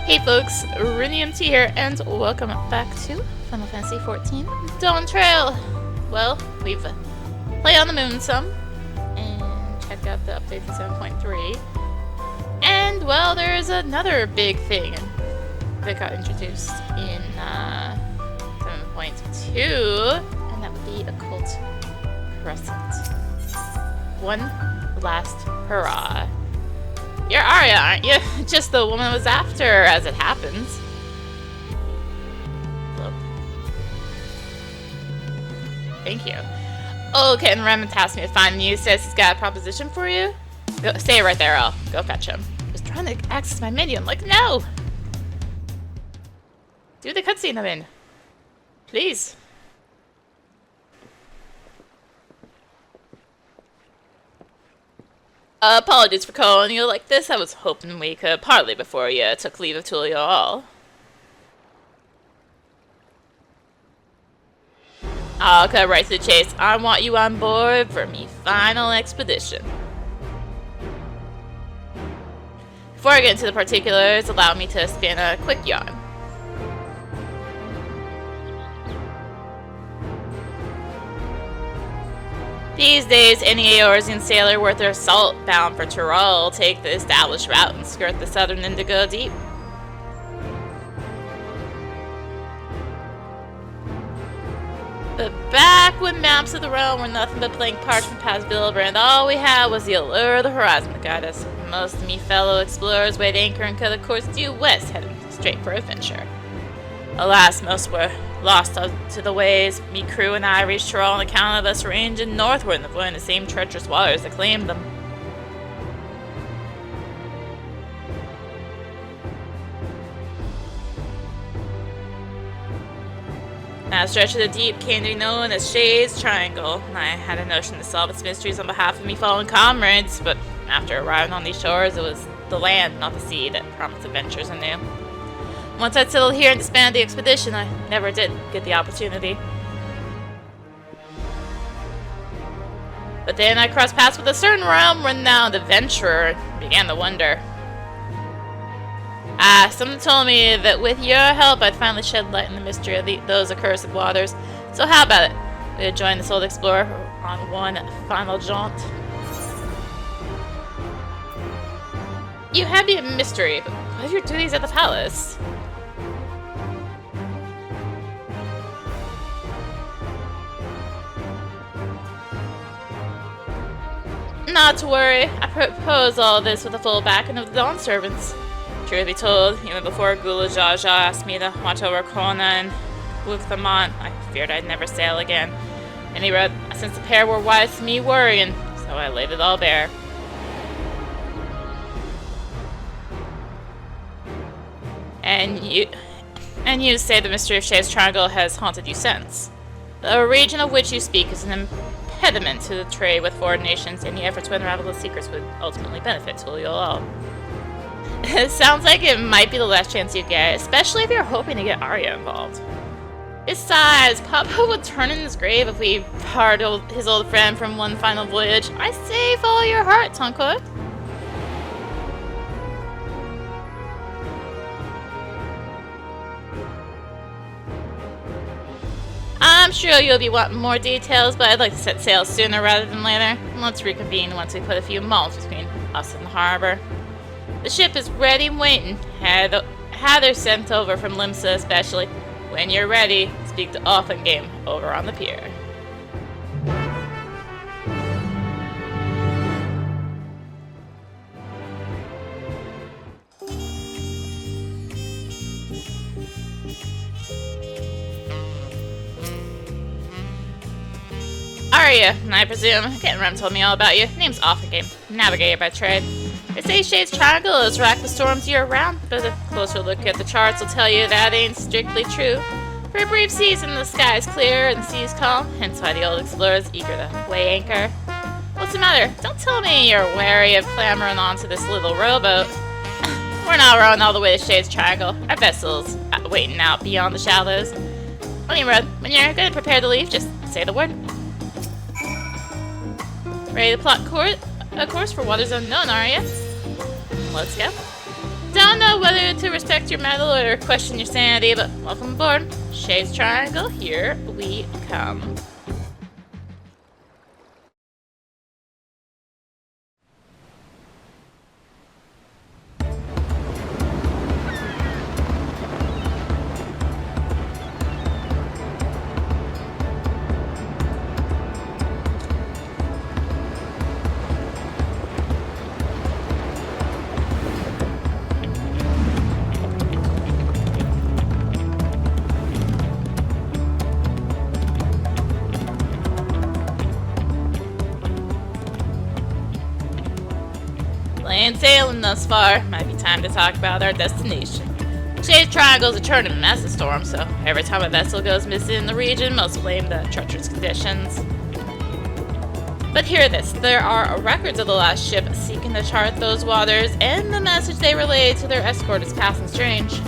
Hey folks, rinimt here, and welcome back to Final Fantasy XIV Dawntrail. Well, we've played on the moon some, and checked out the update to 7.3. And, well, there's another big thing that got introduced in 7.2, and that would be Occult Crescent. One last hurrah. You're Arya, aren't you? Just the woman I was after, as it happens. Hello. Thank you. Okay, and Rinimt asked me to find you. Says he's got a proposition for you. Go, stay right there. I'll go fetch him. I was trying to access my menu. I'm like, no! Do the cutscene I'm in. Please. Apologies for calling you like this. I was hoping we could parley before you took leave of Tulio all. I'll cut right to the chase. I want you on board for me final expedition. Before I get into the particulars, allow me to spin a quick yarn. These days, any Eorzean sailor worth their salt bound for Tyrol take the established route and skirt the southern Indigo Deep. But back when maps of the realm were nothing but blank parchment past Vilbrand, all we had was the allure of the horizon to guide us. Most of me fellow explorers weighed anchor and cut a course due west, heading straight for adventure. Alas, most were lost to the waves. Me crew and I reached Tyrol on account of us ranging northward and avoiding the same treacherous waters that claimed them. Now, a stretch of the deep came to be known as Shade's Triangle, and I had a notion to solve its mysteries on behalf of me fallen comrades, but after arriving on these shores, it was the land, not the sea, that promised adventures anew. Once I'd settled here and disbanded the expedition, I never did get the opportunity. But then I crossed paths with a certain realm-renowned adventurer and began to wonder. Someone told me that with your help I'd finally shed light on the mystery of those accursed waters. So how about it? We'll join this old explorer on one final jaunt. You have me a mystery, but what are your duties at the palace? Not to worry, I propose all this with the full backing of the Dawn servants. Truth be told, even before Gula Jaja asked me to watch over Kona and Wukthamant, I feared I'd never sail again. Anyway, since the pair were wise to me worrying, so I laid it all bare. And you say the mystery of Shade's Triangle has haunted you since. The region of which you speak is an impediment to the trade with foreign nations. Any effort to unravel the secrets would ultimately benefit Tulio all. It sounds like it might be the last chance you get, especially if you're hoping to get Arya involved. Besides, Papa would turn in his grave if we part his old friend from one final voyage. I say follow your heart, Tonko. I'm sure you'll be wanting more details, but I'd like to set sail sooner rather than later. Let's reconvene once we put a few months between us and the harbor. The ship is ready and waiting. Heather sent over from Limsa especially. When you're ready, speak to Offengame over on the pier. Arya, I presume. Rem told me all about you. Name's Offengame, navigator by trade. They say Shade's Triangle is racked with storms year-round, but a closer look at the charts will tell you that ain't strictly true. For a brief season, the sky's clear and the sea's calm, hence why the old explorer's eager to weigh anchor. What's the matter? Don't tell me you're wary of clambering onto this little rowboat. We're not rowing all the way to Shade's Triangle. Our vessel's waiting out beyond the shallows. Anyway, when you're good and prepared to leave, just say the word. Ready to plot a course for waters unknown, are you? Let's go. Don't know whether to respect your metal or question your sanity, but welcome aboard. Shades Triangle, here we come. Plain sailing thus far. Might be time to talk about our destination. Shades Triangle is a tournament massive storm, so every time a vessel goes missing in the region, most blame the treacherous conditions. But hear this, there are records of the last ship seeking to chart those waters, and the message they relayed to their escort is passing strange.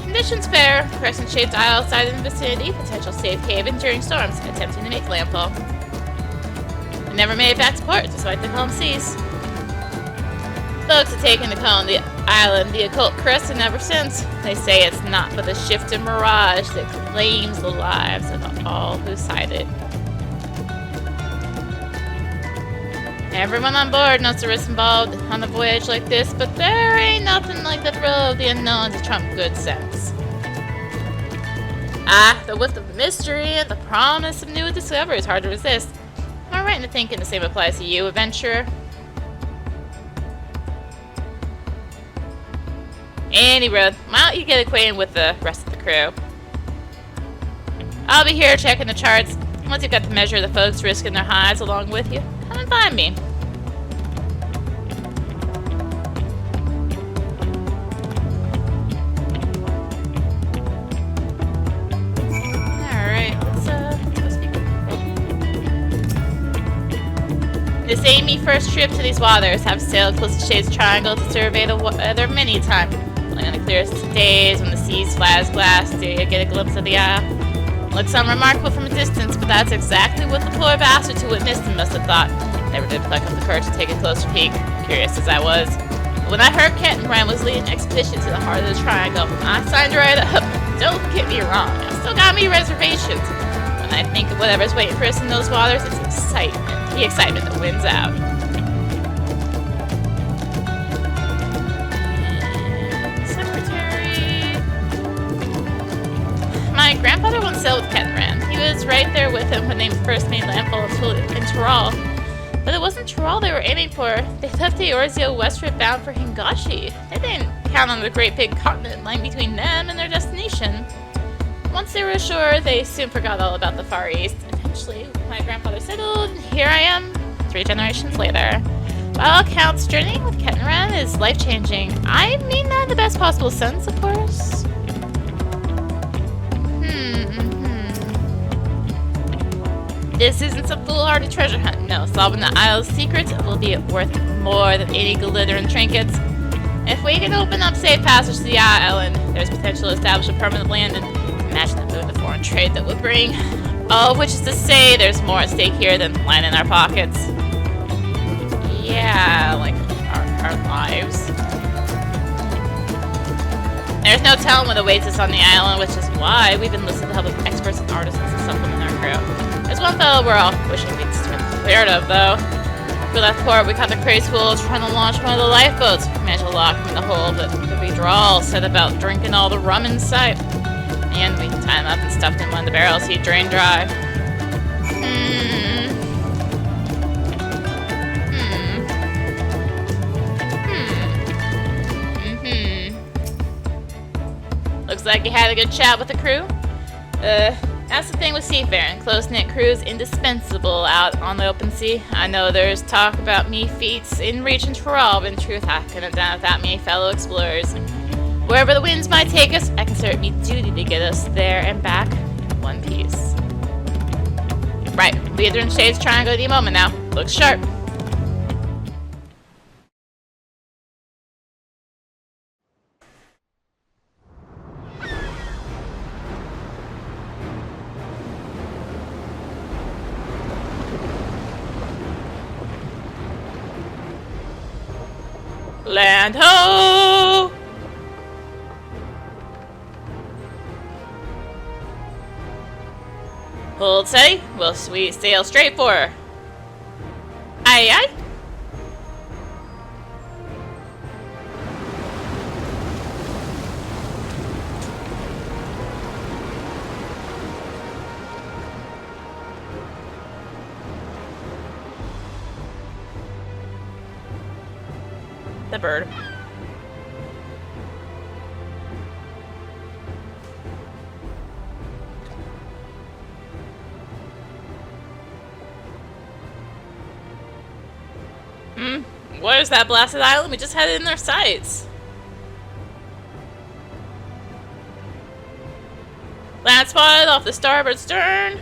Conditions fair, crescent-shaped isle outside in the vicinity, potential safe haven during storms, attempting to make landfall. We never made it back to port, despite the calm seas. Folks have taken to calling the island the Occult Crescent ever since. They say it's not but a shifting mirage that claims the lives of all who sight it. Everyone on board knows the risks involved on a voyage like this, but there ain't nothing like the thrill of the unknown to trump good sense. The whiff of mystery and the promise of new discovery is hard to resist. Am I right in thinking the same applies to you, adventurer? Anyway, why don't you get acquainted with the rest of the crew? I'll be here checking the charts. Once you've got to measure the folks risking their hides along with you, come and find me. Alright, let's speak. This ain't me first trip to these waters. I've sailed close to Shades Triangle to survey the weather many times. On the clearest days when the sea's flat as glass, do you get a glimpse of the isle? Looks unremarkable from a distance, but that's exactly what the poor bastards who witnessed him must have thought. Never did pluck up the courage to take a closer peek, curious as I was. But when I heard Captain Ryan was leading an expedition to the heart of the triangle, I signed right up. Don't get me wrong, I've still got me reservations. When I think of whatever's waiting for us in those waters, it's excitement. The excitement that wins out. My grandfather once sailed with Captain Rand. He was right there with him when they first made landfall in Tyrol. But it wasn't Tyrol they were aiming for. They left the Eorzea westward bound for Hingashi. They didn't count on the great big continent lying between them and their destination. Once they were ashore, they soon forgot all about the Far East. Eventually, my grandfather settled, and here I am, 3 generations later. By all accounts, journeying with Captain Rand is life-changing. I mean that in the best possible sense, of course. This isn't some foolhardy treasure hunt. No, solving the isle's secrets will be worth more than any glitter and trinkets. If we can open up safe passage to the island, there's potential to establish a permanent landing. Imagine the boon of foreign trade that would bring. Oh, which is to say, there's more at stake here than lining our pockets. Yeah, like our lives. There's no telling what awaits us on the island, which is why we've enlisted the help of experts and artisans to supplement our crew. There's one fellow we're all wishing we'd cleared of, though. For that port, we caught the crazy fools trying to launch one of the lifeboats. Managed to lock him in the hole, but the withdrawal said about drinking all the rum in sight. And we tied him up and stuffed him in one of the barrels he drained dry. Looks like you had a good chat with the crew. That's the thing with seafaring. Close-knit crews indispensable out on the open sea. I know there's talk about me feats in reaching Tyrol, but in truth, I couldn't have done it without me fellow explorers. Wherever the winds might take us, I consider it me duty to get us there and back in one piece. Right, leader in Shades Triangle any moment now. Looks sharp. Land ho! Hold steady. We'll sweet sail straight for her. Aye, aye. The bird. Where's that blasted island? We just had it in our sights. Land spotted off the starboard stern.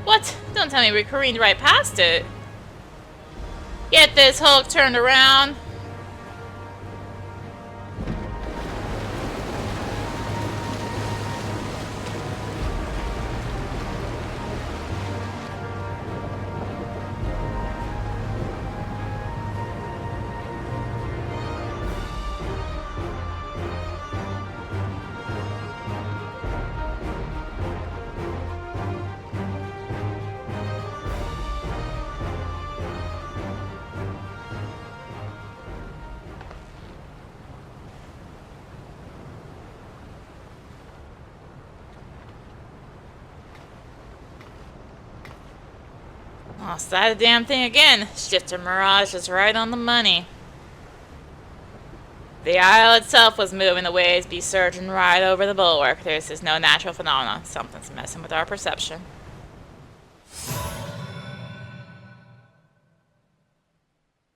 What? Don't tell me we careened right past it. Get this hulk turned around. Lost that damn thing again. Shifter Mirage is right on the money. The isle itself was moving the waves, be surging right over the bulwark. This is no natural phenomenon. Something's messing with our perception.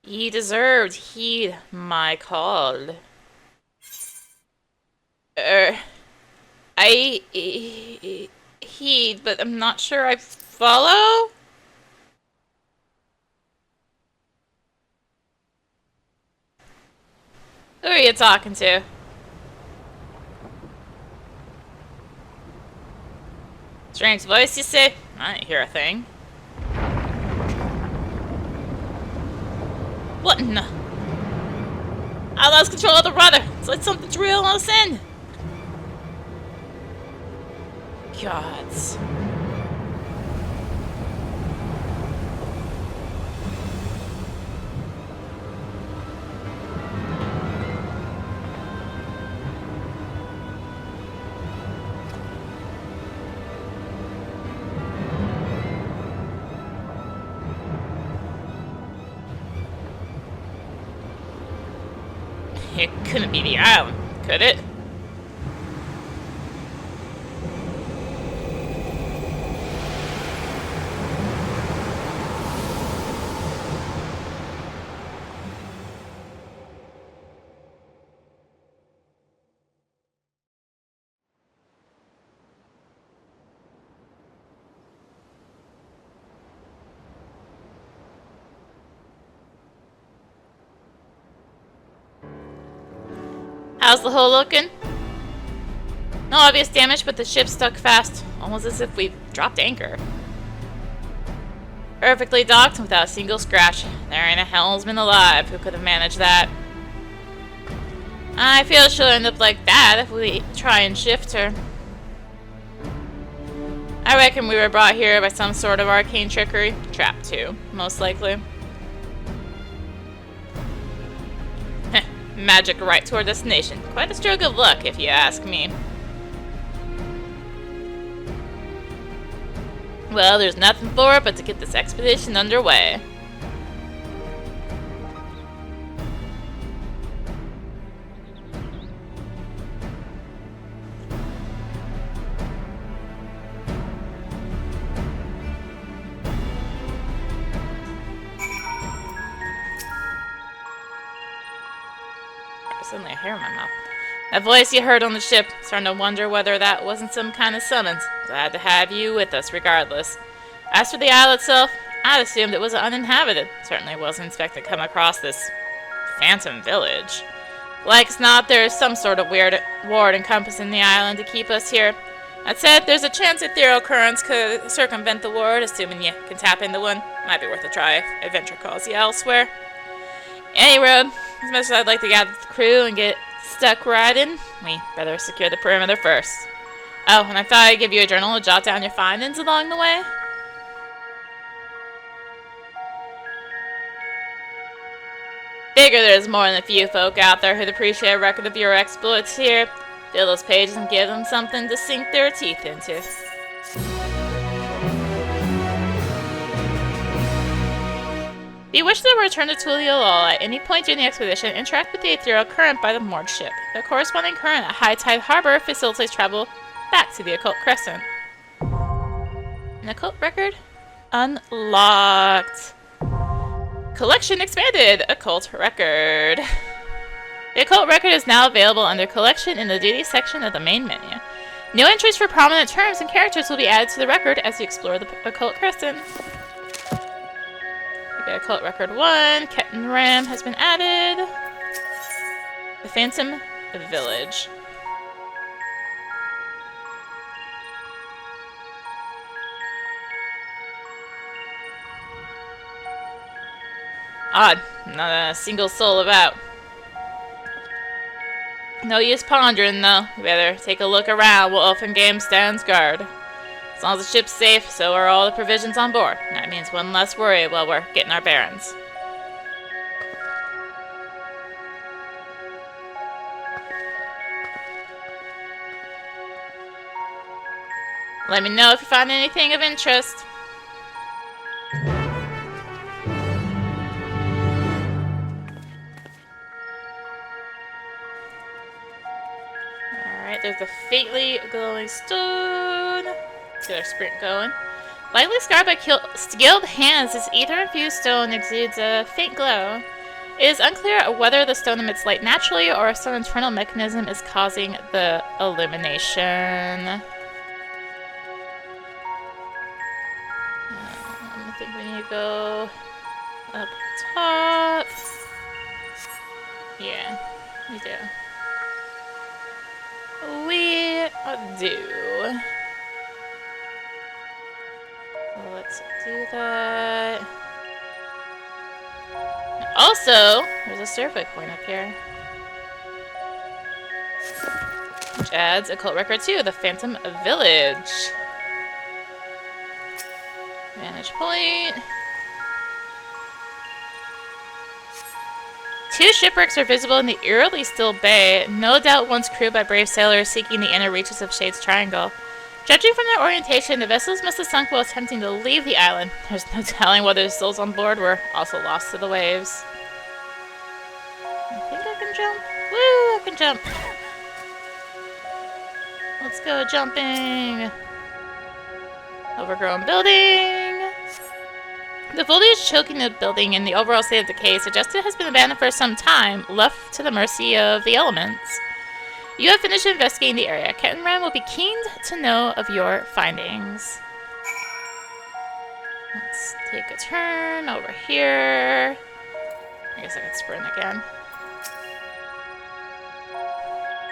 Ye deserved heed my call. I heed, but I'm not sure I follow? Who are you talking to? Strange voice, you say? I didn't hear a thing. What in the... I lost control of the rudder. It's like something's reeling us in. Gods. It couldn't be the island, could it? How's the hull looking? No obvious damage, but the ship's stuck fast, almost as if we've dropped anchor. Perfectly docked without a single scratch. There ain't a helmsman alive who could have managed that. I feel she'll end up like that if we try and shift her. I reckon we were brought here by some sort of arcane trickery. Trap too, most likely. Magic right toward destination. Quite a stroke of luck, if you ask me. Well, there's nothing for it but to get this expedition underway. Suddenly a hair in my mouth. That voice you heard on the ship. Starting to wonder whether that wasn't some kind of summons. Glad to have you with us regardless. As for the isle itself, I'd assumed it was uninhabited. Certainly wasn't expected to come across this phantom village. Like as not, there's some sort of weird ward encompassing the island to keep us here. That said, there's a chance ethereal currents could circumvent the ward, assuming you can tap into one. Might be worth a try if adventure calls you elsewhere. Any road, As much as I'd like to gather the crew and get stuck riding, we better secure the perimeter first. Oh, and I thought I'd give you a journal to jot down your findings along the way. Figure there's more than a few folk out there who'd appreciate a record of your exploits here. Fill those pages and give them something to sink their teeth into. If you wish to return to Tuliolol at any point during the expedition, interact with the ethereal current by the moored ship. The corresponding current at High Tide Harbor facilitates travel back to the Occult Crescent. An occult record? Unlocked. Collection expanded. Occult record. The occult record is now available under Collection in the Duty section of the main menu. New entries for prominent terms and characters will be added to the record as you explore the Occult Crescent. Occult Record 1, Captain Ram has been added. The Phantom Village. Odd, not a single soul about. No use pondering though. We better take a look around while Game stands guard. As long as the ship's safe, so are all the provisions on board. That means one less worry while we're getting our bearings. Let me know if you find anything of interest. Alright, there's a faintly glowing stone. Let's get our sprint going. Lightly scarred by skilled hands, this ether-infused stone exudes a faint glow. It is unclear whether the stone emits light naturally or if some internal mechanism is causing the illumination. I think we need to go up top. Yeah, we do. We do. Let's do that. Also, there's a survey point up here, which adds Occult Record 2, the Phantom Village. Vantage point. 2 shipwrecks are visible in the eerily still bay, no doubt once crewed by brave sailors seeking the inner reaches of Shade's Triangle. Judging from their orientation, the vessels must have sunk while attempting to leave the island. There's no telling whether the souls on board were also lost to the waves. I think I can jump. Woo! I can jump. Let's go jumping. Overgrown building. The foliage choking the building and the overall state of decay suggests it has been abandoned for some time, left to the mercy of the elements. You have finished investigating the area. Captain Ram will be keen to know of your findings. Let's take a turn over here. I guess I could sprint again.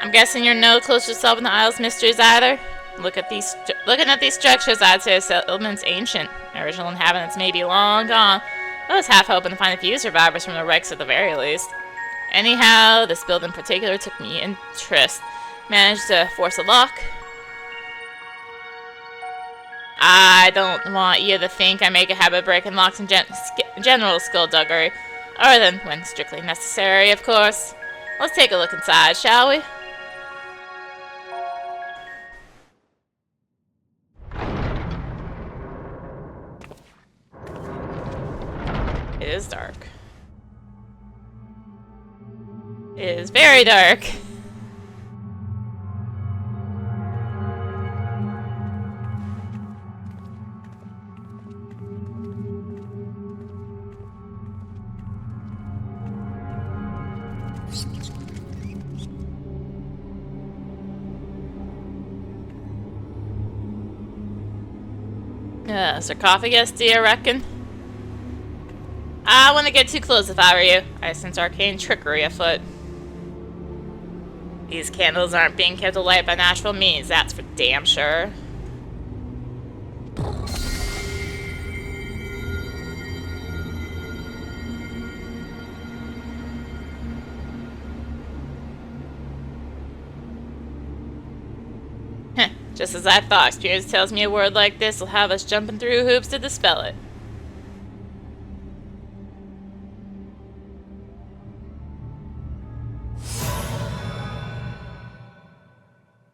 I'm guessing you're no closer to solving the Isle's mysteries either. Looking at these structures, I'd say the settlement's ancient. Original inhabitants may be long gone. I was half hoping to find a few survivors from the wrecks at the very least. Anyhow, this build in particular took me interest. Managed to force a lock. I don't want you to think I make a habit of breaking locks in general skullduggery, other than when strictly necessary, of course. Let's take a look inside, shall we? It is dark. It is very dark. Sarcophagus, do you reckon? I wouldn't get too close if I were you. I sense arcane trickery afoot. These candles aren't being kept alight by natural means, that's for damn sure. Just as I thought, experience tells me a word like this will have us jumping through hoops to dispel it.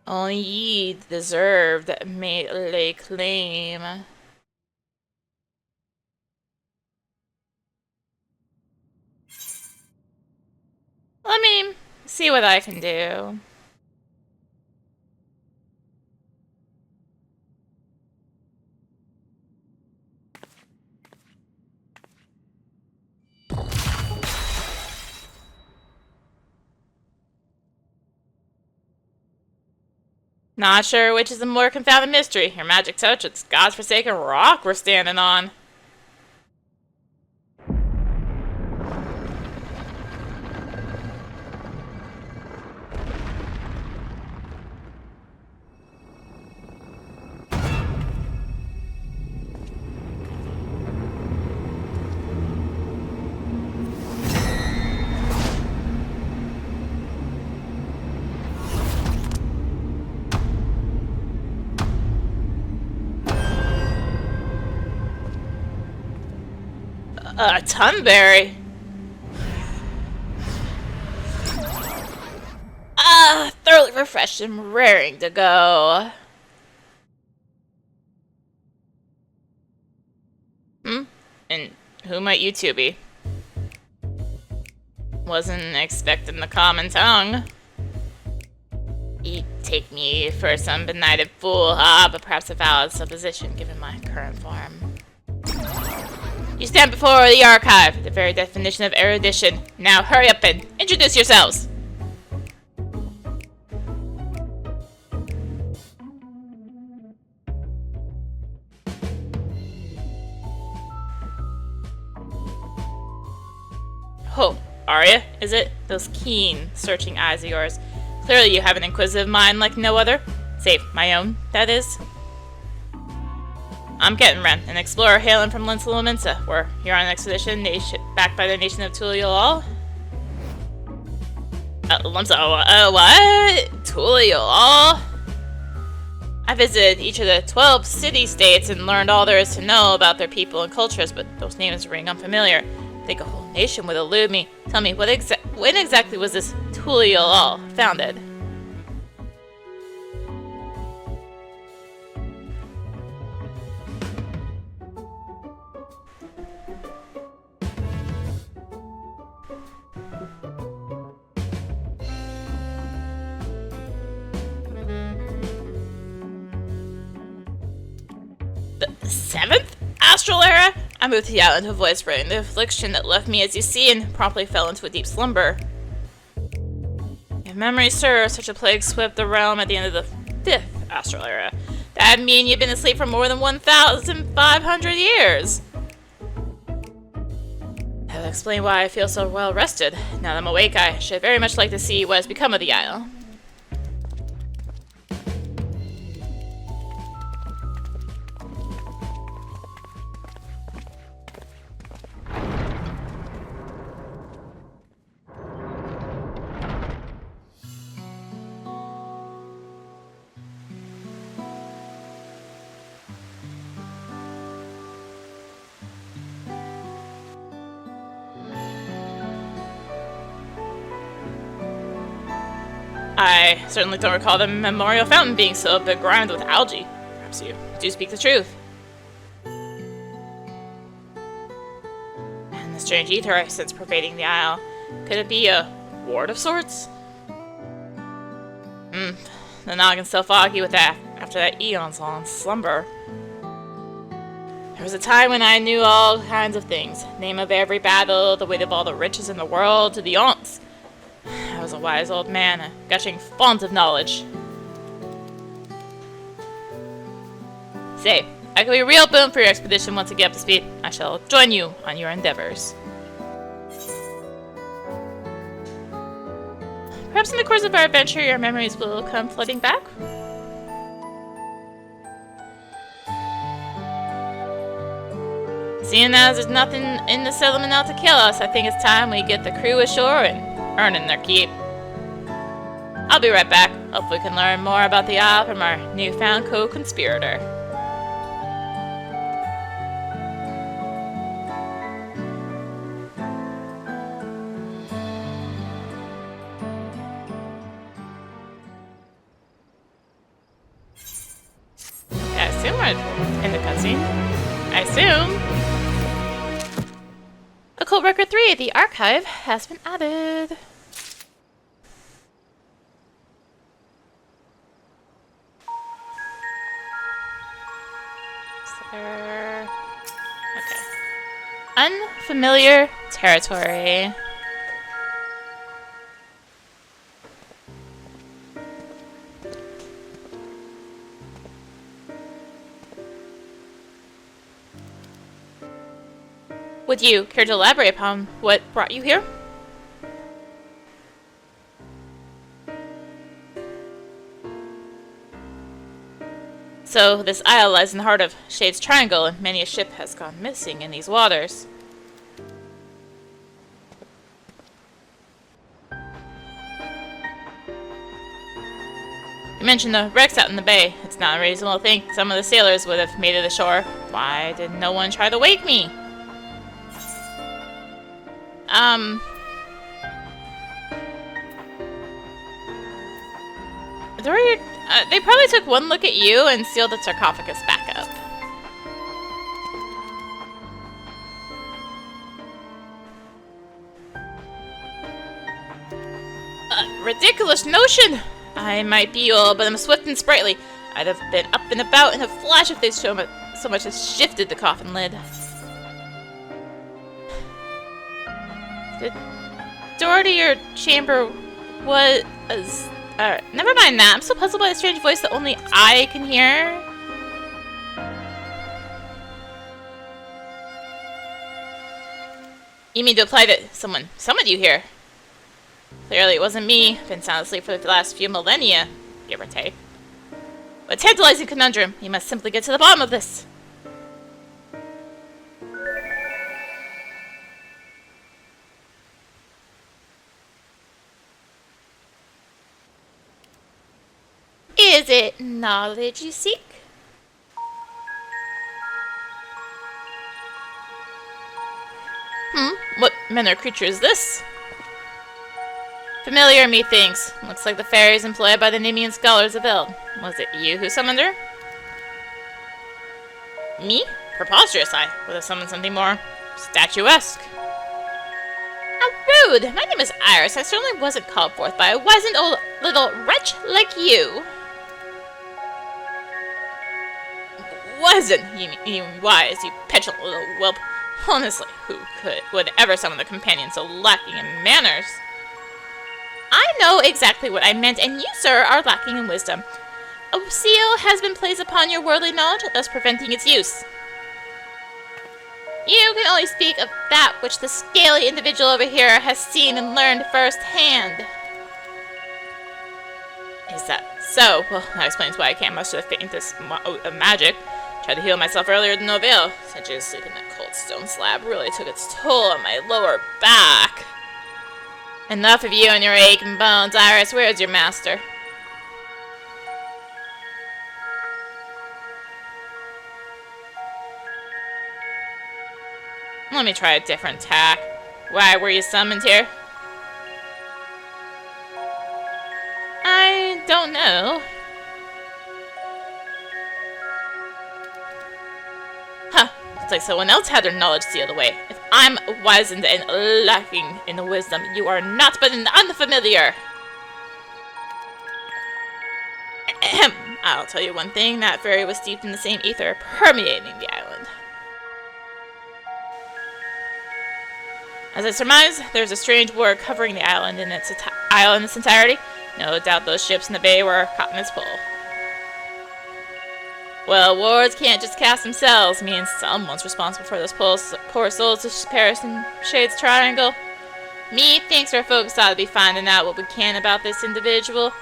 Only ye deserve that may lay claim. Let me see what I can do. Not sure which is the more confounding mystery, your magic touch or this godforsaken rock we're standing on. Tunberry. Thoroughly refreshed and raring to go. And who might you two be? Wasn't expecting the common tongue. You take me for some benighted fool, but perhaps a valid supposition given my current form. You stand before the archive, the very definition of erudition. Now hurry up and introduce yourselves! Oh, Arya, is it? Those keen, searching eyes of yours. Clearly you have an inquisitive mind like no other. Save my own, that is. I'm Ren, an explorer hailing from Linsa. We're here on an expedition backed by the nation of Tuliolal. What? Tuliolal? I visited each of the 12 city-states and learned all there is to know about their people and cultures, but those names ring unfamiliar. I think a whole nation would elude me. Tell me, when exactly was this Tuliolal founded? The 7th Astral Era? I moved to the island to avoid spreading the affliction that left me as you see and promptly fell into a deep slumber. If memory serves, such a plague swept the realm at the end of the 5th Astral Era. That'd mean you've been asleep for more than 1,500 years! That'll explain why I feel so well rested. Now that I'm awake, I should very much like to see what has become of the isle. I certainly don't recall the memorial fountain being so begrimed with algae. Perhaps you do speak the truth. And the strange ether I sense pervading the isle. Could it be a ward of sorts? The noggin's still foggy with that after that eon's long slumber. There was a time when I knew all kinds of things. Name of every battle, the weight of all the riches in the world, to the aunts. I was a wise old man, a gushing font of knowledge. Say, I could be a real boon for your expedition once you get up to speed. I shall join you on your endeavors. Perhaps in the course of our adventure, your memories will come flooding back? Seeing as there's nothing in the settlement now to kill us, I think it's time we get the crew ashore and earning their keep. I'll be right back. Hope we can learn more about the isle from our newfound co-conspirator. I assume we're in the cutscene. I assume. Occult Record 3, the archive, has been added. Okay. Unfamiliar territory. Would you care to elaborate upon what brought you here? So, this isle lies in the heart of Shade's Triangle, and many a ship has gone missing in these waters. You mentioned the wrecks out in the bay. It's not unreasonable to think some of the sailors would have made it ashore. Why did no one try to wake me? They probably took one look at you and sealed the sarcophagus back up. Ridiculous notion! I might be old, but I'm swift and sprightly. I'd have been up and about in a flash if they so much as shifted the coffin lid. The door to your chamber was... never mind that. I'm so puzzled by the strange voice that only I can hear. You mean to imply that someone summoned you here? Clearly it wasn't me. Been sound asleep for the last few millennia, give or take. A tantalizing conundrum. You must simply get to the bottom of this. Is it knowledge you seek? What manner of creature is this? Familiar, methinks. Looks like the fairies employed by the Nemean scholars of Eld. Was it you who summoned her? Me? Preposterous, I would have summoned something more statuesque. How rude! My name is Iris. I certainly wasn't called forth by a wizened old little wretch like you. Wasn't you wise, you petulant little whelp? Honestly, who would ever summon a companion so lacking in manners? I know exactly what I meant, and you, sir, are lacking in wisdom. A seal has been placed upon your worldly knowledge, thus preventing its use. You can only speak of that which the scaly individual over here has seen and learned firsthand. Is that so? Well, that explains why I can't muster the faintest of magic. Tried to heal myself earlier than no avail. Centuries of sleep in that cold stone slab really took its toll on my lower back. Enough of you and your aching bones, Iris. Where's your master? Let me try a different tack. Why were you summoned here? I don't know. Huh. Looks like someone else had their knowledge sealed away. If I'm wizened and lacking in the wisdom, you are not but an unfamiliar. Ahem. I'll tell you one thing, that fairy was steeped in the same ether permeating the island. As I surmise, there's a strange war covering the island in its entirety. No doubt those ships in the bay were caught in its pull. Well, wards can't just cast themselves. Means someone's responsible for those poor souls to perish in Shade's Triangle. Methinks our folks ought to be finding out what we can about this individual.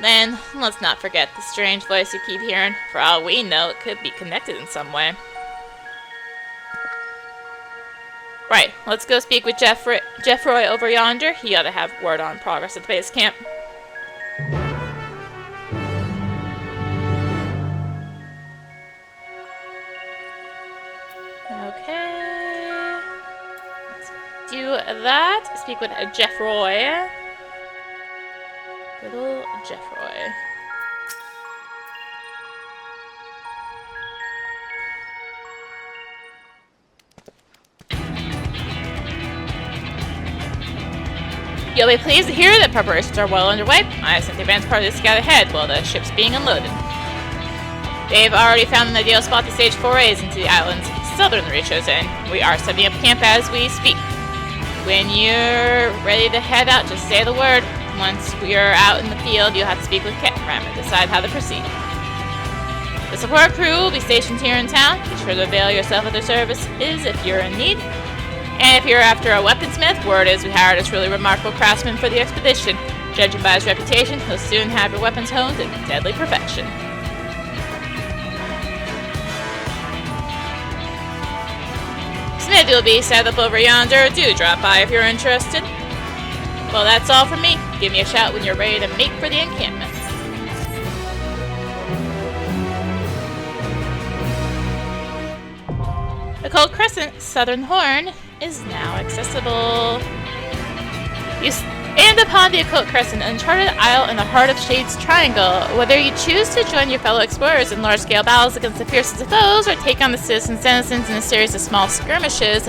Then, let's not forget the strange voice you keep hearing. For all we know, it could be connected in some way. Right, let's go speak with Jeffroy over yonder. He ought to have word on progress at the base camp. do that. Speak with Jeffroy. Little Jeffroy. You'll be pleased to hear that preparations are well underway. I sent the advance party to scout ahead while the ship's being unloaded. They've already found an ideal spot to stage forays into the island's southern reaches, and we are setting up camp as we speak. When you're ready to head out, just say the word. Once we're out in the field, you'll have to speak with Ram and decide how to proceed. The support crew will be stationed here in town. Be sure to avail yourself of their services if you're in need. And if you're after a weaponsmith, word is we hired a truly remarkable craftsman for the expedition. Judging by his reputation, he'll soon have your weapons honed to deadly perfection. Smith will be set up over yonder. Do drop by if you're interested. Well, that's all from me. Give me a shout when you're ready to make for the encampments. Occult Crescent, Southern Horn, is now accessible. You stand upon the Occult Crescent, an uncharted isle in the heart of Shade's Triangle. Whether you choose to join your fellow explorers in large-scale battles against the fiercest of foes, or take on the citizen denizens in a series of small skirmishes,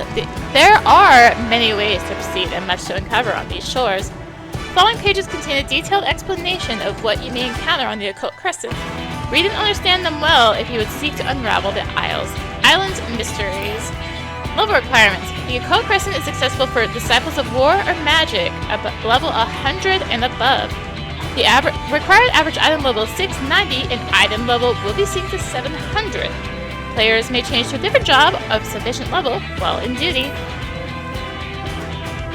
there are many ways to proceed and much to uncover on these shores. The following pages contain a detailed explanation of what you may encounter on the Occult Crescent. Read and understand them well if you would seek to unravel the island's mysteries. Level requirements. The Occult Crescent is accessible for Disciples of War or Magic, level 100 and above. The required average item level is 690, and item level will be synced to 700. Players may change to a different job of sufficient level while in duty.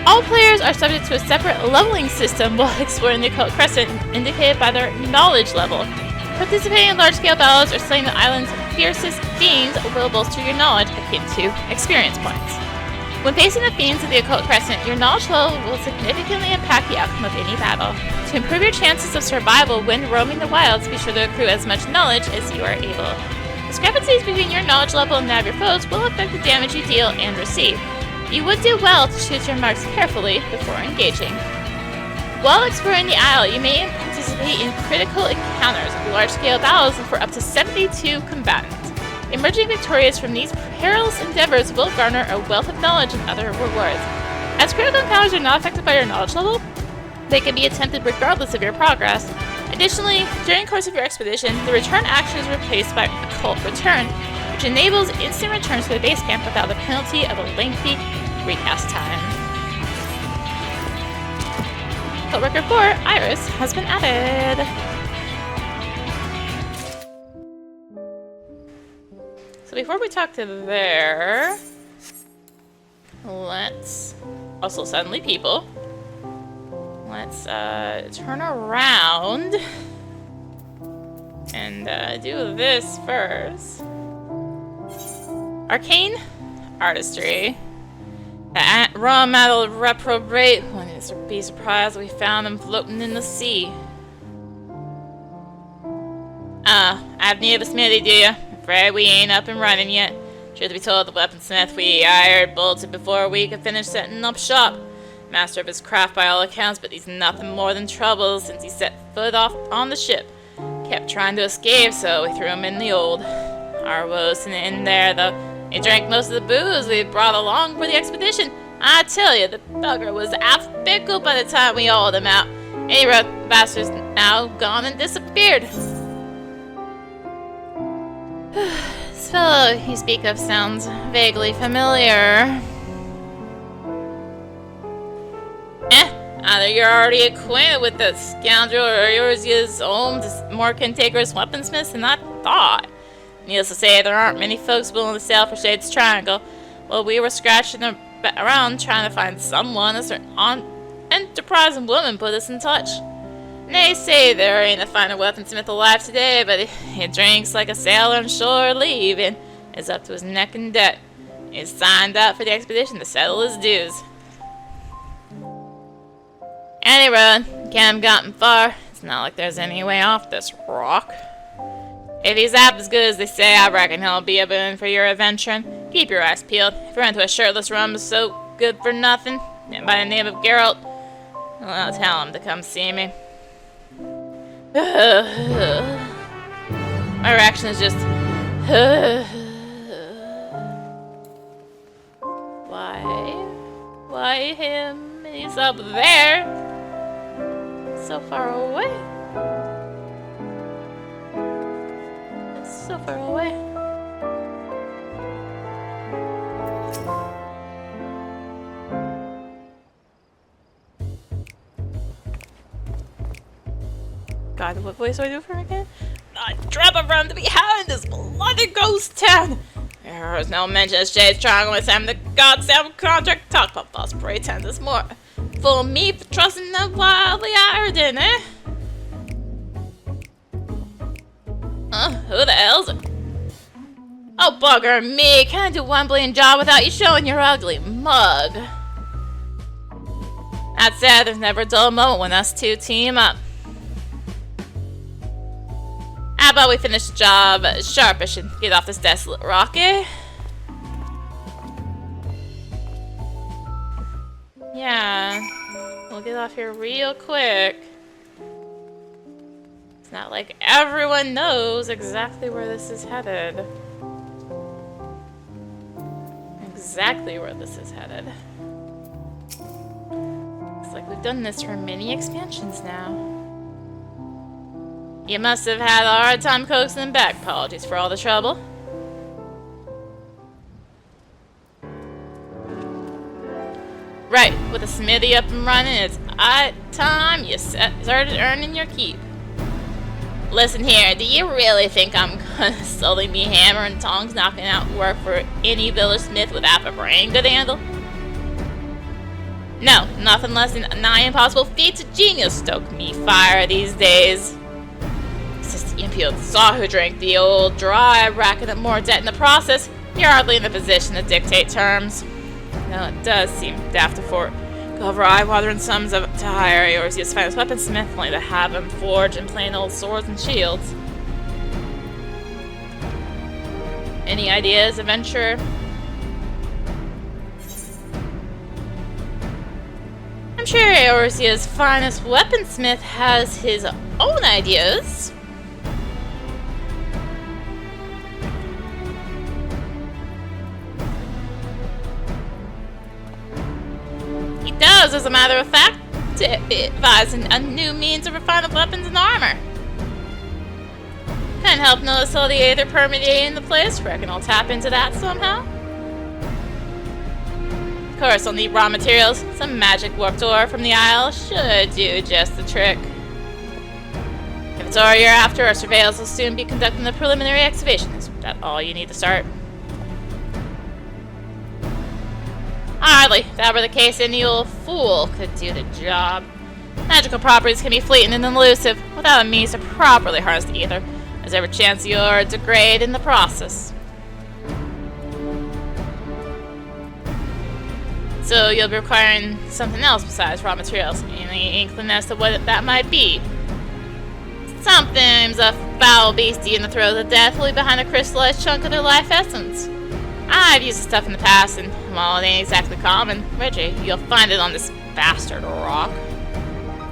All players are subject to a separate leveling system while exploring the Occult Crescent, indicated by their knowledge level. Participating in large-scale battles or slaying the island's fiercest fiends will bolster your knowledge, akin to experience points. When facing the fiends of the Occult Crescent, your knowledge level will significantly impact the outcome of any battle. To improve your chances of survival when roaming the wilds, be sure to accrue as much knowledge as you are able. Discrepancies between your knowledge level and that of your foes will affect the damage you deal and receive. You would do well to choose your marks carefully before engaging. While exploring the isle, you may participate in critical encounters, large-scale battles for up to 72 combatants. Emerging victorious from these perilous endeavors will garner a wealth of knowledge and other rewards. As critical encounters are not affected by your knowledge level, they can be attempted regardless of your progress. Additionally, during the course of your expedition, the return action is replaced by Occult Return, which enables instant returns to the base camp without the penalty of a lengthy recast time. Occult Record 4, Iris, has been added. So before we talk to there, let's also suddenly people. Let's turn around and do this first. Arcane Artistry. Raw metal reprobate. Wouldn't be surprised if we found them floating in the sea. Have need of a smithy, do you? Afraid we ain't up and running yet. Truth to be told, the weaponsmith we hired bolted before we could finish setting up shop. Master of his craft by all accounts, but he's nothing more than trouble since he set foot off on the ship. Kept trying to escape, so we threw him in the old. Our woes in there, though. He drank most of the booze we brought along for the expedition. I tell you, the bugger was half pickled by the time we hauled him out. Anyway, the bastard's now gone and disappeared. This fellow you speak of sounds vaguely familiar. Either you're already acquainted with the scoundrel, or yours is home to more cantankerous weaponsmiths than I thought. Needless to say, there aren't many folks willing to sail for Shade's Triangle. Well, we were scratching around trying to find someone. A certain enterprising woman put us in touch. And they say there ain't a finer weaponsmith alive today, but he drinks like a sailor on shore leave and is up to his neck in debt. He's signed up for the expedition to settle his dues. Anyway, can't have gotten far. It's not like there's any way off this rock. If he's half as good as they say, I reckon he'll be a boon for your adventure. Keep your eyes peeled. If you're into a shirtless rum soak good for nothing by the name of Geralt. Well, I'll tell him to come see me. My reaction is just... Why him? He's up there. So far away. So far away. God, what voice do I do for him again? I drop around to behind this bloody ghost town. There is no mention of Shades trying with him. The goddamn contract talk about false pretenders more. For me for trusting the wildly hired in, eh? Who the hell's it? Oh, bugger me. Can't do one brilliant job without you showing your ugly mug. That said, there's never a dull moment when us two team up. How about we finish the job sharpish and get off this desolate rock, eh? Yeah, we'll get off here real quick. It's not like everyone knows exactly where this is headed. Exactly where this is headed. Looks like we've done this for many expansions now. You must have had a hard time coaxing them back. Apologies for all the trouble. Right, with the smithy up and running, it's time you started earning your keep. Listen here, do you really think I'm gonna slowly be hammer and tongs knocking out work for any village smith with half a brain could handle? No, nothing less than 9 impossible feats of genius stoke me fire these days. It's the impudent saw who drank the old dry, racking up more debt in the process. You're hardly in the position to dictate terms. Now it does seem daft to go over eye-watering sums to hire Eorzea's finest weaponsmith, only to have him forge in plain old swords and shields. Any ideas, adventurer? I'm sure Eorzea's finest weaponsmith has his own ideas. Does, as a matter of fact, devising a new means of refining weapons and armor. Can't help notice all the aether permeating the place. Reckon I'll tap into that somehow. Of course, I'll need raw materials. Some magic warped ore from the Isle should do just the trick. If it's ore you're after, our surveillance will soon be conducting the preliminary excavation. Is that all you need to start? Hardly. If that were the case, any old fool could do the job. Magical properties can be fleeting and elusive without a means to properly harness the ether. There's every chance you'll degrade in the process. So you'll be requiring something else besides raw materials. Any inkling as to what that might be? Sometimes a foul beastie in the throes of death will leave behind a crystallized chunk of their life essence. I've used this stuff in the past, and while it ain't exactly common, Reggie, you'll find it on this bastard rock.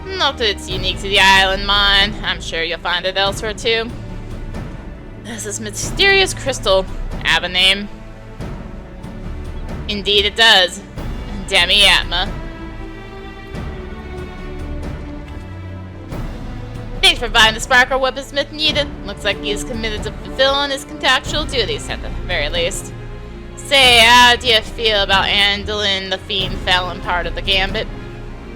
Not that it's unique to the island mine. I'm sure you'll find it elsewhere too. Does this mysterious crystal have a name? Indeed it does. Demi-atma. Thanks for providing the spark our weaponsmith needed. Looks like he's committed to fulfilling his contractual duties at the very least. Say, how do you feel about handling the fiend felon part of the gambit?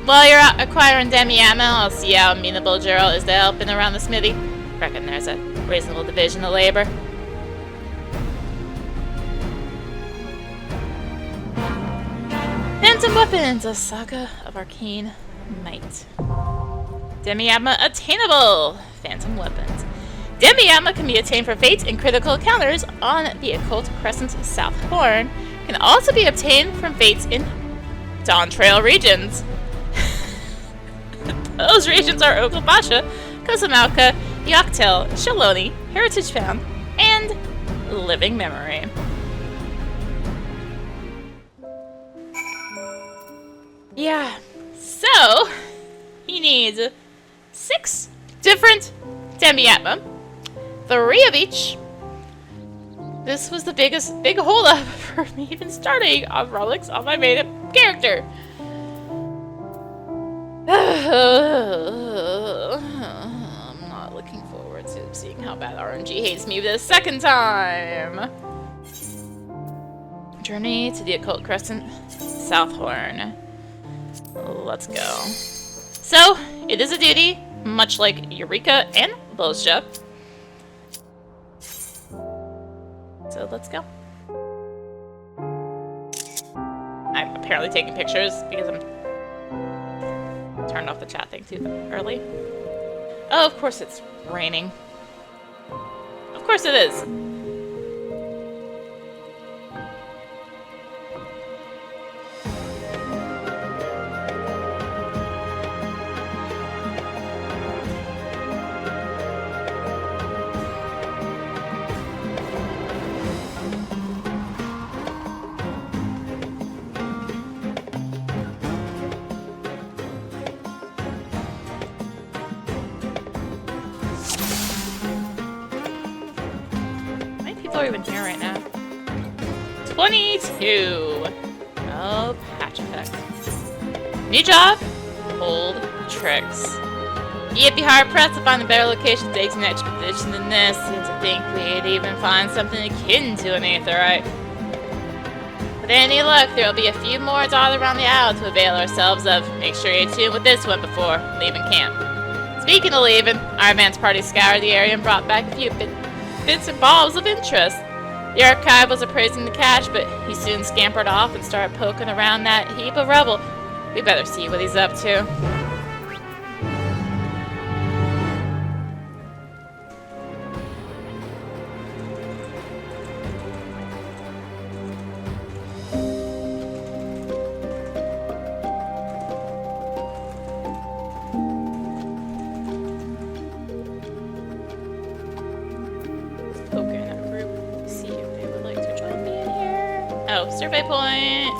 While you're out acquiring Demi-atma, I'll see how amenable Geralt is to helping around the smithy. Reckon there's a reasonable division of labor. Phantom Weapons, a saga of arcane might. Demi-atma attainable! Phantom Weapons. Demi-atma can be attained for fates and critical encounters on the Occult Crescent South Horn. Can also be obtained from fates in Dawntrail regions. Those regions are Oklabasha, Kosamalka, Yoktel, Shaloni, Heritage Found, and Living Memory. Yeah. So, he needs 6 different demi-atma. 3 of each. This was the big holdup for me even starting on relics on my made-up character. I'm not looking forward to seeing how bad RNG hates me the second time. Journey to the Occult Crescent, Southhorn. Let's go. So, it is a duty, much like Eureka and Bozja. So let's go. I'm apparently taking pictures because I'm turned off the chat thing too early. Oh, of course it's raining. Of course it is. Even here right now. 22. Oh, patch effect. New job. Old tricks. You'd be hard pressed to find a better location to take an expedition than this, and to think we'd even find something akin to an aetherite. With any luck, there'll be a few more dotted around the isle to avail ourselves of. Make sure you're tuned with this one before leaving camp. Speaking of leaving, our man's party scoured the area and brought back a few bits and bobs of interest. The archive was appraising the cache, but he soon scampered off and started poking around that heap of rubble. We better see what he's up to. Oh, survey point!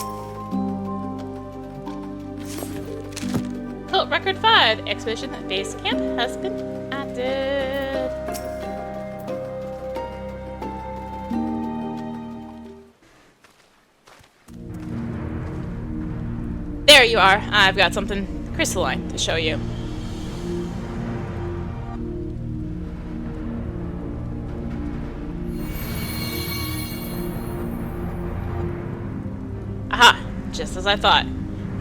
Cult Record 5. Expedition at base camp has been added. There you are. I've got something crystalline to show you. Aha! Just as I thought.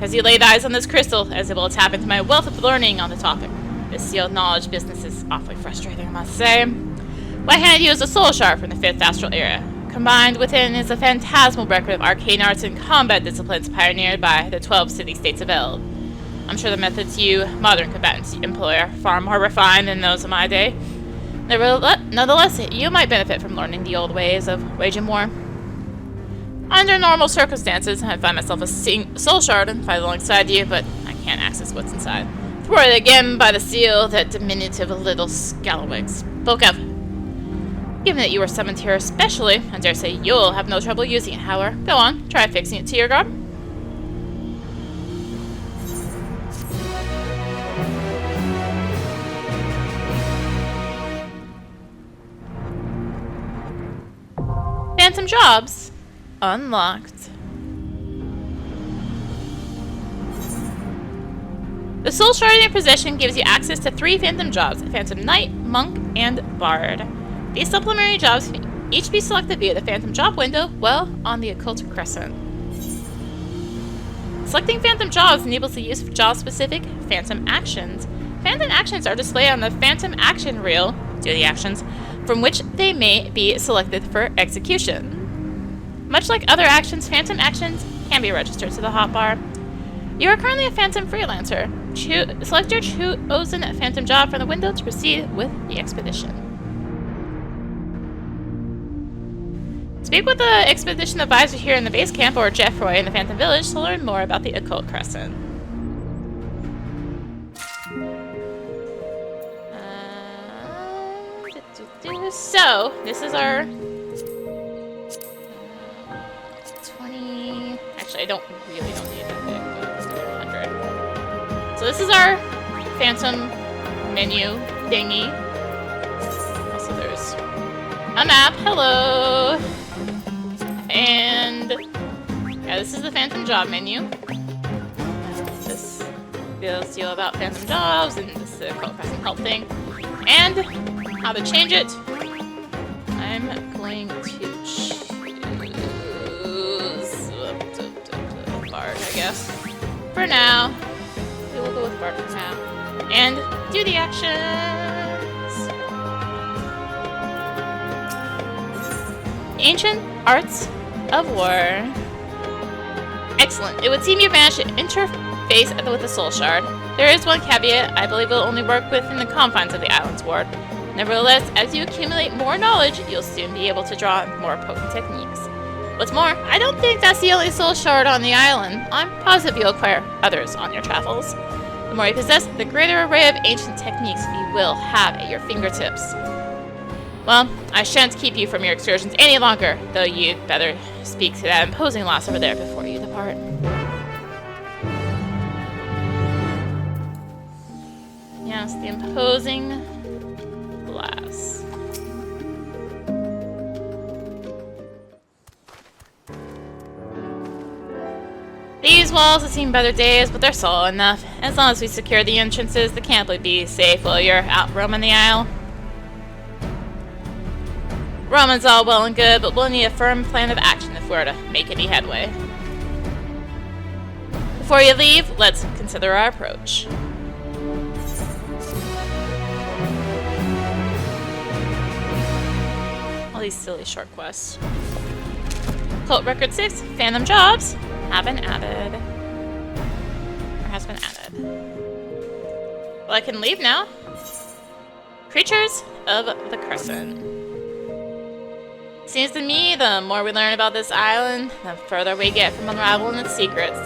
As you laid eyes on this crystal, I was able to tap into my wealth of learning on the topic. This sealed knowledge business is awfully frustrating, I must say. What I handed you is a soul shard from the 5th astral era. Combined within is a phantasmal record of arcane arts and combat disciplines pioneered by the 12 city-states of Eld. I'm sure the methods you modern combatants employ are far more refined than those of my day. Nonetheless, you might benefit from learning the old ways of waging war. Under normal circumstances, I'd find myself a soul shard and fight alongside you, but I can't access what's inside. Thwarted again by the seal that diminutive little scallywag spoke of. Given that you were summoned here especially, I dare say you'll have no trouble using it, however. Go on, try fixing it to your garb. Phantom jobs unlocked. The soul shard in your possession gives you access to 3 phantom jobs: Phantom Knight, Monk, and Bard. These supplementary jobs can each be selected via the Phantom Job window, on the Occult Crescent. Selecting Phantom jobs enables the use of job-specific Phantom actions. Phantom actions are displayed on the Phantom action reel, duty actions, from which they may be selected for execution. Much like other actions, Phantom actions can be registered to the hotbar. You are currently a Phantom freelancer. Select your chosen Phantom job from the window to proceed with the expedition. Speak with the expedition advisor here in the base camp or Jeffroy in the Phantom Village to learn more about the Occult Crescent. So, this is our 20... Actually, I don't need that big, but let's do 100. So this is our phantom menu thingy. Also there's a map, hello! And yeah, this is the phantom job menu. This deals deal about phantom jobs and this Occult Crescent help thing. And how to change it. I'm going to choose Bard, I guess. For now. We will go with Bard for now. And do the actions! Ancient Arts of War. Excellent. It would seem you've managed to interface with the Soul Shard. There is one caveat. I believe it will only work within the confines of the island's ward. Nevertheless, as you accumulate more knowledge, you'll soon be able to draw more potent techniques. What's more, I don't think that's the only Soul Shard on the island. I'm positive you'll acquire others on your travels. The more you possess, the greater array of ancient techniques you will have at your fingertips. Well, I shan't keep you from your excursions any longer, though you'd better speak to that imposing lass over there before you depart. Yes, the imposing lass. These walls have seen better days, but they're solid enough. As long as we secure the entrances, the camp will be safe while you're out roaming the isle. Roaming's all well and good, but we'll need a firm plan of action if we're to make any headway. Before you leave, let's consider our approach. All these silly short quests. Cult Record 6, Phantom Jobs, have been added. Or has been added. Well, I can leave now. Creatures of the Crescent. Seems to me, the more we learn about this island, the further we get from unraveling its secrets.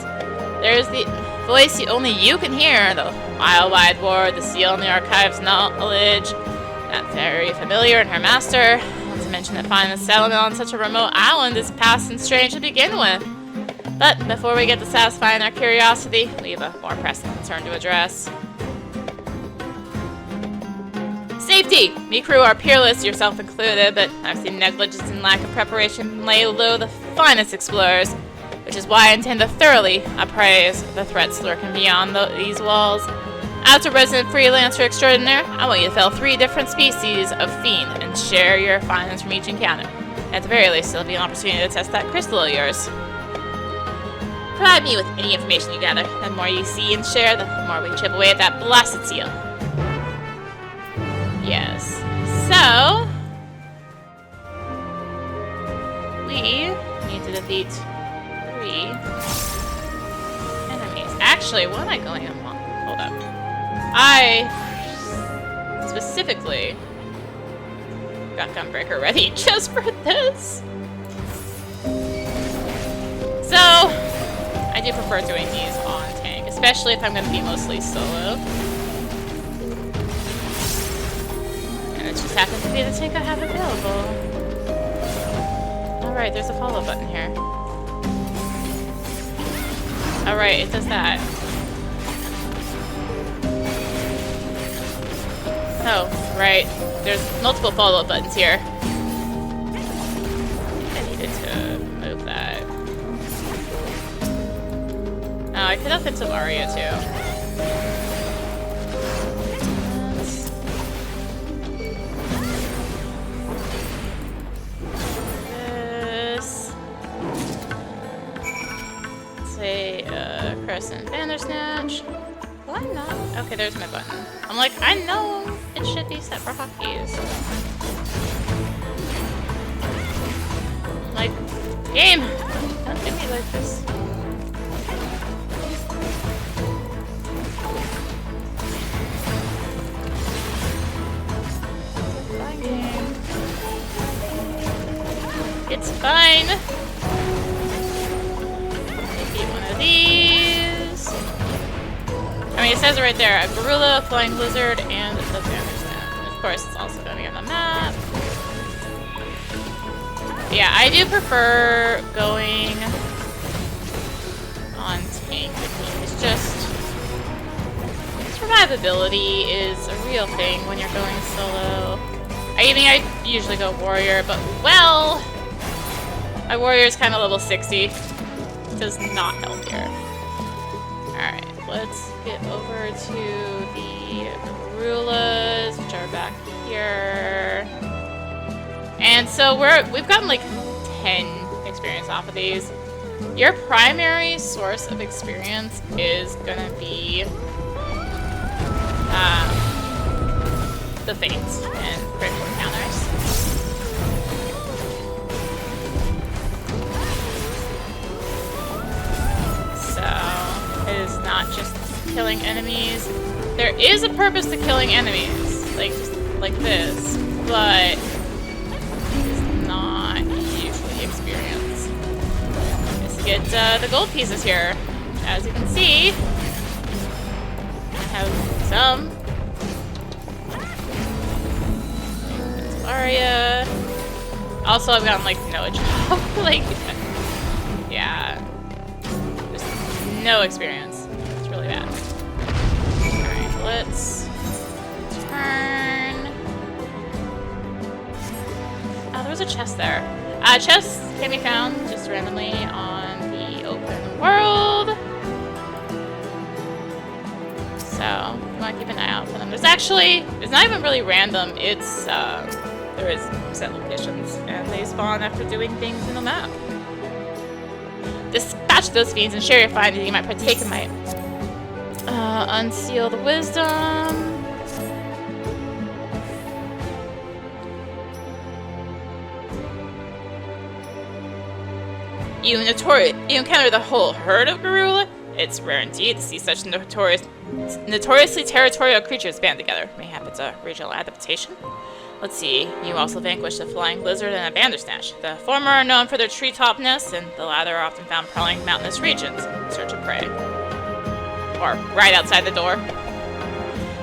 There's the voice only you can hear, the mile-wide ward, the seal in the archive's knowledge, that very familiar and her master. Not to mention that finding a settlement on such a remote island is past and strange to begin with. But before we get to satisfying our curiosity, we have a more pressing concern to address. Safety! Me crew are peerless, yourself included, but I've seen negligence and lack of preparation lay low the finest explorers, which is why I intend to thoroughly appraise the threats lurking beyond these walls. As a resident freelancer extraordinaire, I want you to fell 3 different species of fiend and share your findings from each encounter. At the very least, there'll be an opportunity to test that crystal of yours. Provide me with any information you gather. The more you see and share, the more we chip away at that blasted seal. Yes. So, we need to defeat 3 enemies. Actually, what am I going on? Hold up. I specifically got Gunbreaker ready just for this. So, I do prefer doing these on tank, especially if I'm going to be mostly solo. And it just happens to be the tank I have available. Alright, there's a follow button here. Alright, it does that. Oh, right. There's multiple follow-up buttons here. I needed to move that. Oh, I could have hit some Aria too. This. Let's say, Crescent Bandersnatch. Why not? Okay, there's my button. I'm like, I know it should be set for hotkeys. Like, game! Don't do me like this. Fine, game. It's fine! Maybe one of these. I mean, it says it right there, a gorilla, a flying lizard, and the Bandersnatch. And of course, it's also going to be on the map. Yeah, I do prefer going on tank. It's just survivability is a real thing when you're going solo. I usually go warrior, but well, my warrior is kind of level 60. Does not help here. Alright, let's get over to the Garulas, which are back here. And so we've gotten like 10 experience off of these. Your primary source of experience is gonna be the fates and critical encounters. So it is not just killing enemies. There is a purpose to killing enemies, like just like this, but it's not usually experience. Let's get the gold pieces here. As you can see, I have some. Aria. Also, I've gotten like no job. Like, yeah, there's no experience. It's really bad. All right, let's turn. Oh, there was a chest there. Chests can be found just randomly on the open world. So you want to keep an eye out for them. It's not even really random. It's there is set locations, and they spawn after doing things in the map. Dispatch those fiends and share your findings. You might partake in my unseal the wisdom. You encounter the whole herd of Garula. It's rare indeed to see such notoriously territorial creatures band together. Mayhap it's a regional adaptation. Let's see, you also vanquished a flying lizard and a bandersnatch. The former are known for their treetop nests, and the latter are often found prowling mountainous regions in search of prey. Or right outside the door.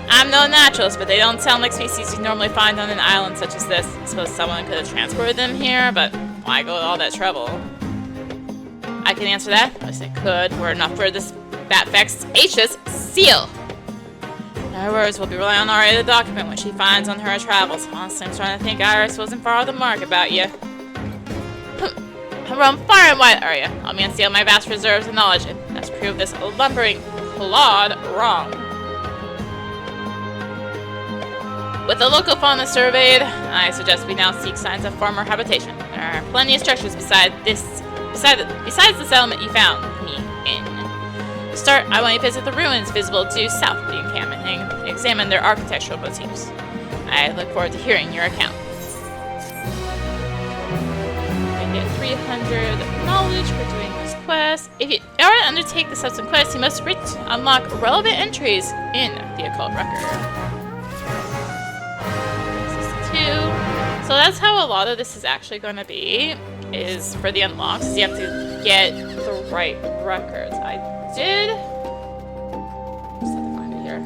I'm no naturalist, but they don't sound like species you normally find on an island such as this. I suppose someone could have transported them here, but why go to all that trouble? I can answer that. Yes, I could. Were enough for that ffxiv seal. Her words will be relying on Aria to document what she finds on her travels. Honestly, I'm trying to think Iris wasn't far off the mark about you. I roam far and wide, Aria. I'll unseal my vast reserves of knowledge, and thus prove this lumbering clod wrong. With the local fauna surveyed, I suggest we now seek signs of former habitation. There are plenty of structures besides the settlement you found me in. To start, I want you to visit the ruins visible due south of the encampment and examine their architectural motifs. I look forward to hearing your account. I get 300 knowledge for doing this quest. If you are to undertake the subsequent quest, you must unlock relevant entries in the occult record. This is 2. So that's how a lot of this is actually going to be. Is for the unlocks, you have to get the right records. I did. Just have to find it here.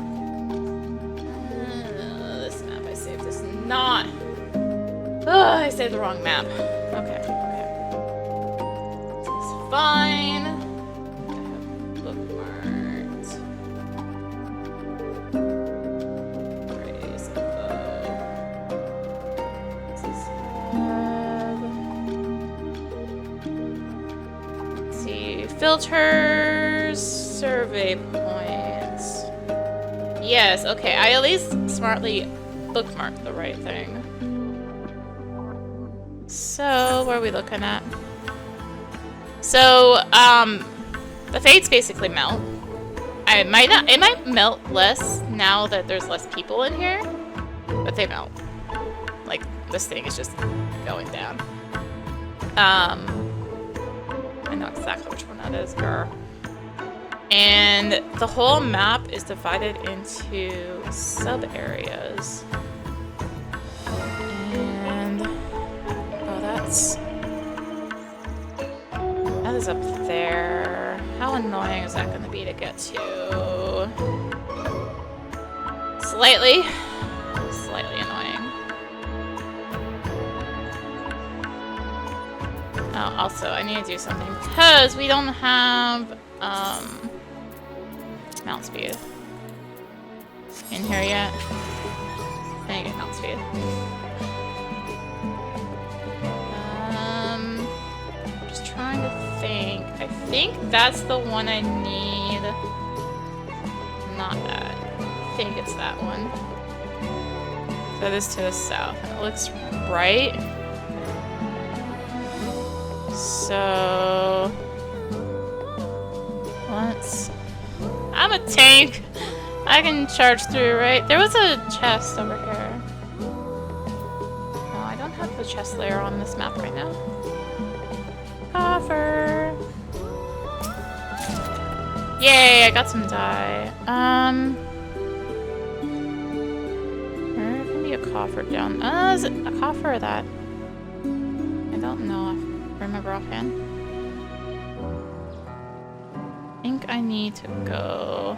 This map I saved is not. Oh, I saved the wrong map. Okay. It's fine. I have bookmarked. Praise above. This is filters, survey points. Yes, okay, I at least smartly bookmarked the right thing. So, what are we looking at? So, the fates basically melt. It might melt less now that there's less people in here, but they melt. Like, this thing is just going down. I know exactly which one that is, girl. And the whole map is divided into sub-areas. And that is up there. How annoying is that going to be to get to? Slightly annoying. Oh, also, I need to do something because we don't have mount speed. in here yet. I need to get count speed. Just trying to think. I think that's the one I need. Not that. I think it's that one. So this to the south. It looks right. So let's. I'm a tank. I can charge through, right? There was a chest over here. No, I don't have the chest layer on this map right now. Coffer. Yay! I got some dye. There can be a coffer down. Is it a coffer or that? I don't know. I remember offhand. I think I need to go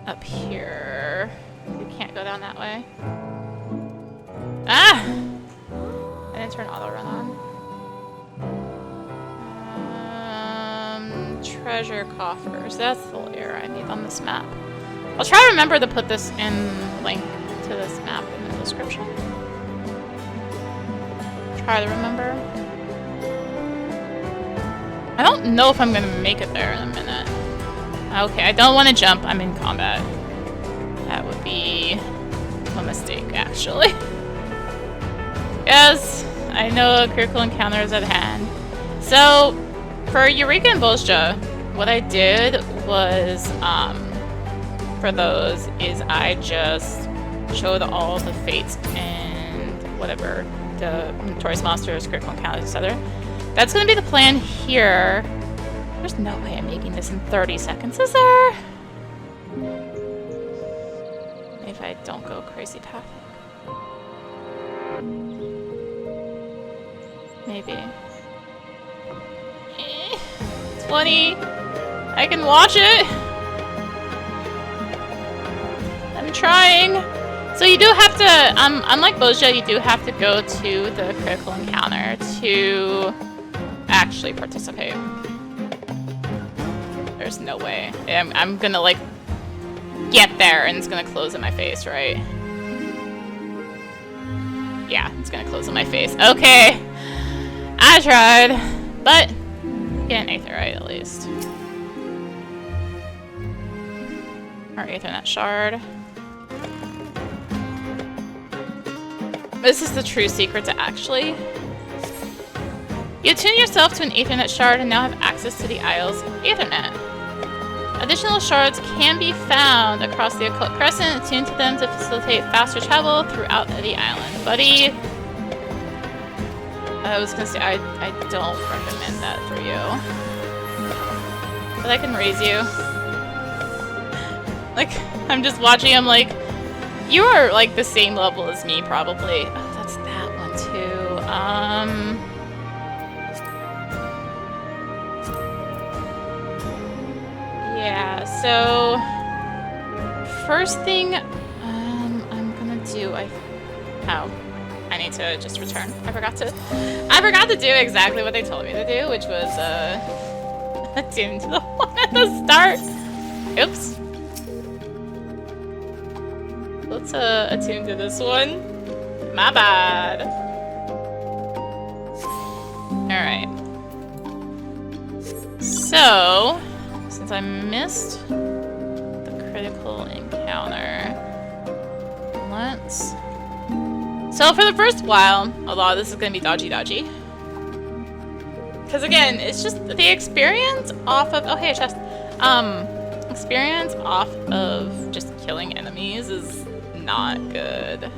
up here. You can't go down that way. Ah! I didn't turn auto run on. Treasure coffers. That's the layer I need on this map. I'll try to remember to put this in link to this map in the description. Try to remember. I don't know if I'm gonna make it there in a minute. Okay, I don't want to jump. I'm in combat. That would be a mistake, actually. Yes, I know a critical encounter is at hand. So, for Eureka and Bozja, what I did was, for those, is I just showed all the fates and whatever, the notorious monsters, critical encounters, etc. That's going to be the plan here. There's no way I'm making this in 30 seconds, is there? If I don't go crazy path. Maybe. 20. I can watch it. I'm trying. So you do have to, unlike Bozja, you do have to go to the critical encounter to actually participate. There's no way. I'm gonna like get there and it's gonna close in my face, right? Yeah, it's gonna close in my face. Okay. I tried, but get an aetherite at least. Or Aethernet shard. This is the true secret to actually. You attune yourself to an Aethernet shard and now have access to the Isle's Aethernet. Additional shards can be found across the Occult Crescent. Attune to them to facilitate faster travel throughout the island. Buddy, I was gonna say, I don't recommend that for you. But I can raise you. Like, I'm just watching, I'm like, you are like the same level as me, probably. Oh, that's that one too. Yeah, so first thing I'm gonna do, I need to just return. I forgot to do exactly what they told me to do, which was attune to the one at the start. Oops. Let's attune to this one. My bad. Alright. So, since I missed the critical encounter, let's... So for the first while, a lot of this is going to be dodgy. Because again, it's just the experience off of... Oh, hey, a chest. Experience off of just killing enemies is not good.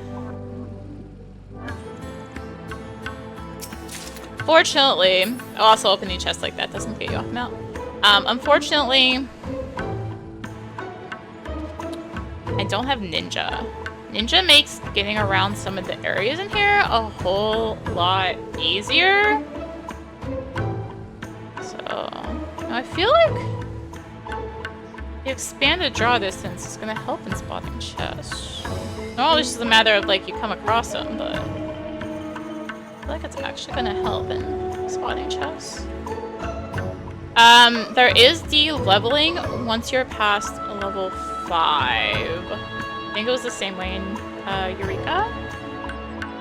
Fortunately, also opening chests like that doesn't get you off mount. Unfortunately, I don't have Ninja. Ninja makes getting around some of the areas in here a whole lot easier. So, I feel like the expanded draw distance is going to help in spotting chests. Not it's just a matter of like you come across them, but I feel like it's actually going to help in spotting chests. There is de-leveling once you're past level I think it was the same way in Eureka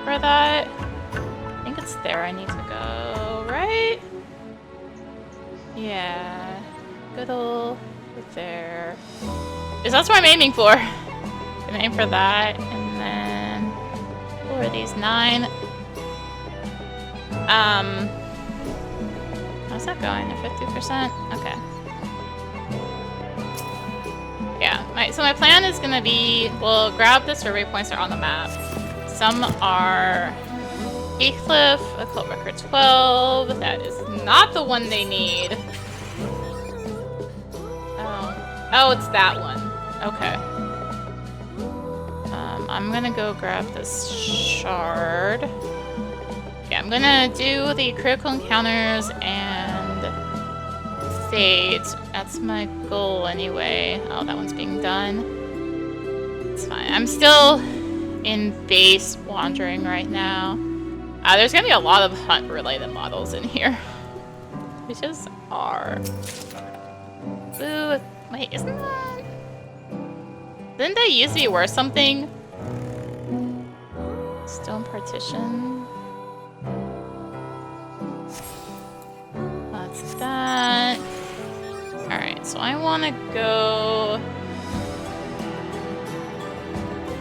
for that. I think it's there I need to go, right? Yeah. Good old there. Because that's what I'm aiming for. I'm aiming for that, and then what are these? 9. How's that going? At 50%? Okay. Yeah, so my plan is gonna be, well, grab the survey points that are on the map. Some are Cliff, Occult Record 12. That is not the one they need. Oh, it's that one. Okay. I'm gonna go grab this shard. Yeah, I'm gonna do the critical encounters and fades. That's my goal anyway. Oh, that one's being done. It's fine. I'm still in base wandering right now. There's gonna be a lot of hunt-related models in here. Which is R. Ooh, wait, isn't that... Didn't that used to be worth something? Stone partition. That's that. Alright, so I want to go...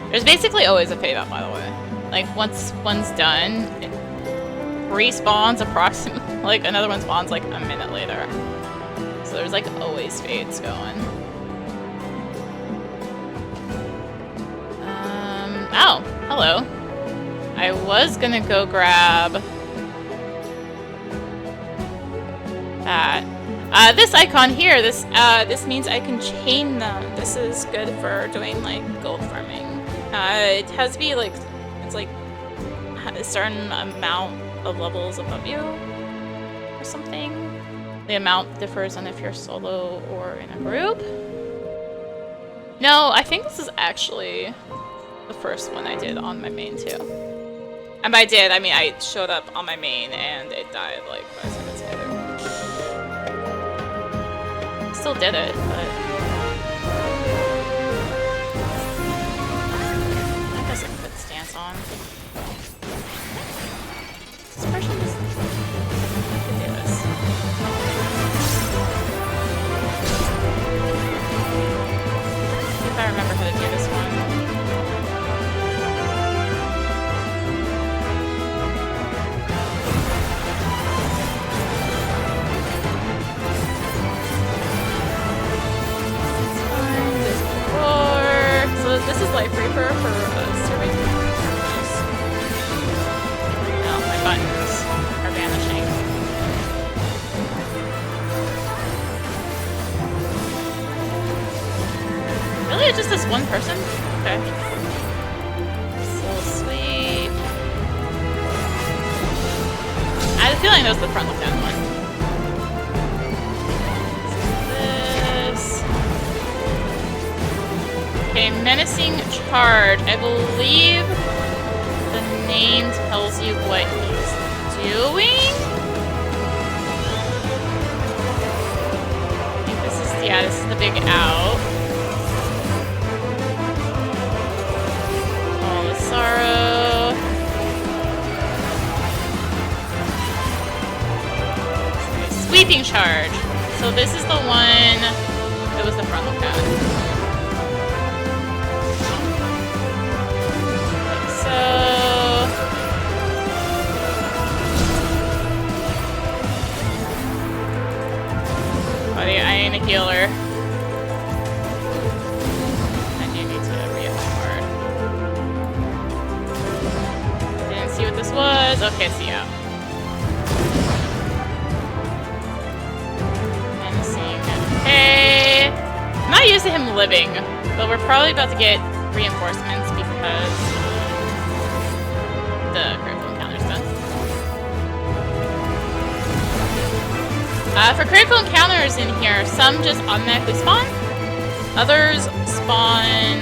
There's basically always a fade up, by the way. Like, once one's done, it respawns approximately... Like, another one spawns like a minute later. So there's like always fades going. Oh, hello. I was gonna go grab that. This icon here, this means I can chain them. This is good for doing like gold farming. It has to be like, it's like a certain amount of levels above you or something. The amount differs on if you're solo or in a group. No, I think this is actually the first one I did on my main too. And by did, I mean I showed up on my main and it died like 5 seconds later. Still did it, but... I guess a good stance on. This person just... I could do this. If I remember how to do this one. This is Life Reaper for survey teams. Oh, my buttons are vanishing. Really? It's just this one person? Okay. So sweet. I had a feeling that was the front left-hand one. Okay, menacing charge. I believe the name tells you what he's doing. I think this is, yeah, this is the big out. All the sorrow. Okay, sweeping charge. So this is the one that was the front look at. Buddy, I ain't a healer. And you need to re-up hard. Didn't see what this was. Okay, see ya. Menacing. Okay. I'm not used to him living, but we're probably about to get reinforcements because the critical encounter's done. For critical encounters in here, some just automatically spawn. Others spawn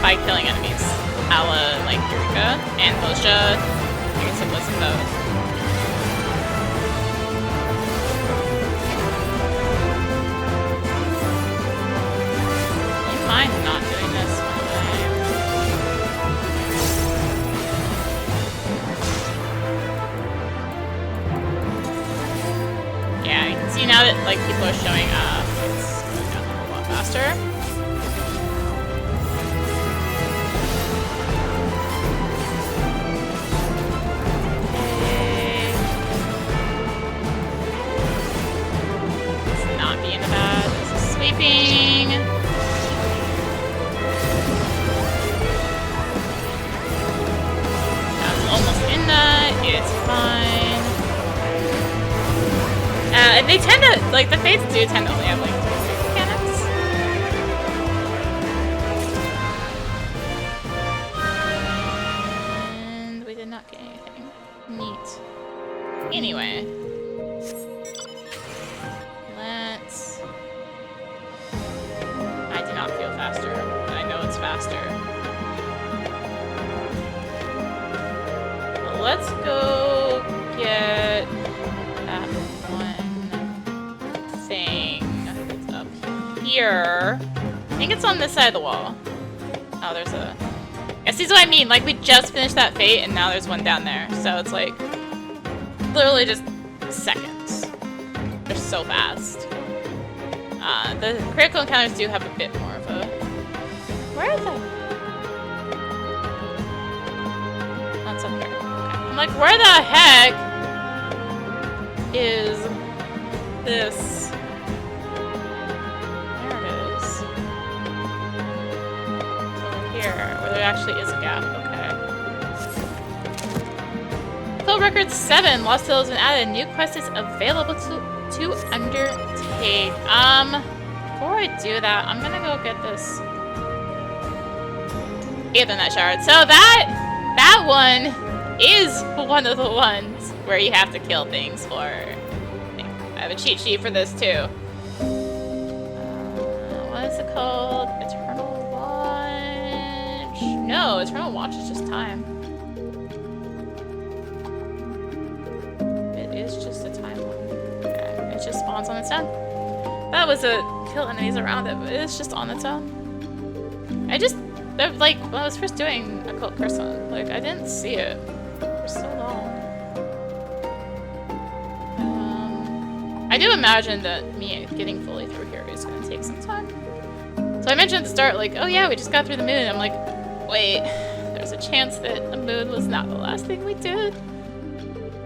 by killing enemies. A la like Eureka and Bozja. You can simply listen those. See, now that like people are showing up, it's going down a lot faster. Sweeping. That's almost in that. It's fine. They tend to, like, the Fates do tend to only have, like, 3 mechanics. And we did not get anything. Neat. Anyway. Let's go get that one thing that's up here. I think it's on this side of the wall. Oh, there's a... Yeah, see what I mean? Like, we just finished that fate, and now there's one down there. So it's like, literally just seconds. They're so fast. The critical encounters do have a bit more of a... Where are they? That's up here. I'm like, where the heck is this? There it is. It's over here, where there actually is a gap. Okay. Code record 7. Lost Hills and added. New quest is available to undertake. Before I do that, I'm gonna go get this Ethernet shard. So that one is one of the ones where you have to kill things for. I have a cheat sheet for this too. What is it called? Eternal Watch? No, Eternal Watch is just time. It is just a time one. Okay. It just spawns on its own. That was a kill enemies around it, but it's just on its own. Like, when I was first doing Occult Crescent, like, I didn't see it for so long. I do imagine that me getting fully through here is going to take some time. So I mentioned at the start, like, oh yeah, we just got through the moon. I'm like, wait, there's a chance that the moon was not the last thing we did.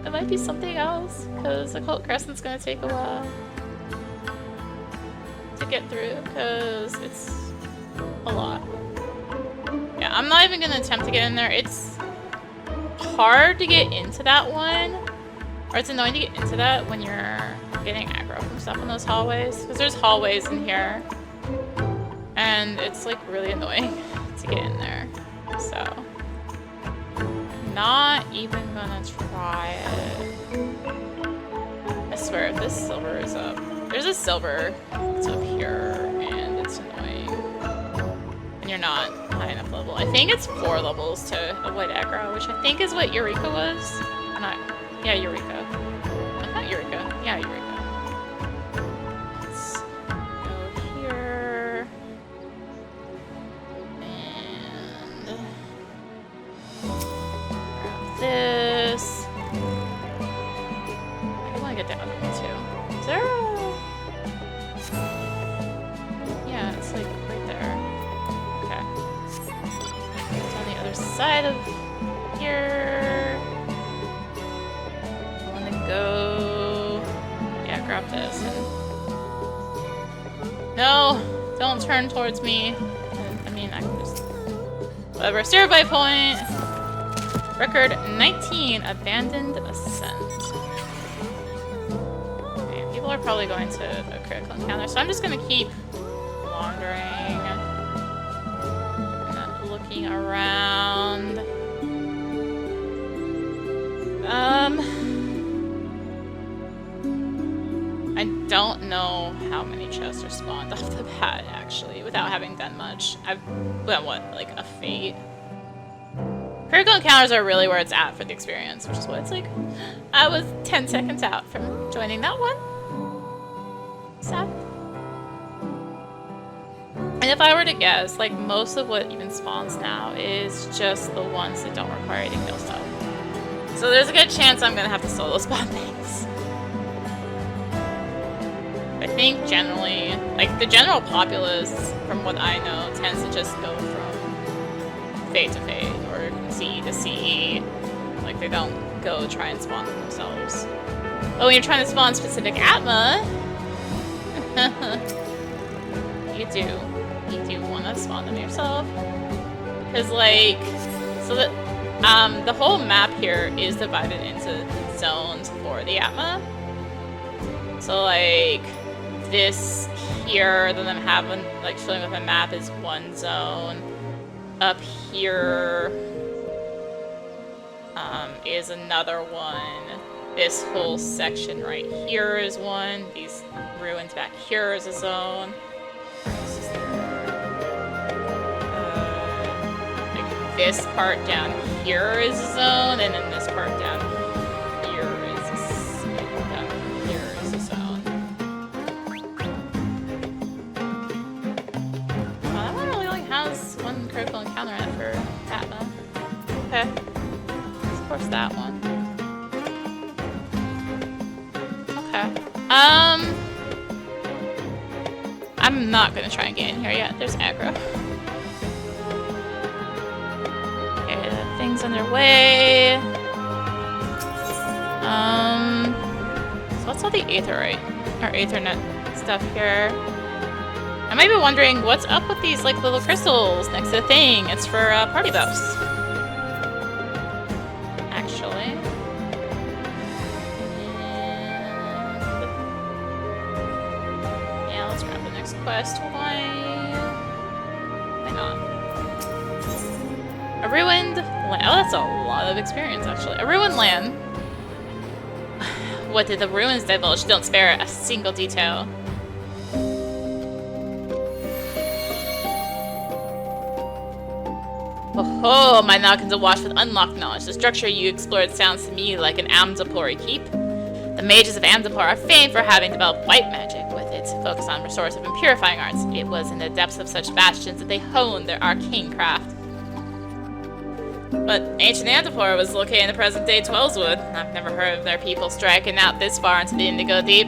It might be something else, because Occult Crescent's going to take a while to get through, because it's a lot. Yeah, I'm not even going to attempt to get in there. It's hard to get into that one, or it's annoying to get into that when you're getting aggro from stuff in those hallways, because there's hallways in here, and it's like really annoying to get in there. So, not even gonna try it. I swear, if this silver is up, there's a silver that's up here, and it's annoying. And you're not high enough level. I think it's 4 levels to avoid aggro, which I think is what Eureka was. Yeah, Eureka. Not Eureka. Yeah, Eureka. Let's go here. And grab this. I want to get the other one too. Is there a... Yeah, it's like right there. Okay. It's on the other side of here. I want to go... Yeah, grab this. And... No! Don't turn towards me. I mean, I can just... Whatever. Survey point! Record 19. Abandoned Ascent. Okay, people are probably going to a critical encounter, so I'm just gonna keep wandering. And looking around. I don't know how many chests are spawned off the bat, actually, without having done much. I've done, what, like a fate? Critical encounters are really where it's at for the experience, which is what it's like. I was 10 seconds out from joining that one. Sad. And if I were to guess, like, most of what even spawns now is just the ones that don't require you to kill stuff. So there's a good chance I'm gonna have to solo spawn things. think generally, like, the general populace, from what I know, tends to just go from fate to fate, or CE to CE. Like, they don't go try and spawn them themselves. But when you're trying to spawn specific atma, you do want to spawn them yourself. Because, like, so that, the whole map here is divided into zones for the atma. So, like, this here that I'm having, like, showing with a map is one zone. Up here is another one. This whole section right here is one. These ruins back here is a zone. Like this part down here is a zone, and then this part down here is a zone. Well, that one really only has one critical encounter in it for Atma. Okay. Of course, that one. Okay. I'm not gonna try and get in here yet. There's aggro. Okay, the thing's underway. So what's all the aetherite or aethernet stuff here? I might be wondering what's up with these like little crystals next to the thing. It's for party buffs. Actually. Yeah, let's grab the next quest. Why not? A ruined land. Oh, that's a lot of experience, actually. A ruined land. What did the ruins divulge? Don't spare a single detail. Oh, my noggins awash with unlocked knowledge. The structure you explored sounds to me like an Amdapori keep. The mages of Amdapor are famed for having developed white magic with its focus on restorative and purifying arts. It was in the depths of such bastions that they honed their arcane craft. But ancient Amdapor was located in the present-day Twellswood. I've never heard of their people striking out this far into the Indigo Deep.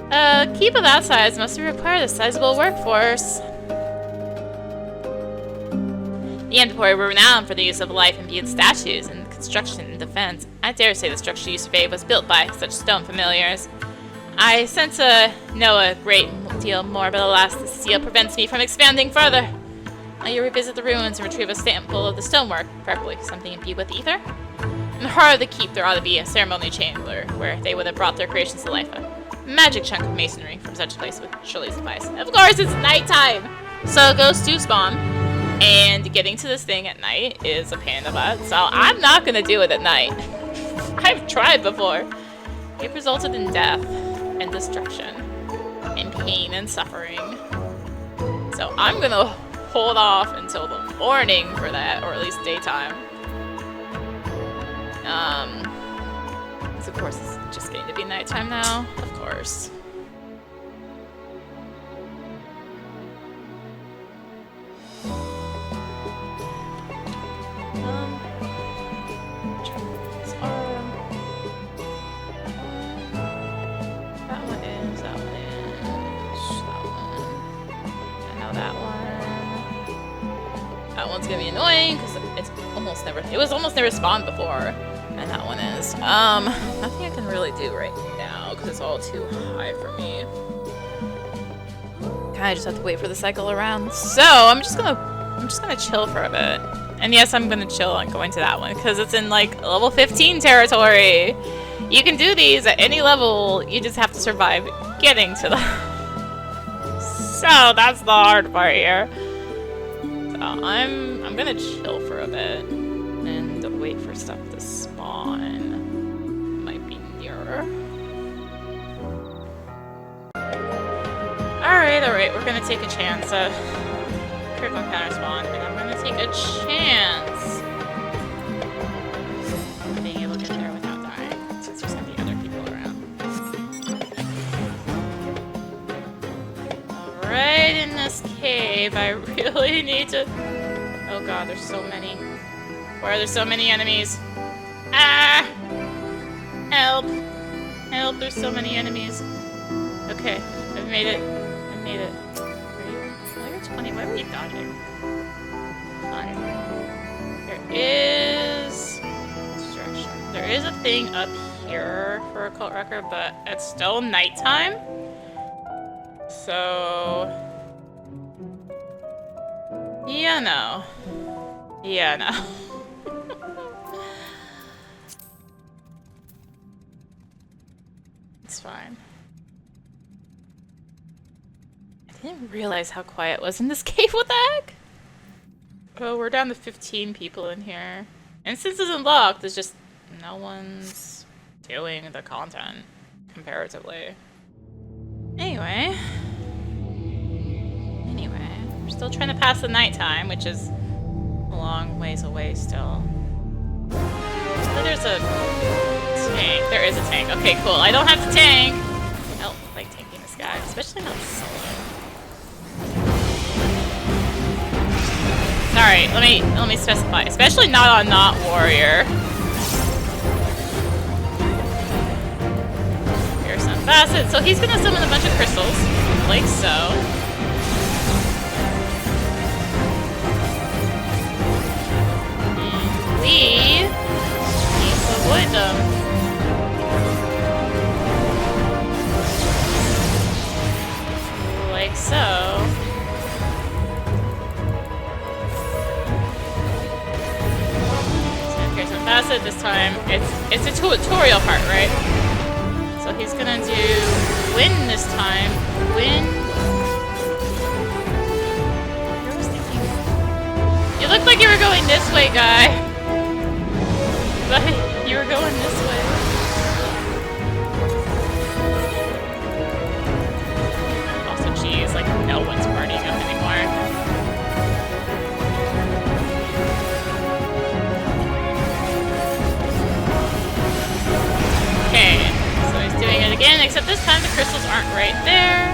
A keep of that size must have required a sizable workforce. The Amdapor were renowned for the use of life-imbued statues in construction and defense. I dare say the structure you surveyed was built by such stone familiars. I sense to know a great deal more, but alas, the seal prevents me from expanding further. Now you revisit the ruins and retrieve a sample of the stonework, preferably something imbued with ether. In the heart of the keep, there ought to be a ceremony chamber where they would have brought their creations to life. A magic chunk of masonry from such a place would surely suffice. Of course, it's nighttime! So ghosts do spawn, and getting to this thing at night is a pain in the butt, so I'm not gonna do it at night. I've tried before. It resulted in death and destruction and pain and suffering. So I'm gonna hold off until the morning for that, or at least daytime. So of course it's just going to be nighttime now, of course. That one's gonna be annoying because it was almost never spawned before, and that one is. Nothing I can really do right now because it's all too high for me. Kinda just have to wait for the cycle around. So I'm just gonna chill for a bit. And yes, I'm gonna chill on going to that one because it's in like level 15 territory. You can do these at any level. You just have to survive getting to them. So that's the hard part here. So I'm gonna chill for a bit and wait for stuff to spawn. Might be nearer. Alright, we're gonna take a chance of critical encounter spawn, and I'm gonna take a chance of being able to get there without dying, since there's gonna be other people around. Alright, in this cave, I really need to... Oh god, there's so many. Why are there so many enemies? Ah! Help! Help, there's so many enemies. Okay, I've made it. I've made it. Why are you 20? Why were you dodging? Fine. There is... distraction. There is a thing up here for a cult record, but it's still nighttime. So... yeah, no. Yeah, no. It's fine. I didn't realize how quiet it was in this cave. What the heck? Oh, we're down to 15 people in here. And since it's unlocked, there's just no one's doing the content, comparatively. Anyway, we're still trying to pass the nighttime, which is a long ways away still. So there's a tank. There is a tank. Okay, cool. I don't have to tank. I don't like tanking this guy, especially not solo. Sorry, let me specify. Especially not on not warrior. Here's some facet. So he's gonna summon a bunch of crystals, like so. And we need to avoid them. Like so. Here's some facet this time. It's a tutorial part, right? So he's gonna do win this time. Win. I was thinking. You looked like you were going this way, guy. But you were going this way. Also, geez, like no one's partying up anymore. Okay, so he's doing it again, except this time the crystals aren't right there.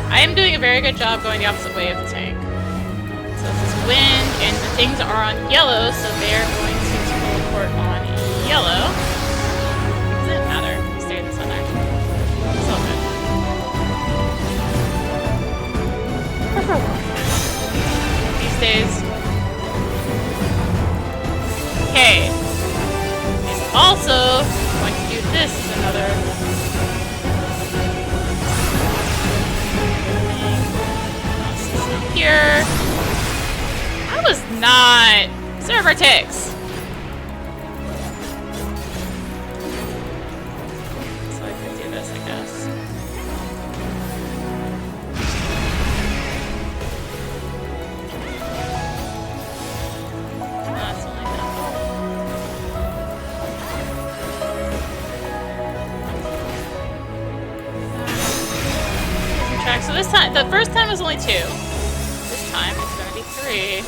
I am doing a very good job going the opposite way of the tank. So this is wind, and the things are on yellow, so they're going to teleport on yellow. It doesn't matter. Stay in the center. It's all good. These days. Okay. He's also going to do this as another thing. Here. I was not server ticks. So I could do this, I guess. That's only that. Track. So this time, the first time was only 2. This time it's gonna be 3.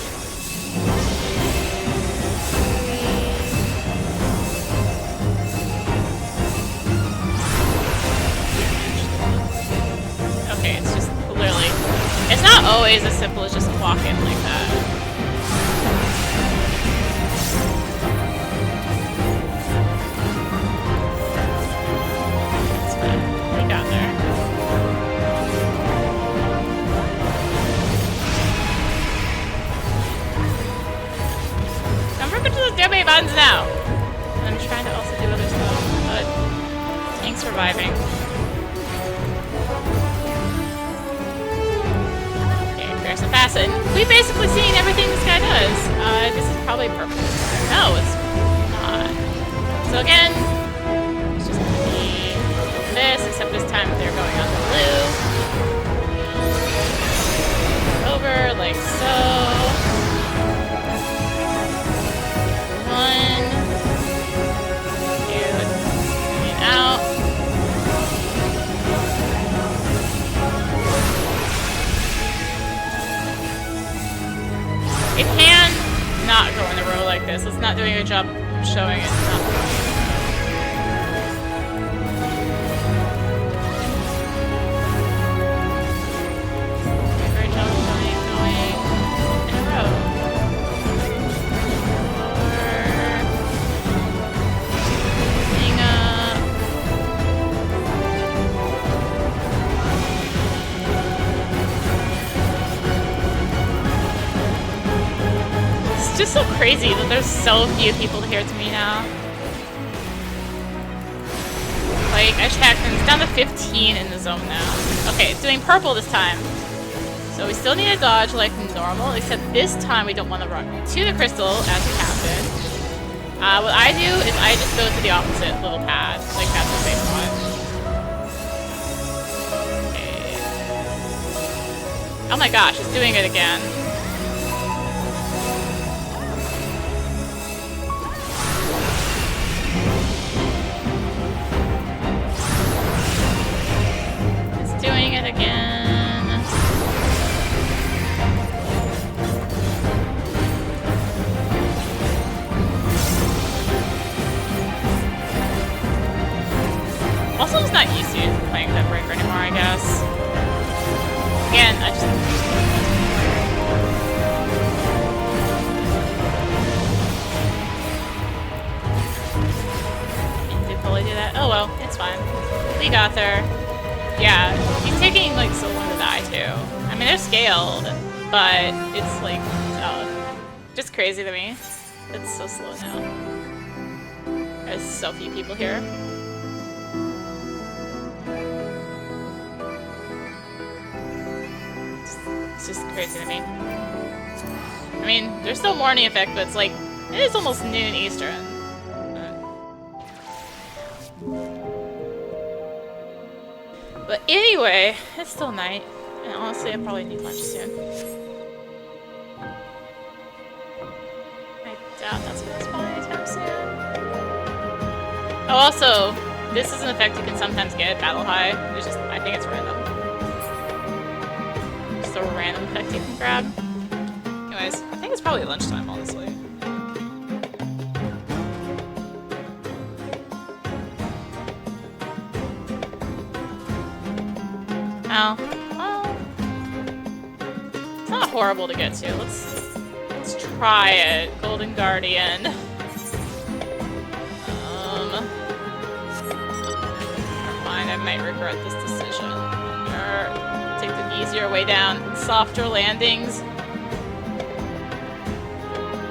Okay, it's just literally, it's not always as simple as just walk in like that. That's fine. We got there. I'm working to the damn buttons now. I'm trying to also do other stuff, but tank's surviving. Some facet. We've basically seen everything this guy does. This is probably purple. No, it's not. So again, it's just gonna be this, except this time they're going on the blue. Over, like so. 1. 2. Coming out. It can not go in a row like this. It's not doing a good job showing it. Not great job of showing it going in a row. crazy that there's so few people here to me now. Like, I checked and it's down to 15 in the zone now. Okay, it's doing purple this time. So we still need to dodge like normal, except this time we don't want to run to the crystal as we have been. What I do is I just go to the opposite little pad. Like, that's the same one. Okay. Oh my gosh, it's doing it again. Doing it again. Also, just not used to playing that breaker anymore, I guess. Again, I just. Did Polly do that? Oh well, it's fine. We got there. Yeah, he's taking like so long to die too. I mean, they're scaled, but it's like, just crazy to me. It's so slow now. There's so few people here. It's just crazy to me. I mean, there's still morning effect, but it's like, it is almost noon Eastern. But anyway, it's still night, and honestly, I probably need lunch soon. I doubt that's gonna spawn anytime soon. Oh, also, this is an effect you can sometimes get at Battle High. It's just, I think it's random. Just a random effect you can grab. Anyways, I think it's probably lunchtime, honestly. Oh, well, it's not horrible to get to. Let's try it. Golden Guardian. Never mind, I might regret this decision. Or take the easier way down. Softer landings.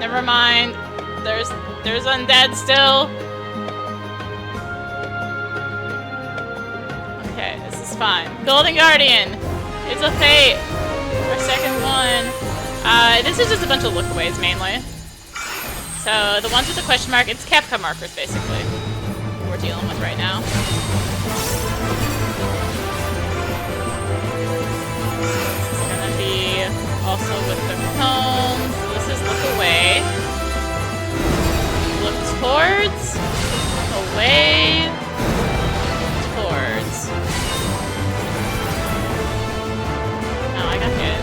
Never mind. There's undead still. Okay, this is fine. Golden Guardian! It's a fate! Our second one. This is just a bunch of lookaways, mainly. So, the ones with the question mark, it's Capcom markers, basically. We're dealing with right now. This is gonna be also with the cones. This is look away. Look towards. Away. Towards. Oh, I got hit.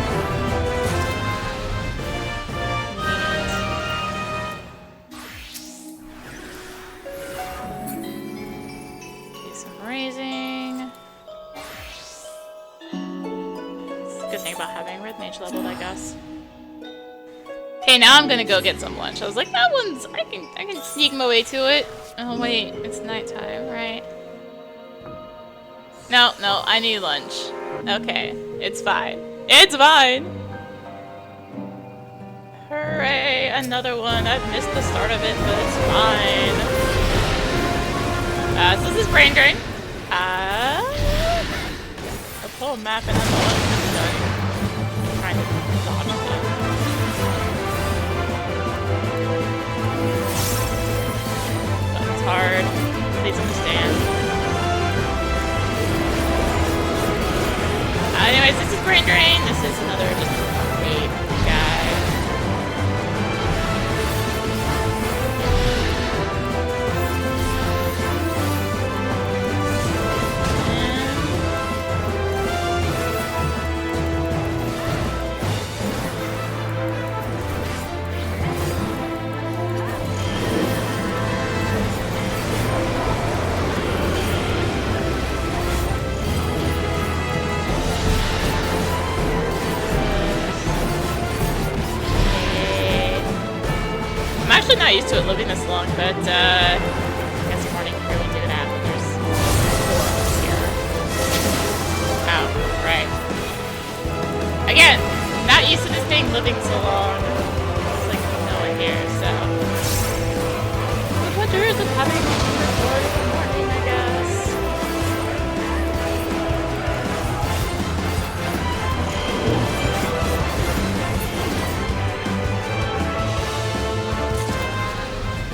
Do some raising. It's a good thing about having Red Mage leveled, I guess. Okay, now I'm gonna go get some lunch. I was like, that one's, I can sneak my way to it. Oh wait, it's nighttime, right? No, I need lunch. Okay, it's fine. It's fine! Hooray, another one. I've missed the start of it, but it's fine. So this is brain drain. I'll pull a map and I'm trying to dodge them. But it's hard. Please understand. Anyways, this is brain drain. This is another just great guy. I'm actually not used to it living this long, but I guess morning can really do that when there's 4 of us here. Oh, right. Again, not used to this thing living so long. It's like, no, I hate here, so. The pleasures of having recorded in the morning, I guess.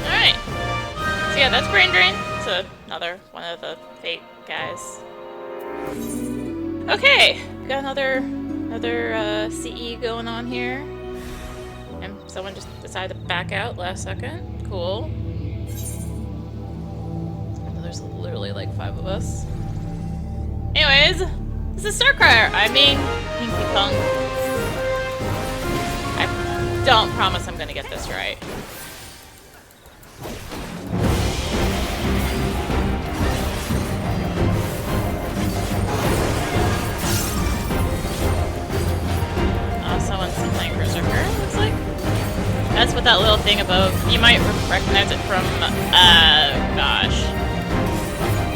Alright. So yeah, that's Brain Drain. It's another one of the fate guys. Okay, got another CE going on here. And someone just decided to back out last second. Cool. There's literally like 5 of us. Anyways, this is Starcrier. I mean, Pinky Punk. I don't promise I'm gonna get this right. Someone's playing Berserker, looks like. That's what that little thing above. You might recognize it from, gosh.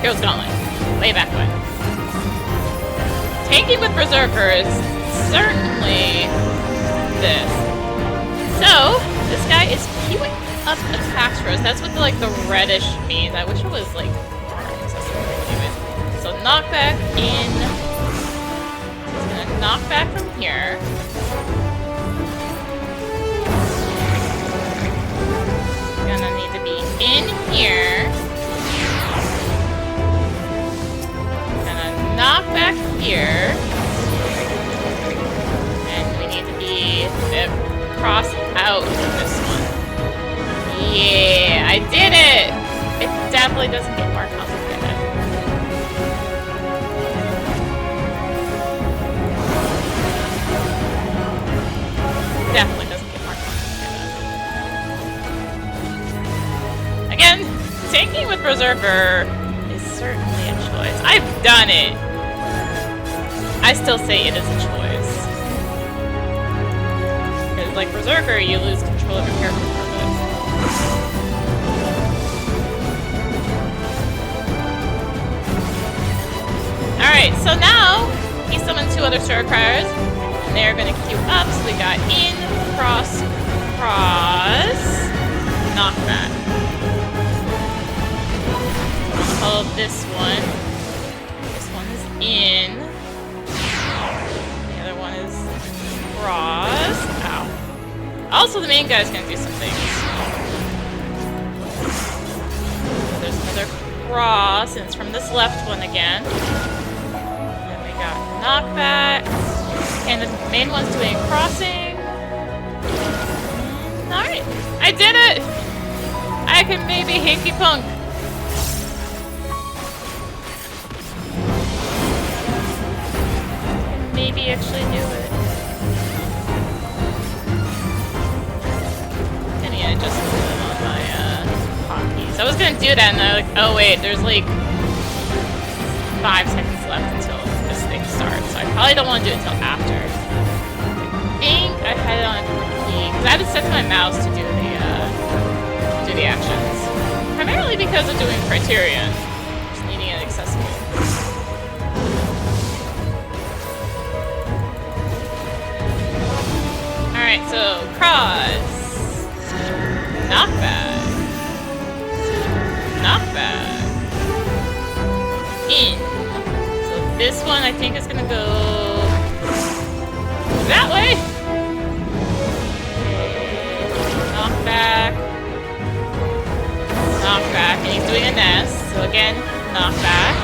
Hero's Gauntlet. Way back when. Tanking with Berserker is certainly this. So, this guy is queuing up attacks for us. That's what the reddish means. I wish it was like more accessible. Anyways. So knockback in. He's gonna knock back from here. Gonna need to be in here. Gonna knock back here. And we need to be cross out of this one. Yeah, I did it! It definitely doesn't get more complicated. Definitely doesn't get more complicated. Again, tanking with Berserker is certainly a choice. I've done it! I still say it is a choice. Because, like Berserker, you lose control of your character for a bit. Alright, so now he summoned 2 other Starcriers. And they're gonna queue up, so we got in, cross, knockback. Follow this one. This one is in. The other one is cross. Ow. Also, the main guy's gonna do some things. So there's another cross, and it's from this left one again. And we got knockback. And the main one's doing crossing. Alright, I did it! I can maybe Hinky Punk. Maybe actually do it. And yeah, I just put them on my hotkeys. I was gonna do that and I was like, oh wait, there's like 5 seconds left until this thing starts. So I probably don't want to do it until after. I think I had it on a key because I had to set my mouse to do the actions. Primarily because of doing Criterion, just needing it accessible. Alright, so cross, knockback, in. So this one I think is gonna go that way. Knockback, and he's doing a nest. So again, knockback.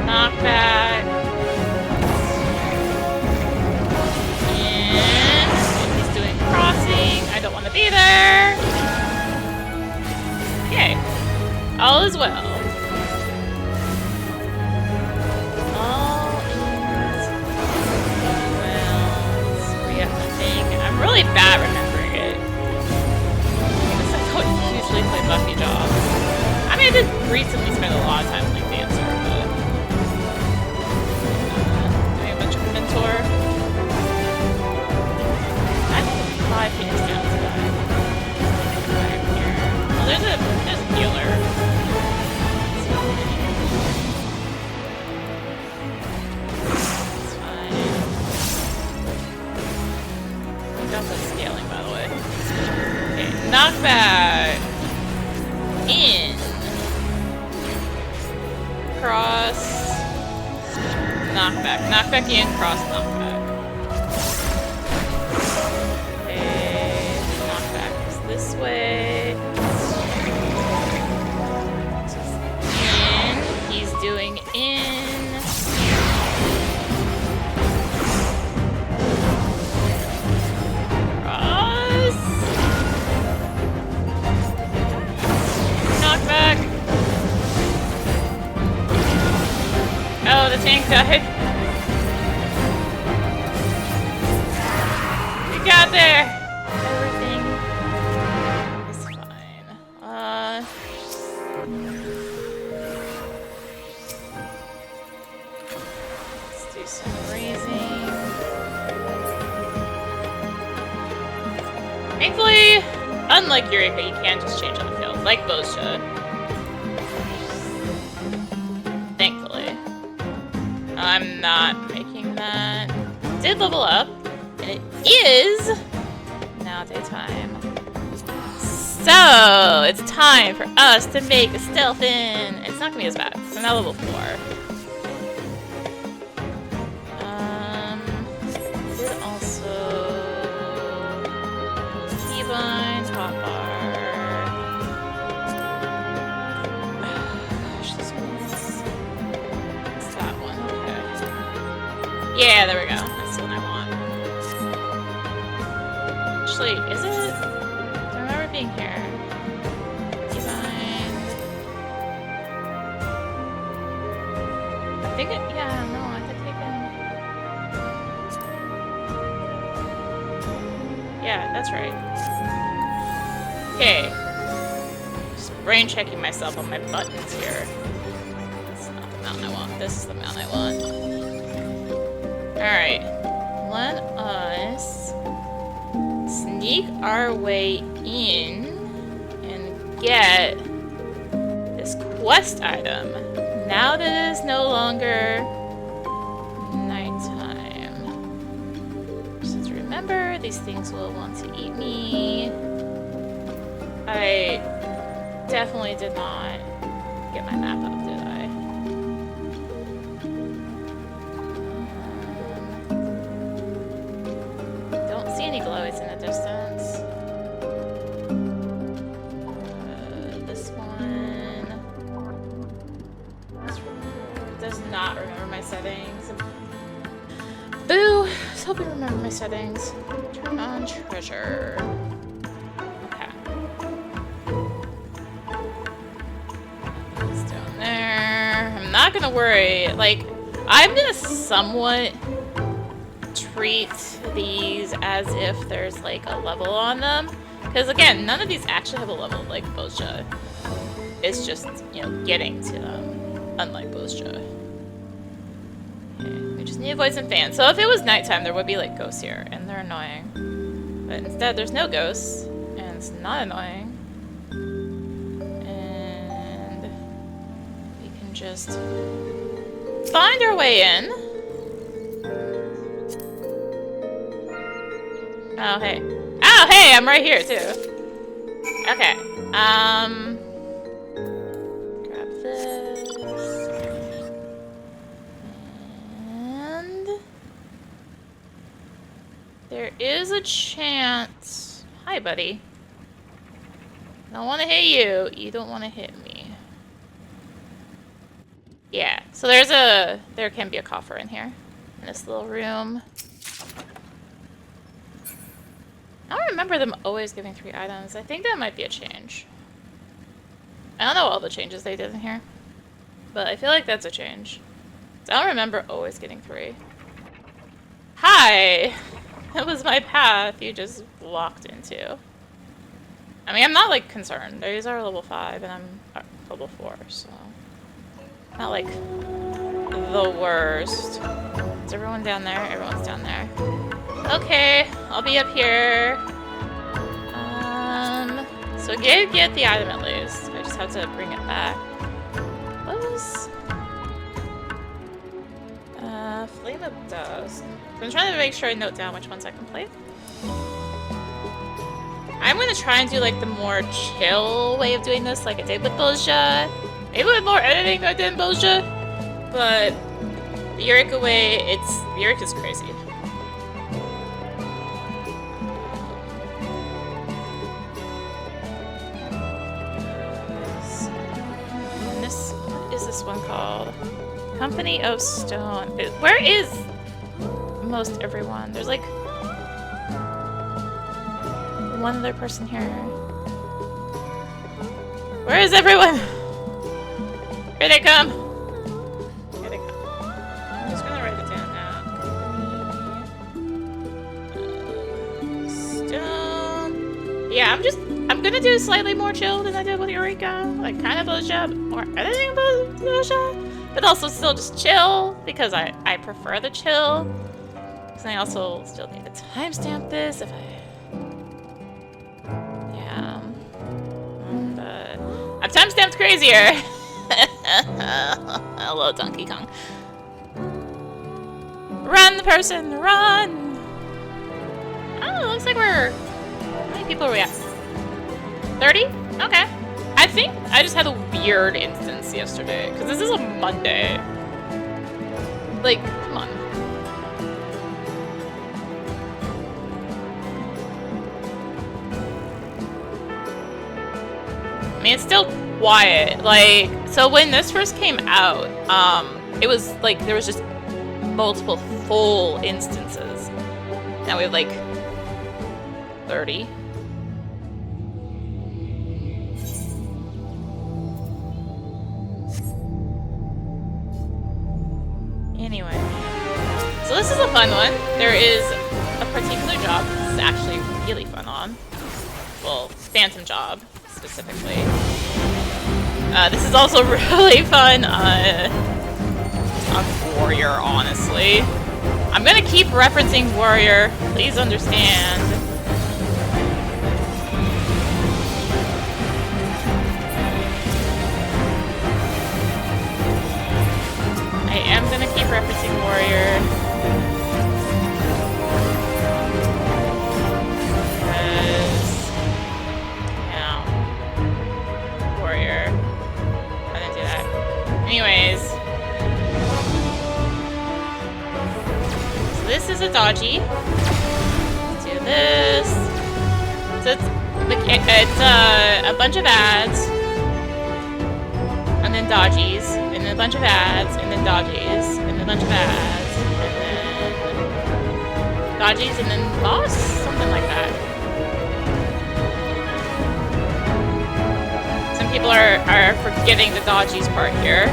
Knockback. And he's doing crossing. I don't want to be there. Okay. All is well. I'm really bad remembering it. Because I don't usually play Buffy jobs. I mean, I did recently spend a lot of time playing Dancer, but... doing a bunch of Mentor. I think 5 pages down to that. Right here. Oh, there's a healer. Knockback. In. Cross. Knockback. Knockback in, cross, knockback. Okay. Knockback is this way. In. He's doing in. Cross. Knockback. Oh, the tank died. We got there. Everything is fine. Let's do some raising. Thankfully, unlike Eureka, you can just change on the field, like Bozja. Thankfully. I'm not making that. Did level up, and it is now daytime. So, it's time for us to make a stealth in. It's not gonna be as bad. So now level 4. Did also keybind, hotbar. Gosh, this one's it's that one. Okay. Yeah, there we go. That's the one I want. Actually, is it? I remember being here. Keybind. I think it. Yeah, no, I could take it. Yeah, that's right. Okay. Just brain checking myself on my buttons here. That's not the mount I want. This is the mount I want. Alright. Let us sneak our way in and get this quest item. Now that it is no longer nighttime. Just remember, these things will want to eat me. I definitely did not get my map up, did I? Don't see any glowies in the distance. This one does not remember my settings. Boo! I was hoping to remember my settings. Turn on treasure. Okay. It's down there. I'm not gonna worry. Like, I'm gonna somewhat treat these as if there's like a level on them. Because again, none of these actually have a level like Bozja. It's just, you know, getting to them. Unlike Bozja. Okay, we just need to avoid some fans. So if it was nighttime, there would be like ghosts here, and they're annoying. But instead, there's no ghosts, and it's not annoying. And we can just find our way in. Oh, hey. Oh, hey, I'm right here, too. Okay. Grab this. And there is a chance. Hi, buddy. I don't want to hit you. You don't want to hit me. Yeah. So there can be a coffer in here. In this little room. I don't remember them always giving 3 items. I think that might be a change. I don't know all the changes they did in here. But I feel like that's a change. So I don't remember always getting 3. Hi! That was my path you just walked into. I mean, I'm not, like, concerned. These are level 5 and I'm level 4, so... Not, like, the worst. Is everyone down there? Everyone's down there. Okay, I'll be up here. So I did get the item at least. I just have to bring it back. What was... Flame of Dust. I'm trying to make sure I note down which ones I can play. I I'm gonna try and do like the more chill way of doing this, like I did with Bozja. Maybe with more editing I did in Bozja. But the Eureka way, Eureka's crazy. What is this one called? Company of Stone. Where is most everyone? There's like one other person here. Where is everyone? Here they come. Here they come. I'm just gonna write it down now. Stone. Yeah, I'm gonna do slightly more chill than I did with Eureka. Like kind of Bozja, more editing about Bozja, but also still just chill because I prefer the chill. Because I also still need to timestamp this if I. Yeah. But I've timestamped crazier. Hello, Donkey Kong. Run, the person, run! Oh, looks like we're. How many people are we at? 30? Okay. I think I just had a weird instance yesterday, because this is a Monday. Like, come on. I mean, it's still quiet. Like, so when this first came out, it was like, there was just multiple full instances. Now we have like 30. Anyway, so this is a fun one. There is a particular job this is actually really fun on. Well, phantom job, specifically. This is also really fun on Warrior, honestly. I'm gonna keep referencing Warrior, please understand. I am gonna keep referencing Warrior. Because, yeah. Warrior. I didn't do that. Anyways. So this is a dodgy. Let's do this. So it's a bunch of ads. And then dodgies. And then a bunch of ads. And then dodgies. And then a bunch of ads. And then dodgies. And then boss? Something like that. Some people are forgetting the dodgies part here.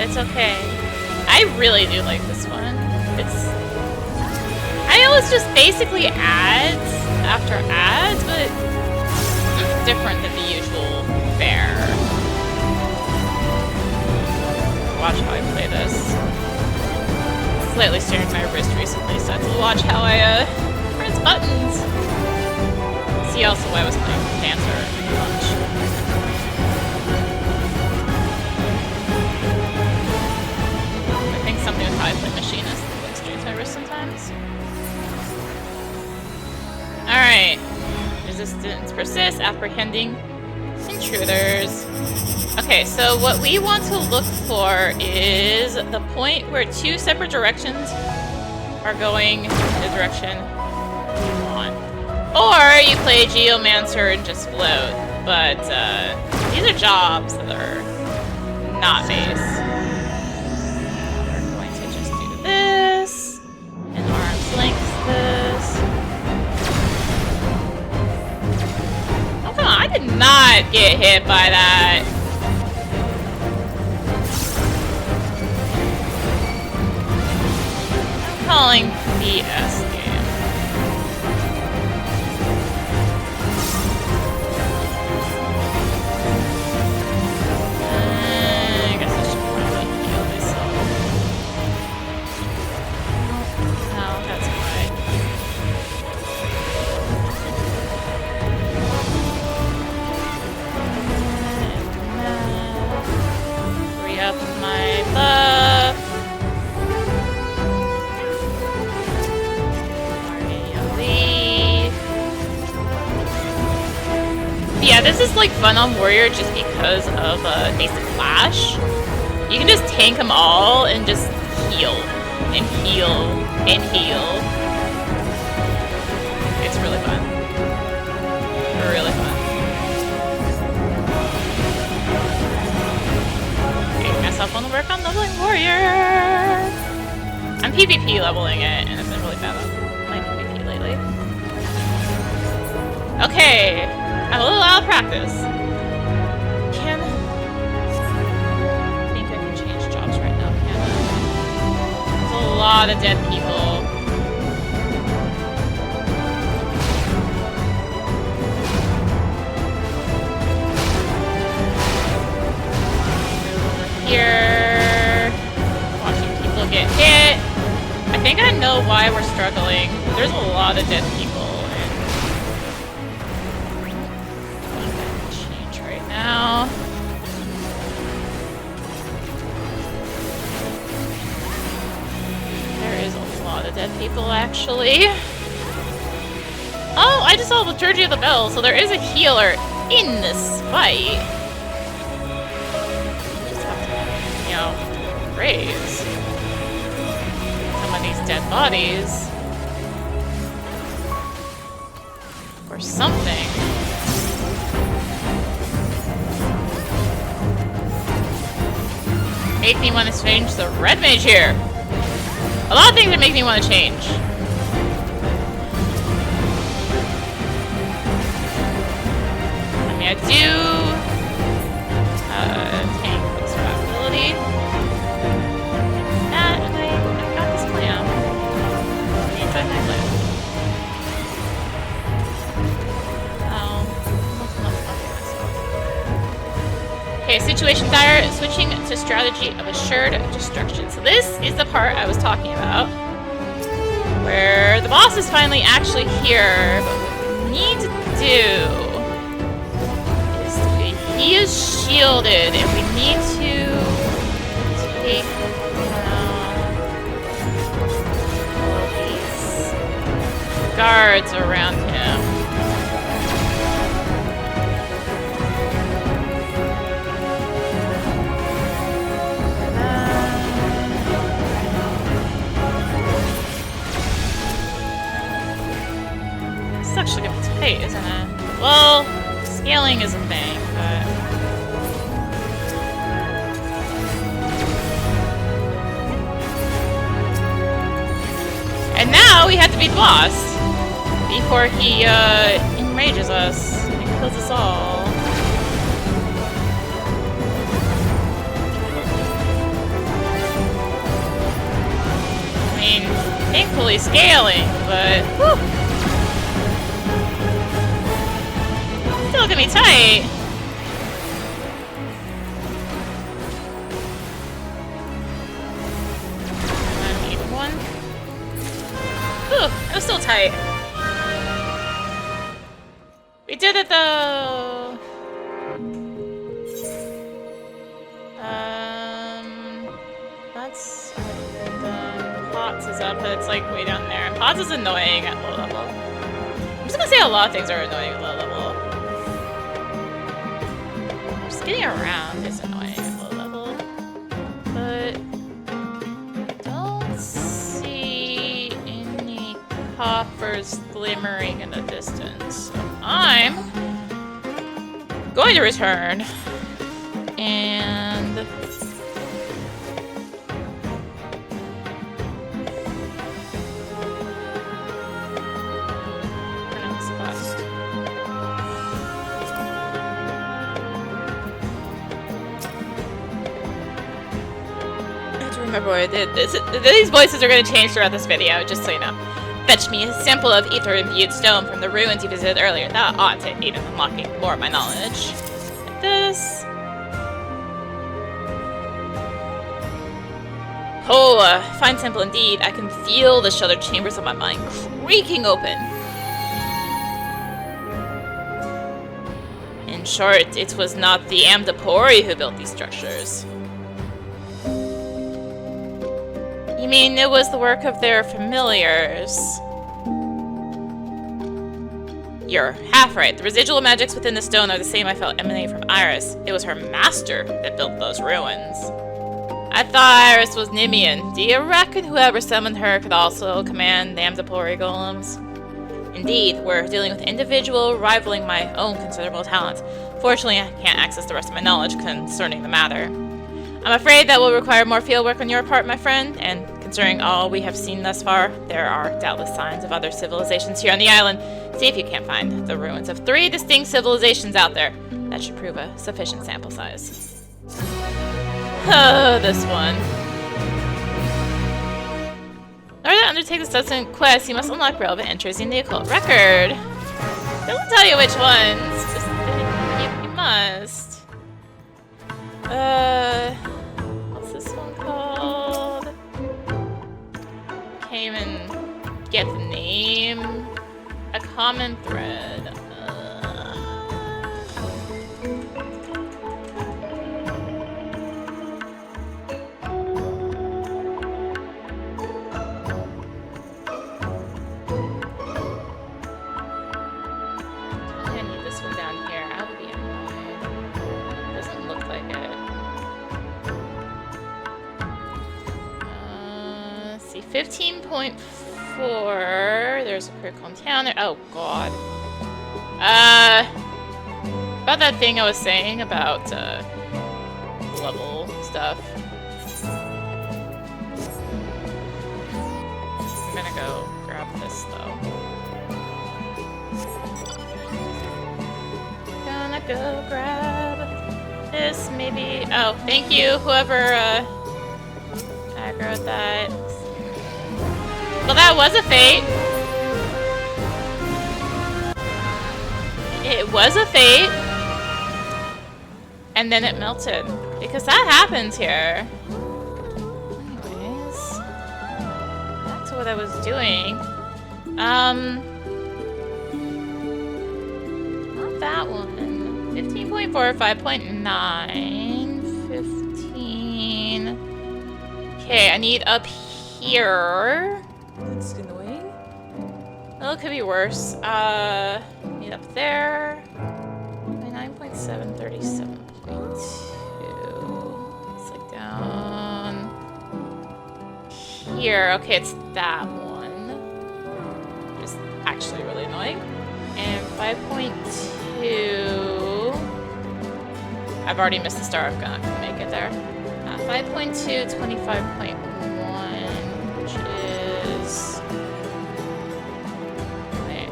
It's okay. I really do like this one. I know it's just basically ads after ads, but it's different than the usual fare. Watch how I play this. Slightly staring at my wrist recently, so I have to watch how I press buttons. See also why I was playing Dancer a bunch. Something with how I play Machinist that strains my wrist sometimes. Alright. Resistance persists, apprehending intruders. Okay, so what we want to look for is the point where two separate directions are going in the direction we want. Or you play Geomancer and just float. But these are jobs that are not base. This and arm's length this. Oh come on, I did not get hit by that. I'm calling BS game. I guess I should probably heal myself. That's right. up my buff. Yeah, this is like fun on Warrior just because of basic flash. You can just tank them all and just heal and heal and heal. It's really fun. Really fun. Getting myself on the work on leveling Warrior. I'm PvP leveling it, and it's been really bad on my PvP lately. Okay, I'm a little out of practice. I think I can change jobs right now, can I? There's a lot of dead people. Here, watching people get hit. I think I know why we're struggling. There's a lot of dead people, and I'm gonna change right now. There is a lot of dead people, actually. Oh, I just saw the Liturgy of the Bell, so there is a healer in this fight. Raise some of these dead bodies or something. Make me want to change the red mage here. A lot of things that make me want to change. I mean, I do tank survivability. Okay, situation dire, switching to strategy of assured destruction. So this is the part I was talking about, where the boss is finally actually here, but what we need to do is he is shielded, and we need to take all these guards around him. It's actually gonna be tight, isn't it? Well, scaling is a thing, but... And now we have to beat the boss before he enrages us and kills us all. I mean, thankfully scaling, but whew. Still gonna be tight. An even one. Ooh, it was still tight. We did it though. That's the Pots is up, but it's like way down there. And Pots is annoying at low level. I'm just gonna say a lot of things are annoying at low level. Getting around is annoying at low level, but I don't see any coffers glimmering in the distance. So I'm going to return and turn on this quest. Remember what I did. These voices are going to change throughout this video, just so you know. Fetch me a sample of ether-imbued stone from the ruins you visited earlier. That ought to aid in unlocking more of my knowledge. Like this. Oh, fine sample indeed. I can feel the shuttered chambers of my mind creaking open. In short, it was not the Amdapori who built these structures. You mean it was the work of their familiars? You're half right. The residual magics within the stone are the same I felt emanate from Iris. It was her master that built those ruins. I thought Iris was Nimian. Do you reckon whoever summoned her could also command the Amdapori golems? Indeed, we're dealing with an individual rivaling my own considerable talents. Fortunately, I can't access the rest of my knowledge concerning the matter. I'm afraid that will require more fieldwork on your part, my friend, and considering all we have seen thus far, there are doubtless signs of other civilizations here on the island. See if you can't find the ruins of 3 distinct civilizations out there. That should prove a sufficient sample size. Oh, this one. In order to undertake the subsequent quest, you must unlock relevant entries in the occult record. It will tell you which ones. Just you must. What's this one called? Can't even get the name. A common thread. I need this one down here. I will be annoyed. Doesn't look like it. Let's see, 15.4. There's a critical town there. Oh god. About that thing I was saying about level stuff. I'm gonna go grab this though. Gonna go grab this maybe. Oh, thank you, whoever aggroed that. Well, that was a fate. It was a fate. And then it melted. Because that happens here. Anyways. Back to what I was doing. Not that one. 15.4, 5.9, 15. Okay, I need up here. That's annoying. Well, it could be worse. Need up there. 9.7, 37.2. It's like down here. Okay, it's that one. Which is actually really annoying. And 5.2. I've already missed the star. I'm not gonna make it there. 5.2, 25.1, which is. Wait.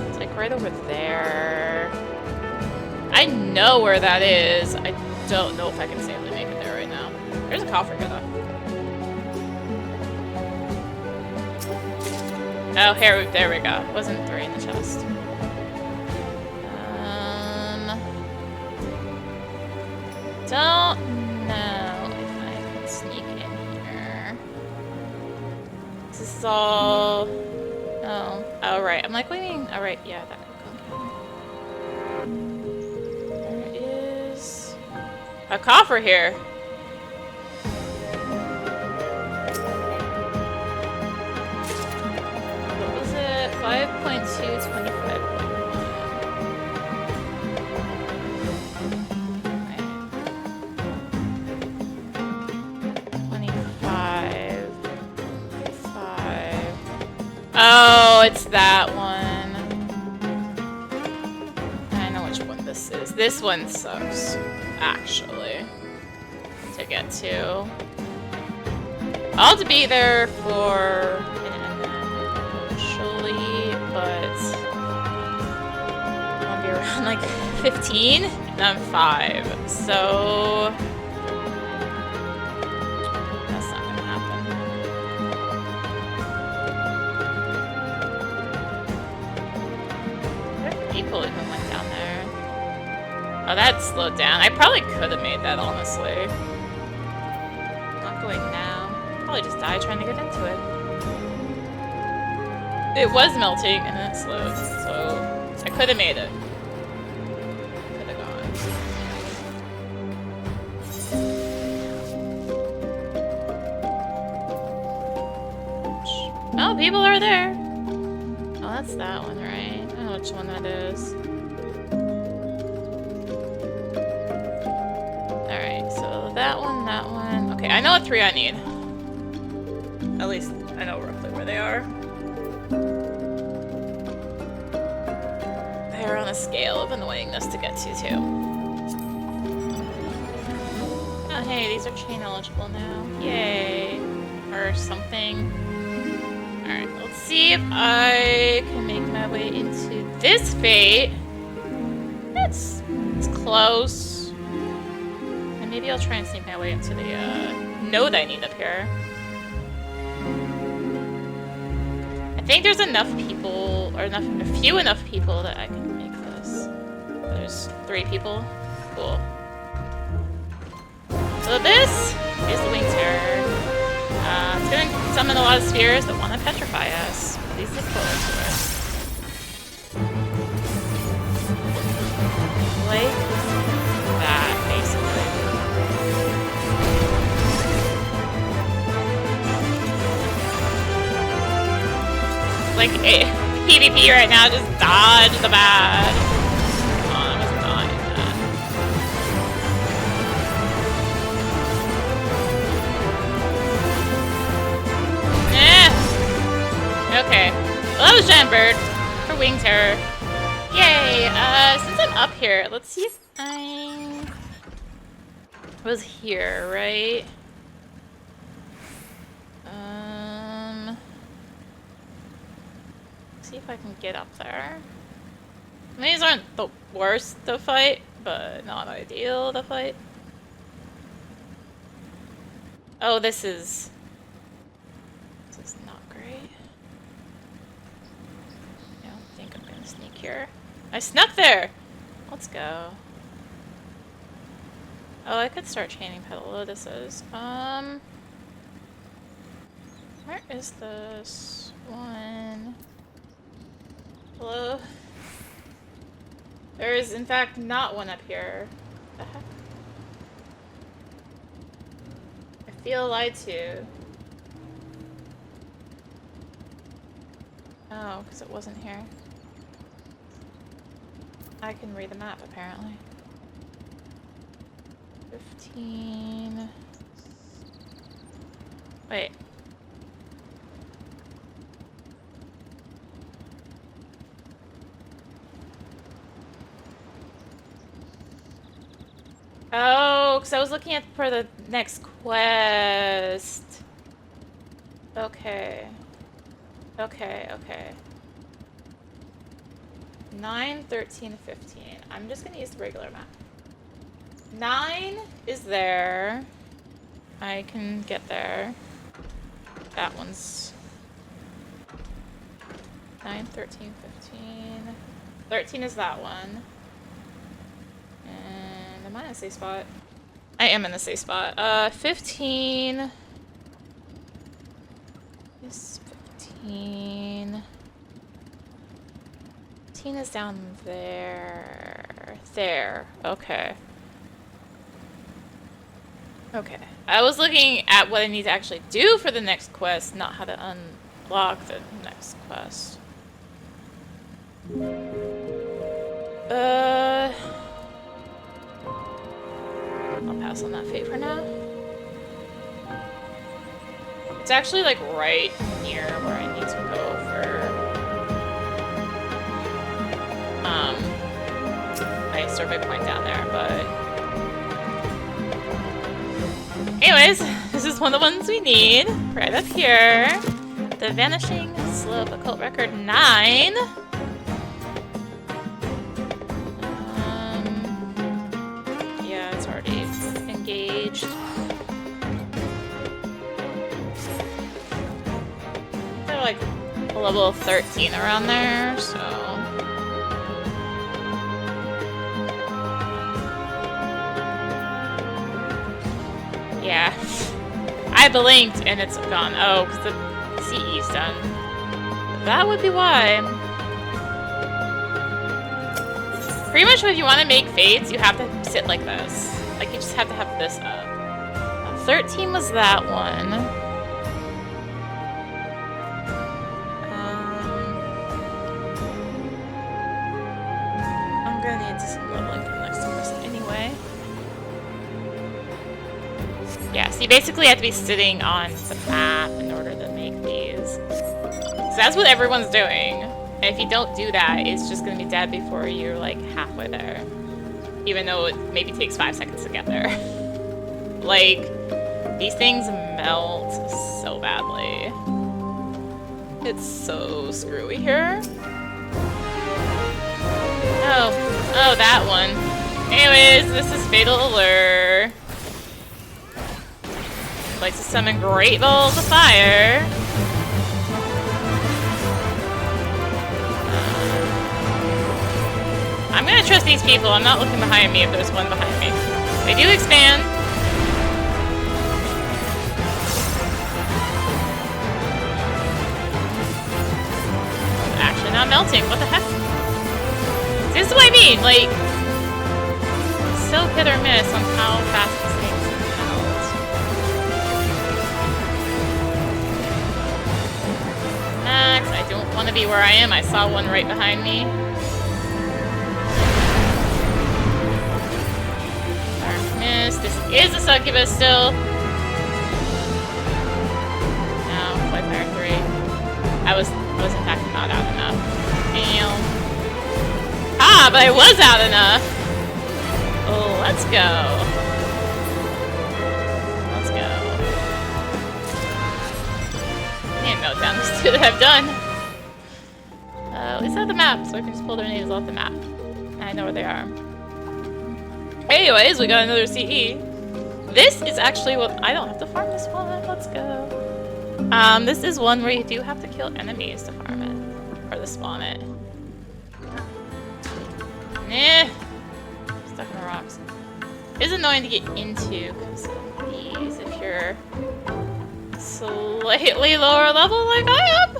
It's like right over there. I know where that is. I don't know if I can safely make it there right now. There's a coffer here, though. Oh, here, there we go. Wasn't 3 in the chest. Don't know if I can sneak in here. This is all. Oh, oh right. I'm like, waiting. Oh right, yeah, that could go. There is a coffer here. What was it? 5.2, 25. 5. Oh, it's that one. I know which one this is. This one sucks, actually, to get to. I'll have to be there for eventually, but I'll be around like 15, and I'm 5, so. People even went down there. Oh, that slowed down. I probably could have made that, honestly. Not going now. Probably just die trying to get into it. It was melting and then it slowed, so I could have made it. Could have gone. No, people are there. Oh, that's that one, right? I don't know which one that is. Alright, so that one, that one. Okay, I know what 3 I need. At least I know roughly where they are. They're on a scale of annoyingness to get to, too. Oh, hey, these are chain eligible now. Yay. Or something. Alright, let's see if I can make my way into this fate. It's close. And maybe I'll try and sneak my way into the node I need up here. I think there's enough people, or a few enough people that I can make this. There's 3 people. Cool. So this is the wing terror. It's gonna summon a lot of spheres that want to petrify us. Please look forward to it. Like that, basically. Like, PvP right now, just dodge the bad. Come on, I was not in that. Okay. Well, that was Giant Bird for Wing Terror. Yay! Since I'm up here, let's see if I was here, right? See if I can get up there. These aren't the worst to fight, but not ideal to fight. Oh, this is not great. I don't think I'm gonna sneak here. I snuck there! Let's go. Oh, I could start chaining petal lotuses. Where is this one? Hello? There is, in fact, not one up here. What the heck? I feel lied to. Oh, because it wasn't here. I can read the map, apparently. 15... Wait. Oh, because I was looking for the next quest. Okay. Okay. 9, 13, 15. I'm just gonna use the regular map. 9 is there. I can get there. That one's 9, 13, 15. 13 is that one. And am I in a safe spot? I am in the safe spot. 15 is 15. 15 is down there. There. Okay. Okay. I was looking at what I need to actually do for the next quest, not how to unlock the next quest. I'll pass on that fate for now. It's actually like right near where I need to go for I survey point down there, but anyways, this is one of the ones we need right up here. The Vanishing Slope Occult Record 9. Yeah, it's already engaged. They're like a level 13 around there, so. Yeah. I blinked and it's gone. Oh, because the CE's done. That would be why. Pretty much if you want to make fates, you have to sit like this. Like, you just have to have this up. 13 was that one. Yeah, so you basically have to be sitting on the map in order to make these. So that's what everyone's doing. And if you don't do that, it's just gonna be dead before you're like halfway there. Even though it maybe takes 5 seconds to get there. Like, these things melt so badly. It's so screwy here. Oh, that one. Anyways, this is Fatal Allure. Like to summon great balls of fire. I'm gonna trust these people. I'm not looking behind me if there's one behind me. They do expand. Actually not melting. What the heck? This is what I mean. Like, so hit or miss on how fast these things melt. Max, I don't want to be where I am. I saw one right behind me. Darkness. This is a succubus still. No, Flight Fire 3. I was in fact not out enough. Damn. Ah, but I was out enough. Oh, let's go. Let's go. I need to note down these two that I've done. At least I have the map, so I can just pull their names off the map. And I know where they are. Anyways, we got another CE. This is actually what I don't have to farm this one. Let's go. This is one where you do have to kill enemies to farm it. Or to spawn it. Nah. Stuck in the rocks. It's annoying to get into because of these if you're slightly lower level like I am.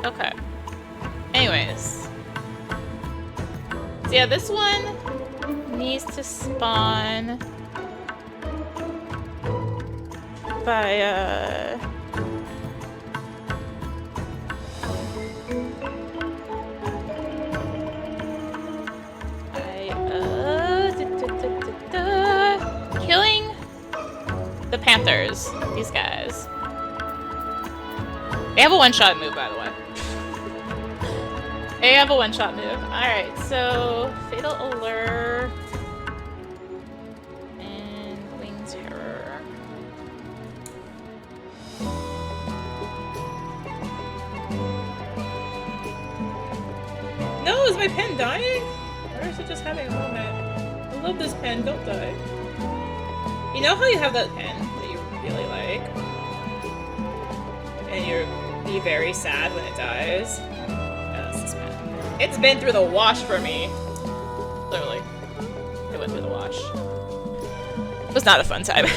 Okay. Anyways. So yeah, this one needs to spawn by killing the Panthers, these guys. They have a one-shot move, by the way. They have a one-shot move. Alright, so Fatal Allure and Wing Terror. No, is my pen dying? Or is it just having a moment? I love this pen, don't die. You know how you have that pen that you really like? And you'll be very sad when it dies? Yeah, that's this pen. It's been through the wash for me. Literally. It went through the wash. It was not a fun time.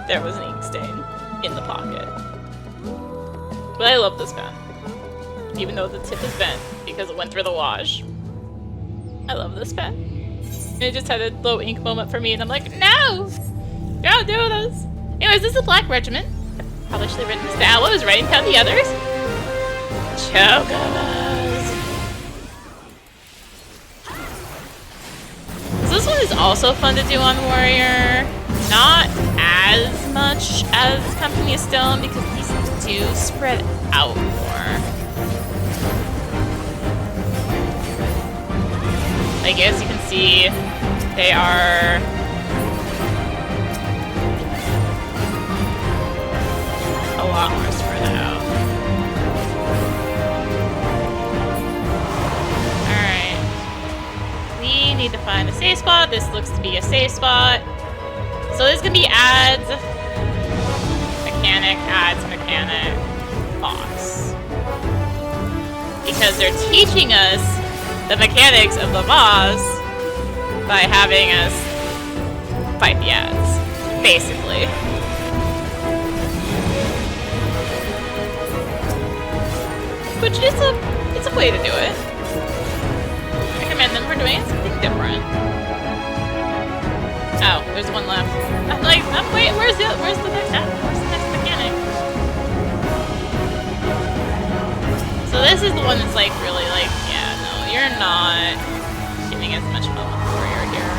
There was an ink stain in the pocket. But I love this pen. Even though the tip is bent because it went through the wash. I love this pen. And it just had a low ink moment for me and I'm like, no! Don't do this! Anyways, this is a Black Regiment. I probably should have written this down. What was writing down the others? Chocobos! So this one is also fun to do on Warrior. Not as much as Company of Stone because these do spread out more. Like, as you can see, they are a lot more spread out. Alright. We need to find a safe spot. This looks to be a safe spot. So there's gonna be adds, mechanic, boss. Because they're teaching us the mechanics of the boss by having us fight the ads, basically. Which is it's a way to do it. I recommend them for doing something different. Oh, there's one left. I'm like, wait, where's the next ad? Where's the next mechanic? So this is the one that's like really like, yeah. You're not getting as much fun with Warrior here.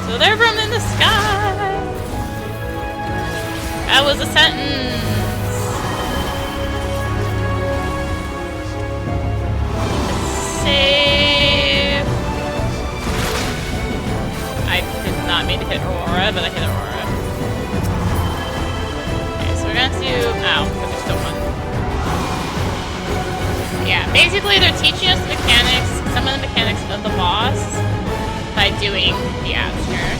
So they're from in the sky. That was a sentence. Save. I did not mean to hit Aurora, but I hit Aurora. Okay, so we're gonna do. Ow, but there's still one. Yeah, basically they're teaching us the mechanics, some of the mechanics of the boss by doing the ads here.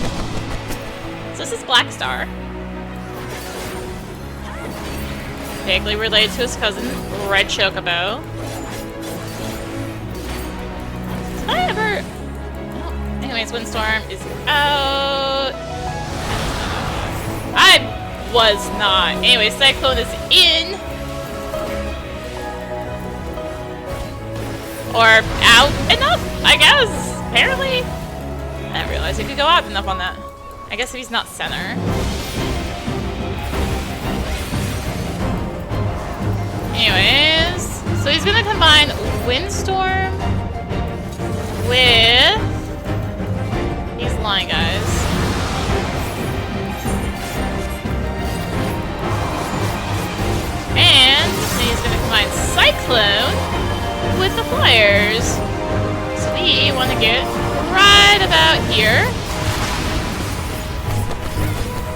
So this is Black Star. Vaguely related to his cousin, Red Chocobo. Did I ever... Oh. Anyways, Windstorm is out. I was not. Anyway, Cyclone is in. Or out enough, I guess. Apparently. I didn't realize you could go out enough on that. I guess if he's not center. Anyways, so he's gonna combine Windstorm with these line guys. And he's gonna combine Cyclone with the flyers. So we want to get right about here.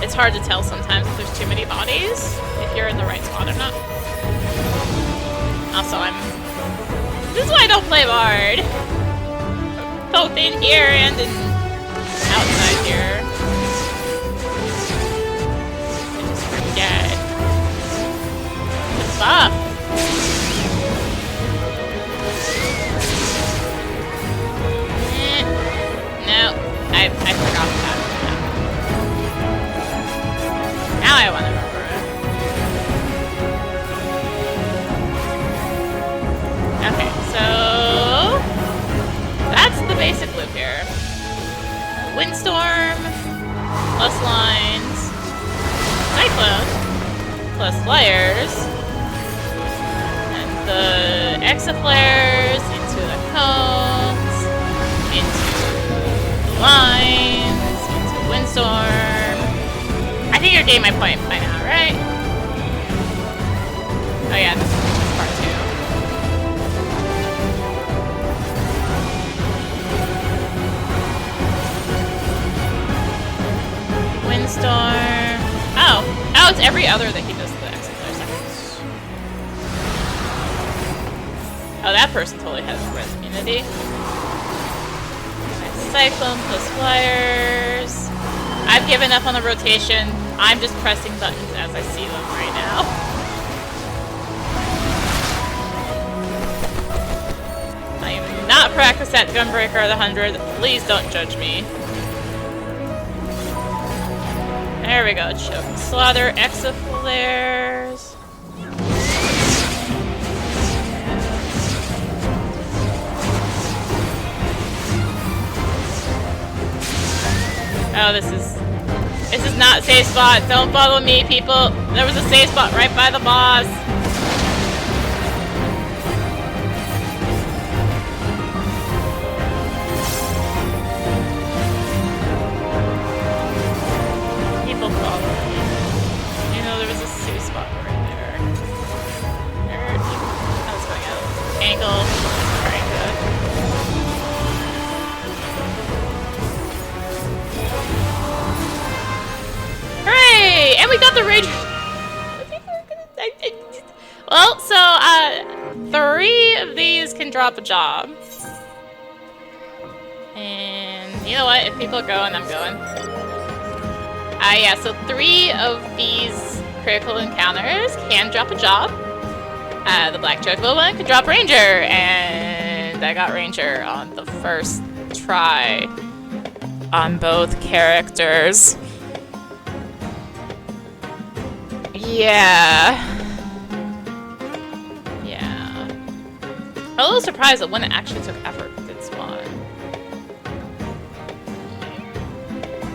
It's hard to tell sometimes if there's too many bodies, if you're in the right spot or not. Also, this is why I don't play Bard. Both in here and in outside here. I just forget. What's up? No, I forgot that. Now I want to remember it. Okay, so that's the basic loop here. Windstorm plus lines, Cyclone plus flyers, and the exaflares into the cones, into lines, into Windstorm. I think you're getting my point by now, right? Oh yeah, this is part 2. Windstorm. Oh, it's every other that he does the exaflare seconds. Oh, that person totally has res immunity. Cyclone plus flyers. I've given up on the rotation. I'm just pressing buttons as I see them right now. I am not practiced at Gunbreaker the 100. Please don't judge me. There we go. Choke Slaughter, exaflares. Oh, this is not a safe spot. Don't follow me, people. There was a safe spot right by the boss. People follow me. You know, there was a safe spot right there. Nerd. I was going out. Angle. Alright, good. Hooray! And we got the Ranger! Well, so, 3 of these can drop a job. And you know what? If people are going, I'm going. Yeah, so 3 of these critical encounters can drop a job. The Black Chocobo one could drop Ranger, and I got Ranger on the first try on both characters. Yeah. I'm a little surprised that one actually took effort did spawn.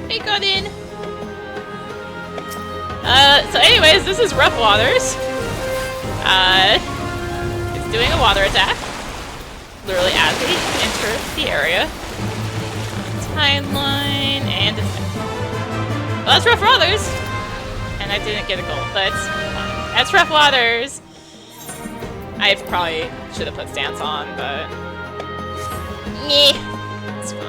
Hey, got in. So anyways, this is Rough Waters. It's doing a water attack. Literally as we enter the area. Timeline, and it's Well, that's rough waters! And I didn't get a gold, but fine. That's rough waters! I probably should have put stance on, but... yeah, it's fine.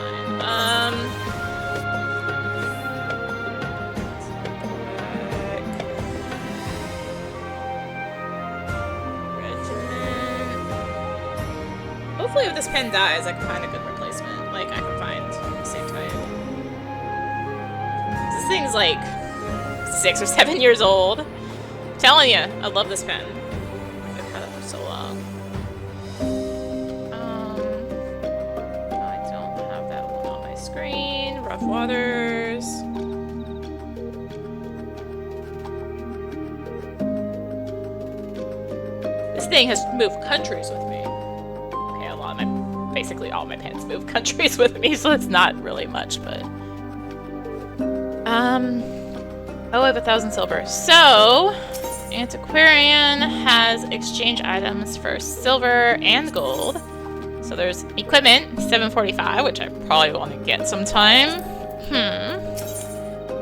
Hopefully if this pen dies, I can find a good replacement. Like, I can find the same type. This thing's like 6 or 7 years old. I'm telling you, I love this pen. I've had it for so long. No, I don't have that one on my screen. Rough waters. This thing has moved countries with me. Basically all my pens move countries with me, so it's not really much, but... oh, I have 1,000 silver. So, Antiquarian has exchange items for silver and gold. So there's equipment, 745, which I probably want to get sometime.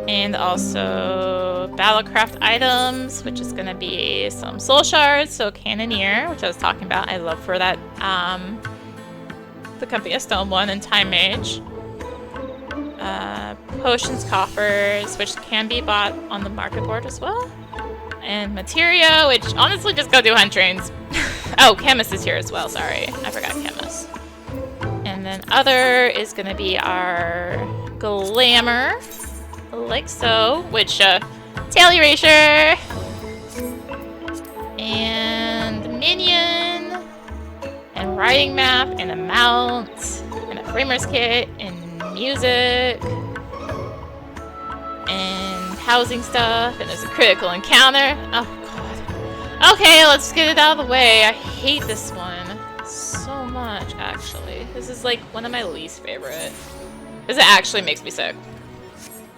And also battlecraft items, which is going to be some soul shards, so Cannoneer, which I was talking about. I love for that, the Company of Stone one, and Time Mage. Potions, coffers, which can be bought on the market board as well. And materia, which honestly just go do hunt trains. Oh, Chemist is here as well, sorry. I forgot Chemist. And then other is gonna be our glamour, like so, which, tail erasure, and minion, and riding map, and a mount, and a framer's kit, and music, and housing stuff, and there's a critical encounter. Oh god. Okay, let's get it out of the way. I hate this one so much, actually. This is like one of my least favorite. Because it actually makes me sick.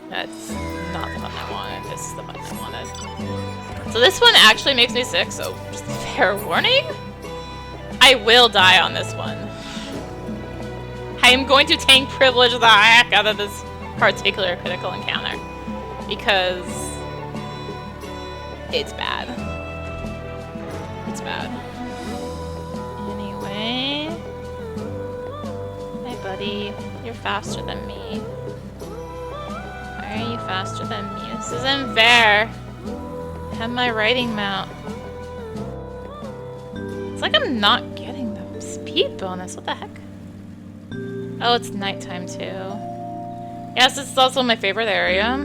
That's not the button I wanted. This is the button I wanted. So this one actually makes me sick, so just fair warning. I will die on this one. I am going to tank privilege the heck out of this particular critical encounter. Because it's bad. It's bad. Anyway. Hey buddy, you're faster than me. Why are you faster than me? This isn't fair. I have my riding mount. It's like I'm not getting the speed bonus. What the heck? Oh, it's nighttime too. Yes, this is also my favorite area.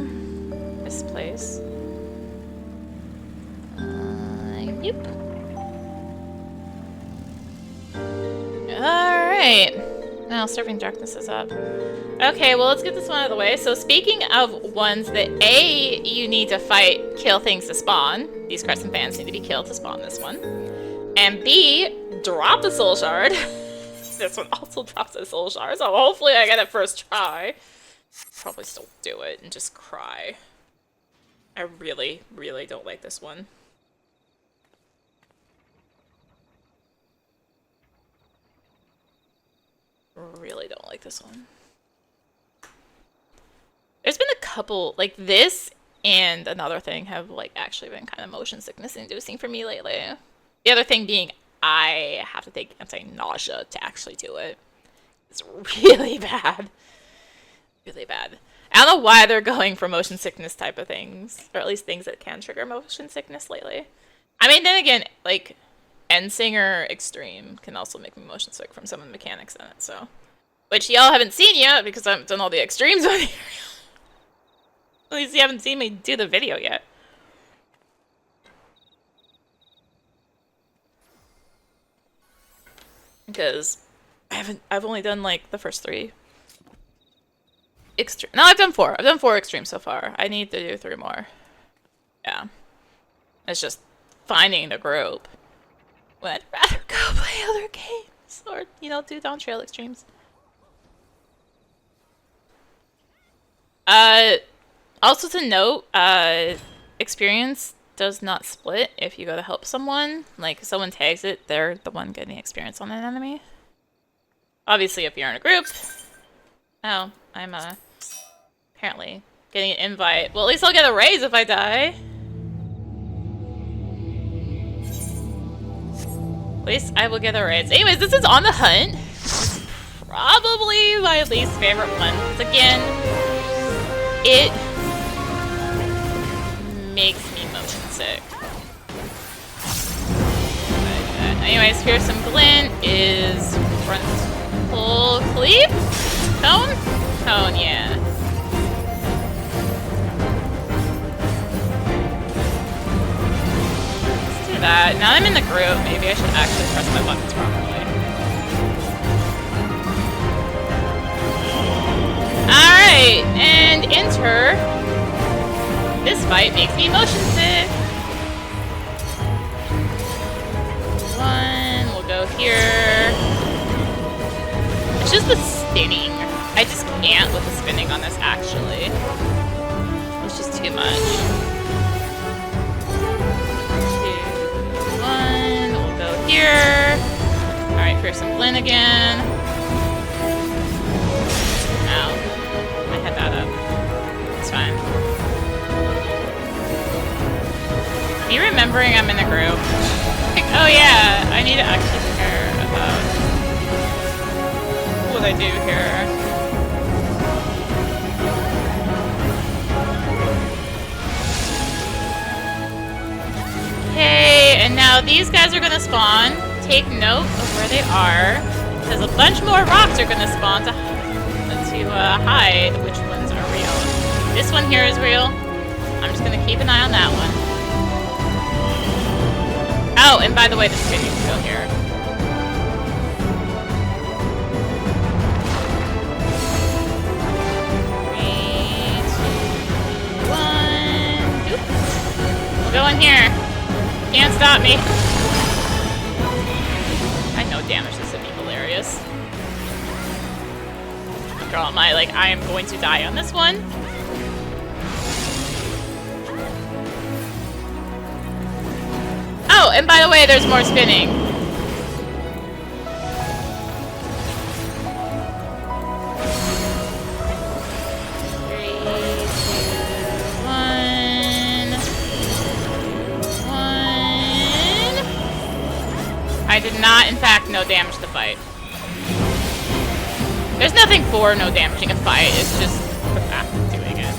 This place. Yep. Alright. Now, Serving Darkness is up. Okay, well, let's get this one out of the way. So, speaking of ones that A, you need to fight, kill things to spawn. These Crescent fans need to be killed to spawn this one. And B, drop the Soul Shard. This one also drops a Soul Shard, so hopefully I get it first try. Probably still do it and just cry. I really, really don't like this one. Really don't like this one. There's been a couple, like this and another thing have like actually been kind of motion sickness inducing for me lately. The other thing being I have to take anti-nausea to actually do it. It's really bad. Really bad. I don't know why they're going for motion sickness type of things, or at least things that can trigger motion sickness lately. I mean, then again, like, Endsinger Extreme can also make me motion sick from some of the mechanics in it, so. Which y'all haven't seen yet, because I haven't done all the extremes on here. At least you haven't seen me do the video yet. Because I've only done, like, the first 3. Extreme. No, I've done 4. I've done 4 extremes so far. I need to do 3 more. Yeah. It's just finding the group. When I'd rather go play other games. Or, you know, do Dawntrail extremes. Also to note, experience does not split if you go to help someone. Like, if someone tags it, they're the one getting experience on an enemy. Obviously, if you're in a group... Oh, I'm, apparently Getting an invite. Well, at least I'll get a raise if I die. At least I will get a raise. Anyways, this is On the Hunt. Probably my least favorite one. Because again, it makes me motion sick. Anyways, here's some glint. Is frontal cleave? Cone? Cone, yeah. Let's do that. Now that I'm in the group, maybe I should actually press my buttons properly. Alright, and enter. This fight makes me motion sick. One, we'll go here. It's just the spinning. I just can't with the spinning on this, actually. It's just too much. 2, 1, we'll go here. Alright, here's some glint again. Ow. I had that up. It's fine. Me remembering I'm in a group. Like, oh yeah, I need to actually care about what I do here. Okay, and now these guys are gonna spawn. Take note of where they are, because a bunch more rocks are gonna spawn to hide which ones are real. This one here is real. I'm just gonna keep an eye on that one. Oh, and by the way, the spinning is still here. Three, two, one. Oop. We'll go in here. Can't stop me. I know damage this would be hilarious. After all my, like, I am going to die on this one. Oh, and by the way, there's more spinning. Three, two, one. I did not, in fact, no damage the fight. There's nothing for no damaging a fight, it's just the fact of doing it.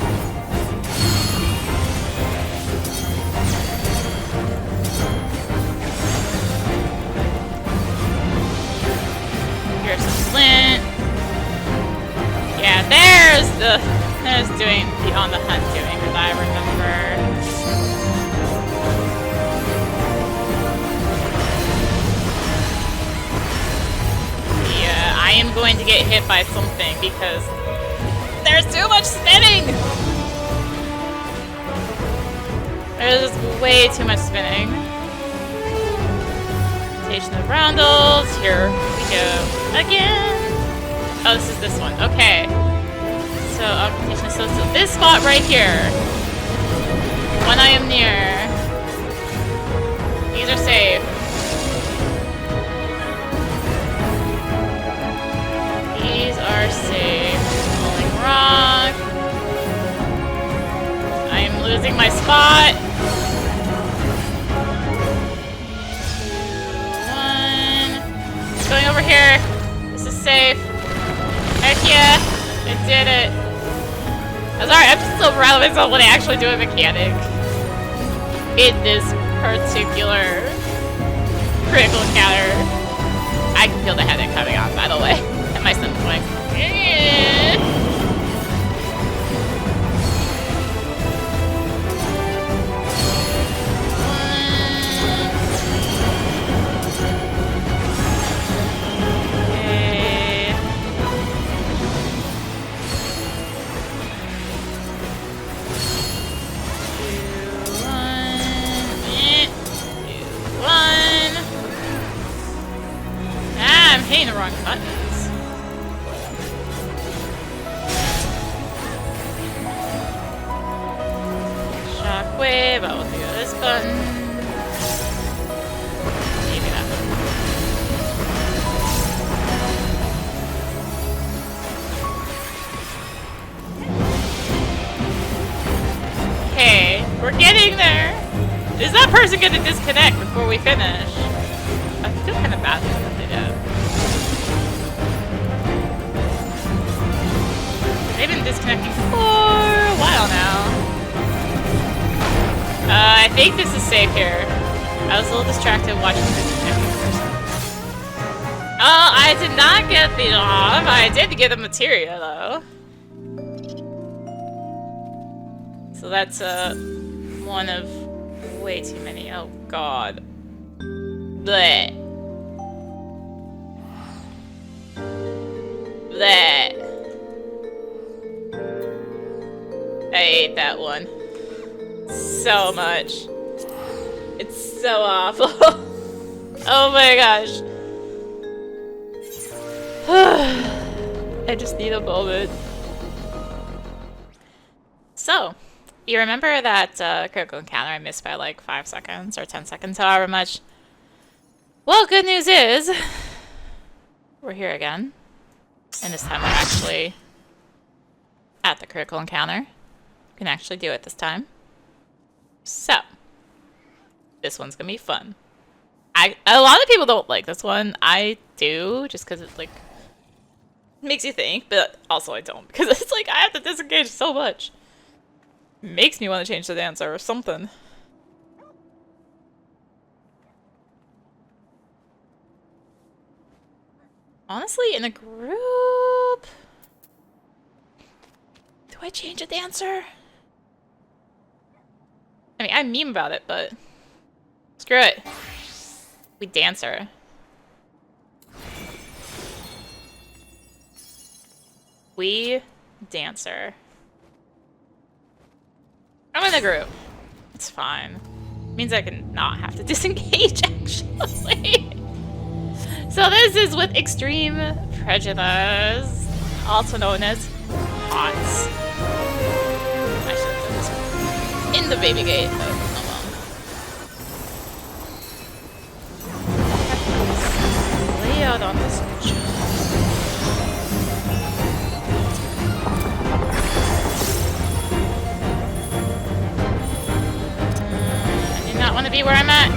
Here's some flint. Yeah, there's doing the On the Hunt doing, as I remember. Yeah, I am going to get hit by something because there's too much spinning! There's just way too much spinning. Station of Roundels, here we go again. Oh, this is this one, okay. So, augmentation so this spot right here. When I am near. These are safe. These are safe. Falling rock. I am losing my spot. 2, 1. Going over here. This is safe. Heck yeah. I did it. I'm sorry, I'm just so proud of myself when I actually do a mechanic. In this particular critical encounter. I can feel the headache coming on, by the way. And my son's going, yeah. Hitting the wrong buttons. Shockwave, I will do this button. Maybe that one. We're getting there! Is that person gonna disconnect before we finish? I feel kind of bad that they did. They've been disconnecting for a while now. I think this is safe here. I was a little distracted watching the disconnecting person. Oh, I did not get the job. I did get the materia though. So that's one of way too many. Oh god. Bleh. Bleh. I hate that one. So much. It's so awful. Oh my gosh. I just need a moment. So, you remember that critical encounter I missed by like 5 seconds or 10 seconds, however much? Well, good news is we're here again. And this time we're actually at the critical encounter. We can actually do it this time. So, this one's gonna be fun. A lot of people don't like this one. I do, just because it like makes you think, but also I don't, because it's like I have to disengage so much. Makes me want to change the dancer or something. Honestly, in a group, do I change a dancer? I mean, I meme about it, but screw it. We dancer. We dancer. I'm in a group. It's fine. Means I can not have to disengage, actually. So this is with extreme prejudice, also known as HOTS. I should have done this in the baby gate, but oh well. Lay out on this job. I do not want to be where I'm at.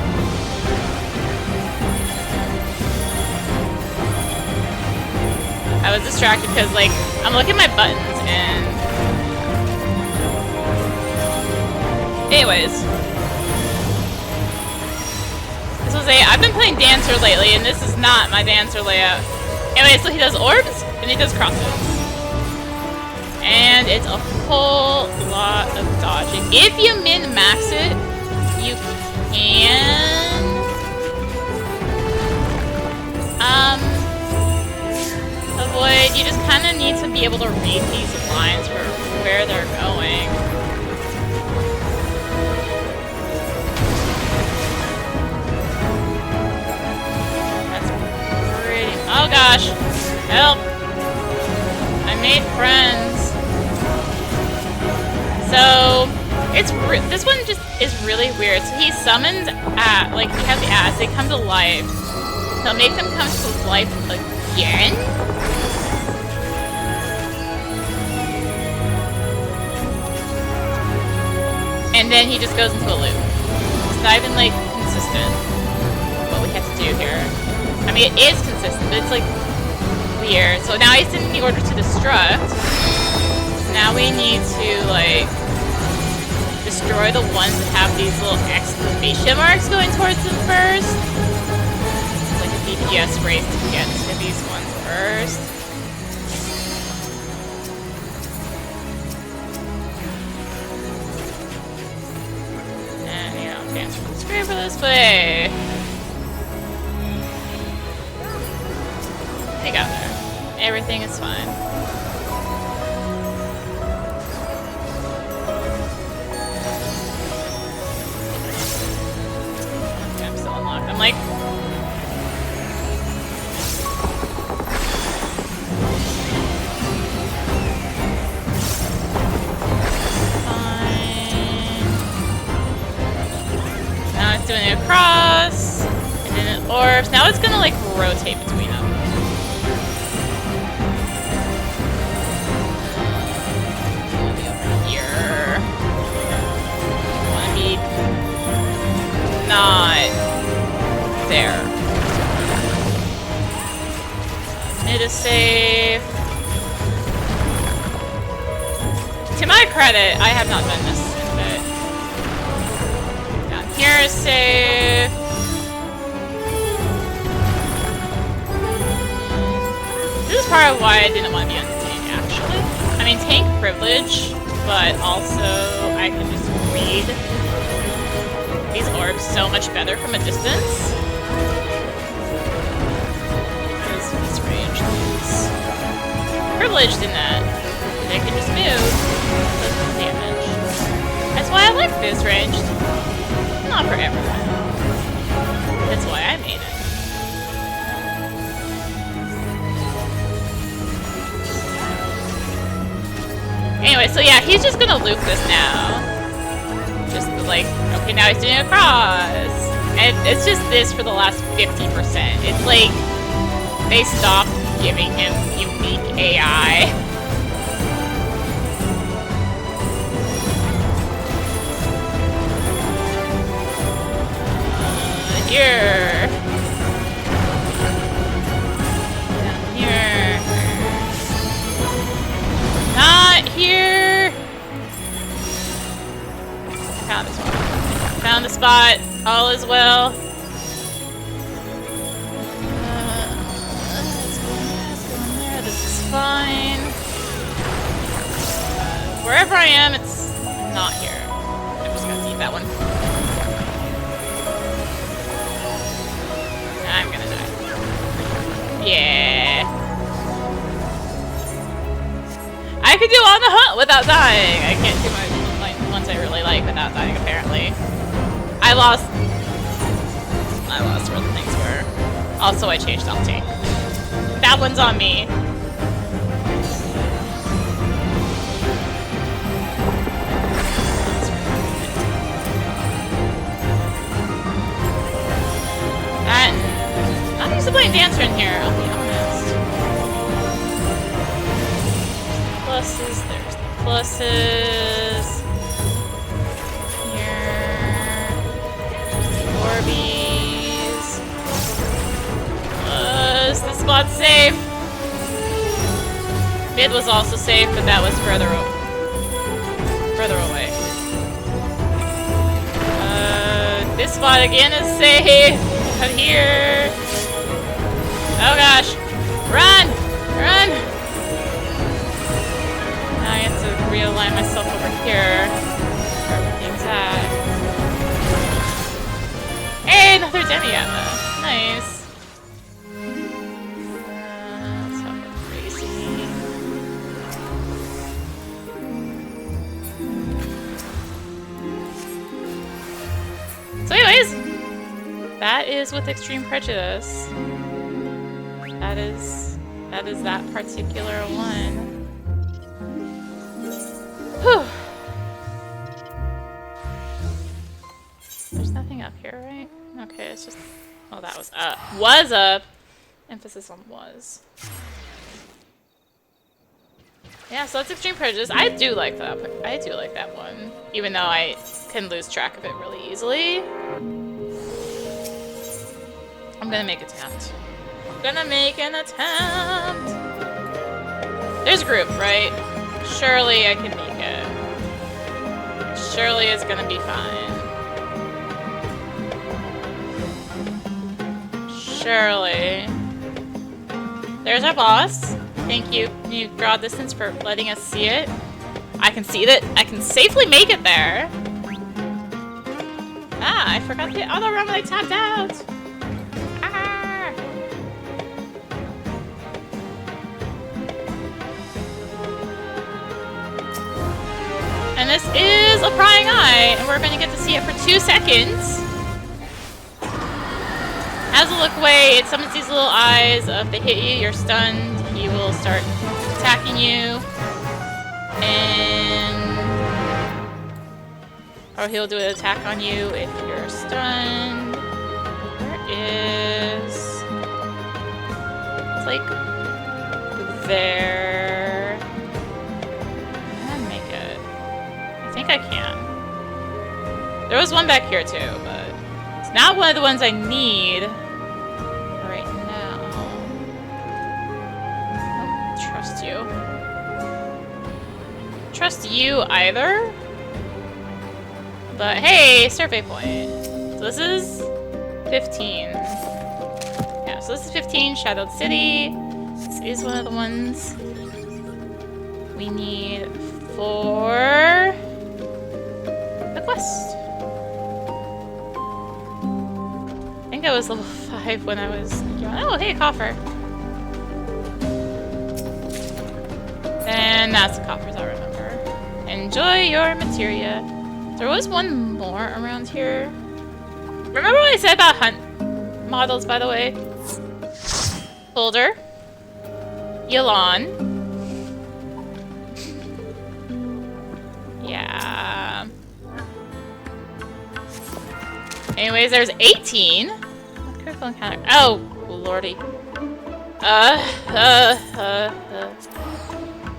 I was distracted because, like, I'm looking at my buttons and... Anyways. This was I've been playing Dancer lately, and this is not my Dancer layout. Anyway, so he does orbs, and he does crosses. And it's a whole lot of dodging. If you min-max it, you can... avoid, you just kind of need to be able to read these lines for where they're going. That's pretty... Oh gosh! Help! I made friends. So, it's this one just is really weird. So he summons like he has the ads, they come to life. He'll make them come to life again? And then he just goes into a loop. It's not even, like, consistent what we have to do here. I mean, it is consistent, but it's, like, weird. So now he's sending the order to destruct. So now we need to, like, destroy the ones that have these little exclamation marks going towards them first. It's like a DPS race to get to these ones first. Scraper this way. They got there. Everything is fine. Okay, I'm still unlocked. I'm like... doing it across, and then it orbs. Now it's gonna like rotate between them. Here. safe. To my credit, I have not done this in a bit. Down here is safe. This is part of why I didn't want to be on the tank, actually. I mean, tank privilege, but also I can just read these orbs so much better from a distance. This range is privileged in that they can just move, doesn't do damage. That's why I like this ranged. Not for everyone. That's why I made it. Anyway, so yeah, he's just gonna loop this now. Just like, okay, now he's doing a cross. And it's just this for the last 50%. It's like, they stopped giving him unique AI. Here. Down here. Not here. Found a spot. Found a spot. All is well. Let's go in there. This is fine. Wherever I am, it's not here. I'm just gonna eat that one. I'm gonna die. Yeah. I could do On the Hunt without dying. I can't do my ones I really like without dying, apparently. I lost where the things were. Also, I changed off tank. That one's on me. I'm used to playing Dancer in here, I'll be honest. Pluses, there's the pluses. Here. Orbeez. Is this spot safe? Mid was also safe, but that was further away. This spot again is safe. Out here. Oh gosh. Run! Run! Now I have to realign myself over here. Where everything's at. Hey, another demi-atma. Nice. Let's have it crazy. So anyways, that is with Extreme Prejudice. That is that particular one. Whew. There's nothing up here, right? Okay, it's just... Oh, that was up. Was up! Emphasis on was. Yeah, so that's Extreme Prejudice. I do like that. I do like that one. Even though I can lose track of it really easily. I'm gonna make an attempt. Gonna make an attempt! There's a group, right? Surely I can make it. Surely it's gonna be fine. Surely. There's our boss. Thank you, New Draw Distance, for letting us see it. I can see that I can safely make it there. Ah, I forgot the other room I tapped out. And this is a prying eye, and we're going to get to see it for 2 seconds. As a look away, it summons these little eyes. If they hit you, you're stunned. He will start attacking you. Or he'll do an attack on you if you're stunned. Where is... It's like... there... I think I can. There was one back here too, but it's not one of the ones I need right now. trust you either. But hey, survey point. So this is 15. Yeah, so this is 15, Shadowed City. This is one of the ones we need for the quest. I think I was level 5 when I was... Oh, hey, coffer. And that's the coffers, I remember. Enjoy your materia. There was one more around here. Remember what I said about hunt models, by the way? Boulder. Yulon. Yeah. Anyways, there's 18. Critical encounter. Oh, lordy.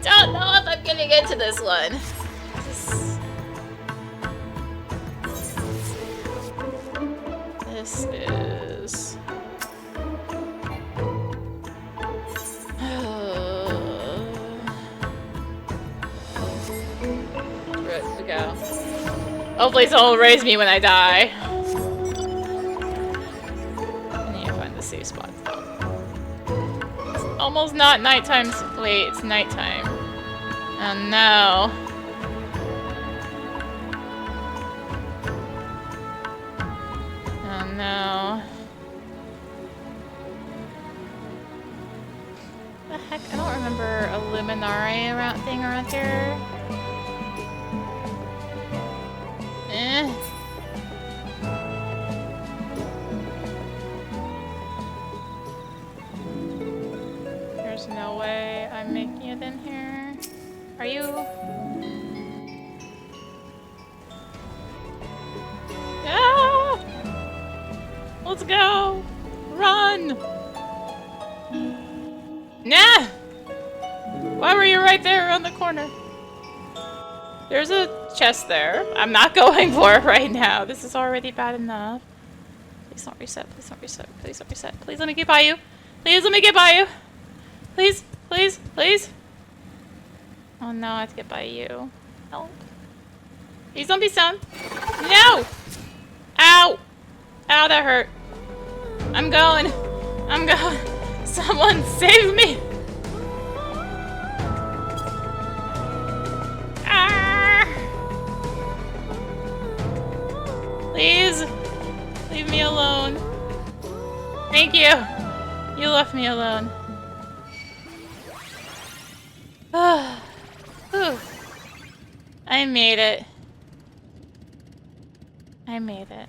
Don't know if I'm getting into this one. This is... Where to go? Hopefully someone will raise me when I die. I need to find the safe spot. It's almost not nighttime. Wait, it's nighttime. Oh no. Oh no. The heck? I don't remember a Luminare thing around here. There's no way I'm making it in here. Are you? Ah! Let's go! Run! Nah! Why were you right there around the corner? There's a chest there. I'm not going for it right now. This is already bad enough. Please don't reset. Please don't reset. Please don't reset. Please let me get by you. Please let me get by you. Please. Please. Please. Oh no, I have to get by you. Help. Please don't be stoned. No! Ow! Ow, that hurt. I'm going. I'm going. Someone save me! Ah! Please! Leave me alone. Thank you! You left me alone. Whew. I made it. I made it.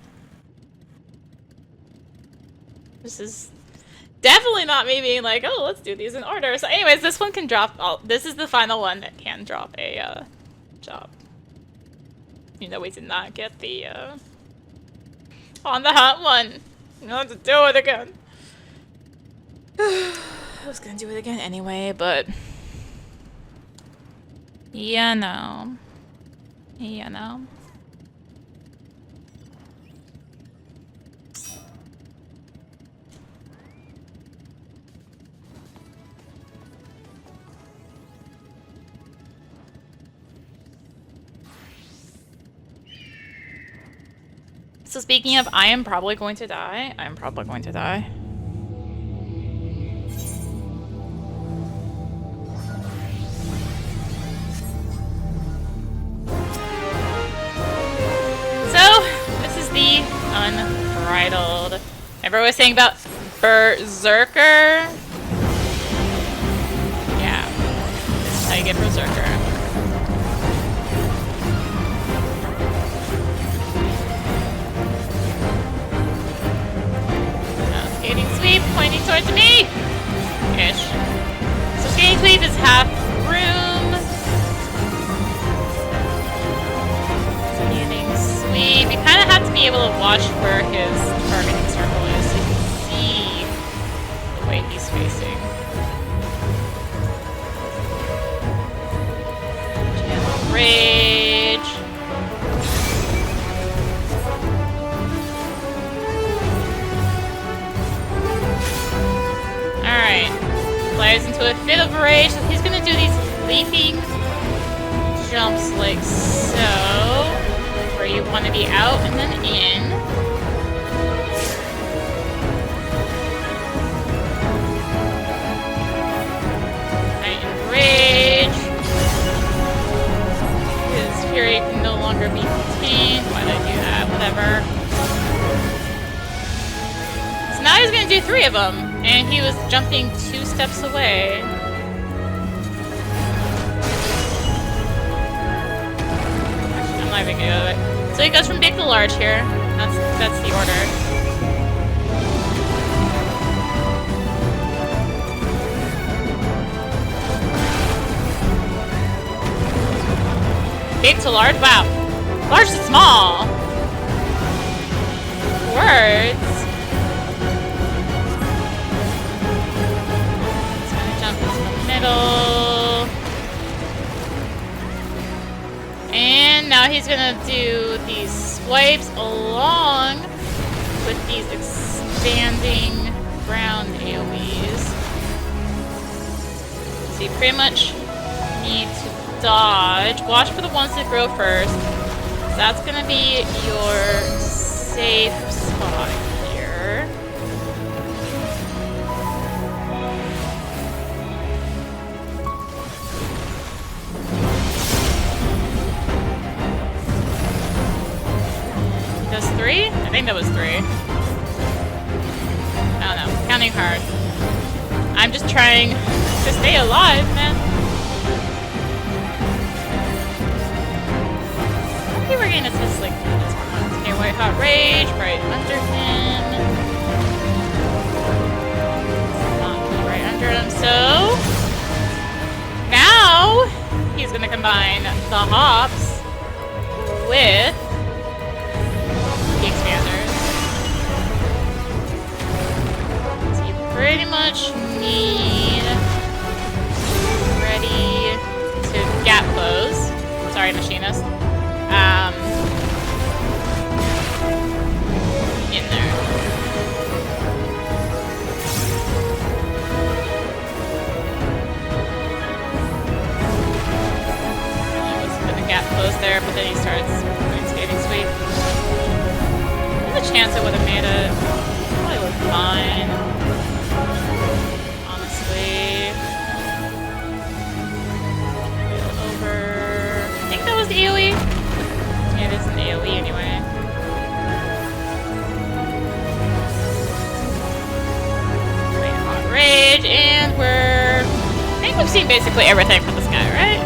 This is definitely not me being like, oh, let's do these in order. So anyways, this one can drop, this is the final one that can drop a job. You know, we did not get the on the hunt one. You don't have to do it again. I was gonna do it again anyway, but yeah, no. Yeah, no. So speaking of, I am probably going to die. I'm probably going to die. So, this is the Unbridled. Remember what I was saying about Berserker? Yeah. This is how you get Berserker. Skating sweep pointing towards me! Ish. So skating sweep is half room. Skating sweep. You kind of have to be able to watch where his targeting circle is so you can see the way he's facing. Channel Rage. Alright. Flies into a fit of rage, so he's gonna do these leaping jumps like so, where you want to be out and then in. Fight and rage. His fury can no longer be contained. Why did I do that? Whatever. So now he's gonna do 3 of them, and he was jumping 2 steps away. I'm not even gonna do it. So he goes from big to large here. That's the order. Big to large? Wow. Large to small. Words. He's gonna jump into the middle. And now he's gonna do these swipes along with these expanding ground AoEs. So you pretty much need to dodge. Watch for the ones that grow first. So that's gonna be your safe spot here. That's 3? I think that was 3. I don't know. Counting hard. I'm just trying to stay alive, man. Okay, we're getting a test like this one. Okay, White Hot Rage right under him. Monkey right under him. So now he's gonna combine the hops with the expanders. So you pretty much need ready to gap close. Sorry, machinist. In there. I was gonna gap close there, but then he starts doing skating sweep. There's a chance I would have made it. Probably was fine. Honestly. Over. I think that was the AoE. Yeah, it is an AoE anyway. Wait, hot rage, and I think we've seen basically everything from this guy, right?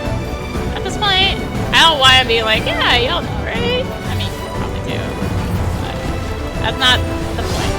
At this point, I don't know why I'm being like, yeah, you don't know, right? I mean, you probably do, but that's not the point.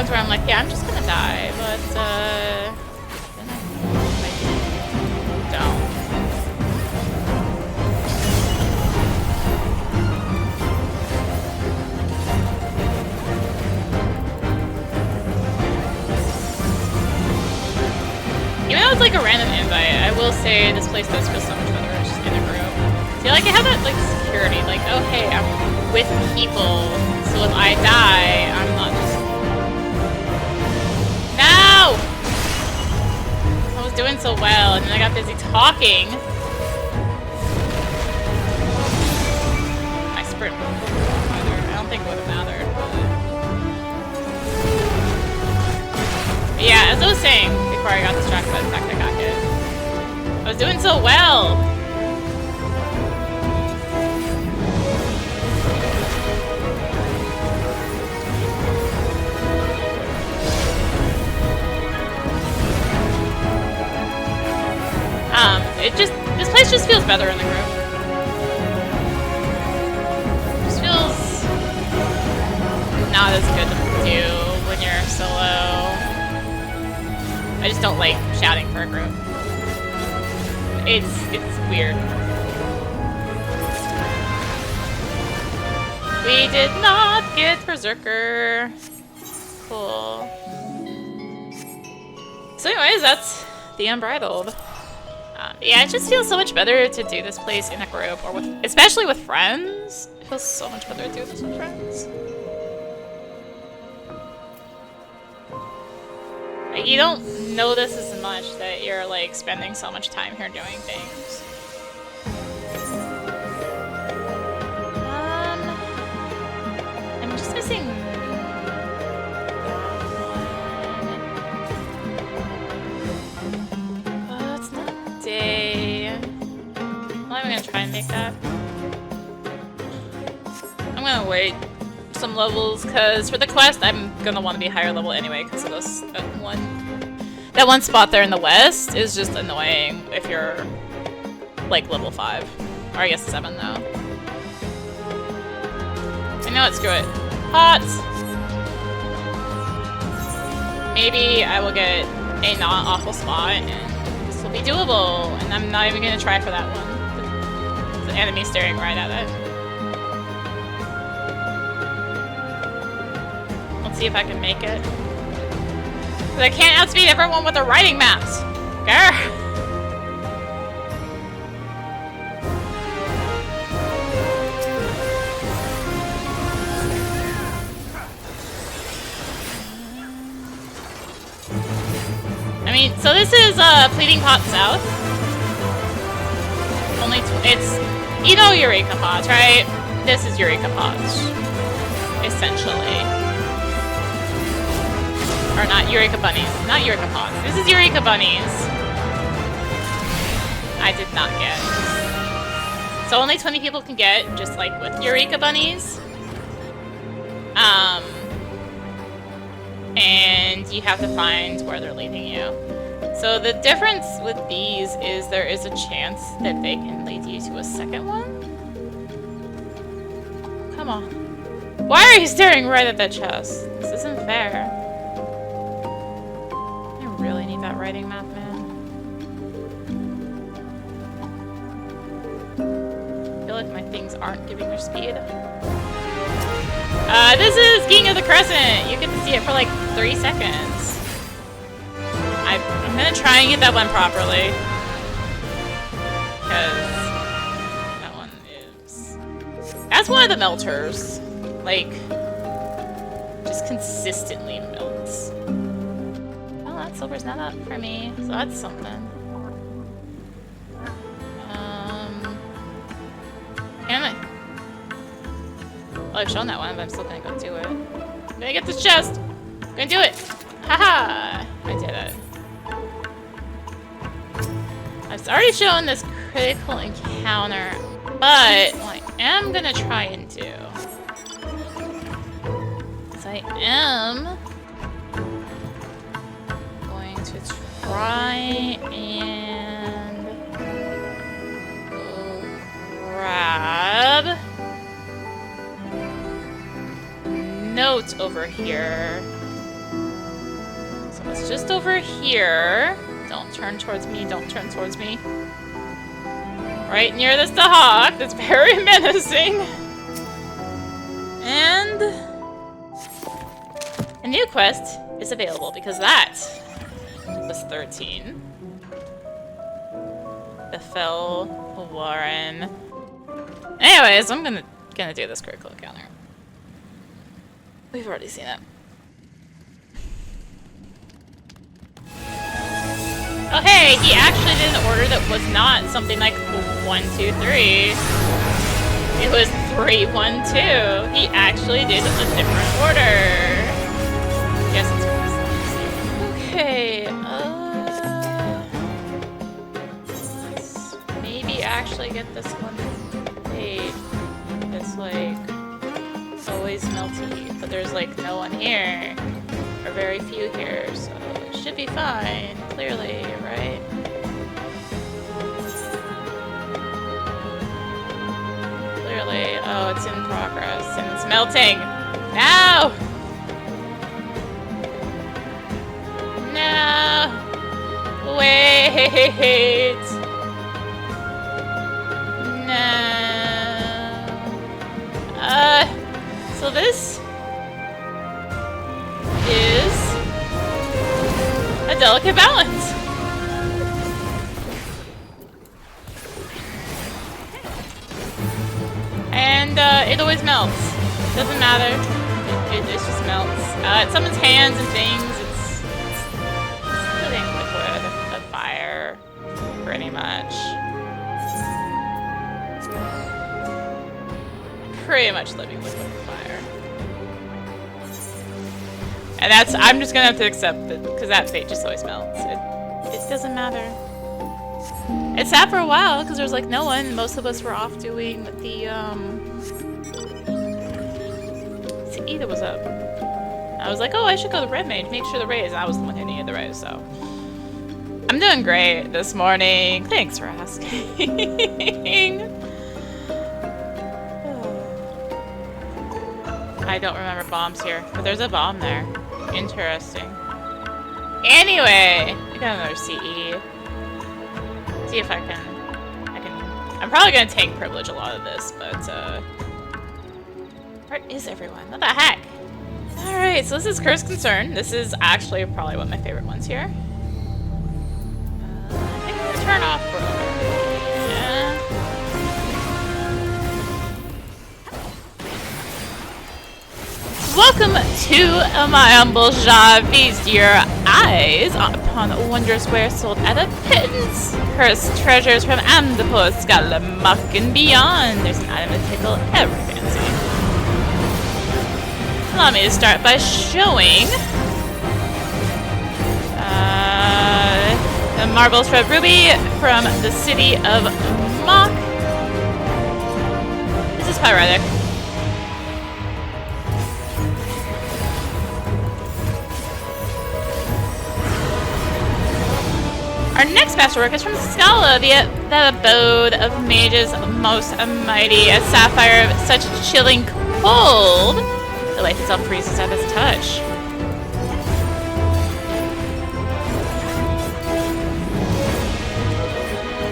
Where I'm like, yeah, I'm just gonna die, but then I don't. Even though it's like a random invite, I will say this place does feel so much better just in a group. See, like I have that like security, like, oh hey, I'm with people, so if I die, I'm not just doing so well, and then I got busy talking. My sprint wouldn't matter. I don't think it would have mattered. But yeah, as I was saying before I got distracted by the fact I got hit, I was doing so well. This place just feels better in the group. Just feels not as good to do when you're solo. I just don't like shouting for a group. It's weird. We did not get Berserker. Cool. So anyways, that's the Unbridled. Yeah, it just feels so much better to do this place in a group, or with, especially with friends. It feels so much better to do this with friends. Like, you don't notice as much that you're like spending so much time here doing things. I'm just missing day. Well, I'm gonna try and make that. I'm gonna wait some levels, because for the quest I'm gonna want to be higher level anyway, because of this that one spot there in the west is just annoying if you're like level 5. Or I guess 7 though. I know what, screw it. Pots! Maybe I will get a not awful spot and will be doable, and I'm not even gonna try for that one. The enemy staring right at it. Let's see if I can make it. But I can't outspeed everyone with their writing maps. Grr. I mean, so this is Pleading Pot South. Only it's, you know, Eureka pots, right? This is Eureka pots, essentially. Or not Eureka bunnies, not Eureka pots. This is Eureka bunnies. I did not get. So only 20 people can get, just like with Eureka bunnies. And you have to find where they're leading you. So the difference with these is there is a chance that they can lead you to a second one. Come on. Why are you staring right at that chest? This isn't fair. I really need that writing map, man. I feel like my things aren't giving their speed. This is King of the Crescent! You get to see it for like 3 seconds. I'm gonna try and get that one properly. Because that one is... That's one of the melters. Like, just consistently melts. Oh, that silver's not up for me, so that's something. Can I? Well, I've shown that one, but I'm still gonna go do it. I'm gonna get this chest! I'm gonna do it! Haha! I did it. I've already shown this critical encounter, but what I am gonna try and do is I am going to try and grab note over here. So it's just over here. Don't turn towards me, don't turn towards me. Right near this Dahak that's very menacing. And a new quest is available because that was 13. The Fell Warren. Anyways, I'm gonna do this critical encounter. We've already seen it. Oh hey, he actually did an order that was not something like 1, 2, 3. It was 3, 1, 2. He actually did a different order. Yes, it's okay. Let's maybe actually get this one made. It's like always melty, but there's like no one here, or very few here, so it should be fine. Clearly, right? Clearly. Oh, it's in progress and it's melting. No! No! Wait. No. So this is a delicate balance. And it always melts. Doesn't matter. It just melts. It summons hands and things. It's living liquid of fire, pretty much. Pretty much living liquid of fire. And that's, I'm just gonna have to accept it, because that fate just always melts. It doesn't matter. It sat for a while, because there was like no one. Most of us were off doing the, Either was up. I was like, oh, I should go to Red Mage, make sure the raise. And I was the one who needed the raise, so. I'm doing great this morning. Thanks for asking. I don't remember bombs here, but there's a bomb there. Interesting. Anyway, I got another CE. See if I can. I'm probably gonna tank privilege a lot of this, but where is everyone? What the heck? All right, so this is Curse Concern. This is actually probably one of my favorite ones here. I think I'm gonna turn off Rover. Yeah. Welcome to my humble shop. Feast your eyes upon wondrous wares sold at a pittance. Cursed treasures from Amdapur, Scalamuck, and beyond. There's an item to tickle every fancy. Allow me to start by showing the Marble Shred Ruby from the city of Mock. This is Pyretic. Our next masterwork is from Scala, the abode of mages most mighty. A sapphire of such chilling cold, the life itself freezes at its touch.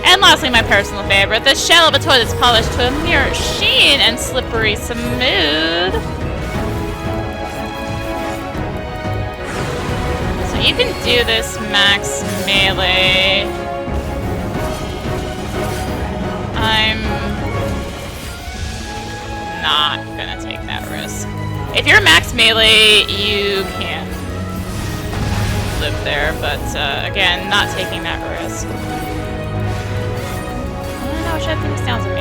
And lastly, my personal favorite, the shell of a toy that's polished to a mere sheen and slippery smooth. You can do this max melee. I'm not gonna take that risk. If you're max melee, you can live there, but again, not taking that risk. No, I should have things down to me.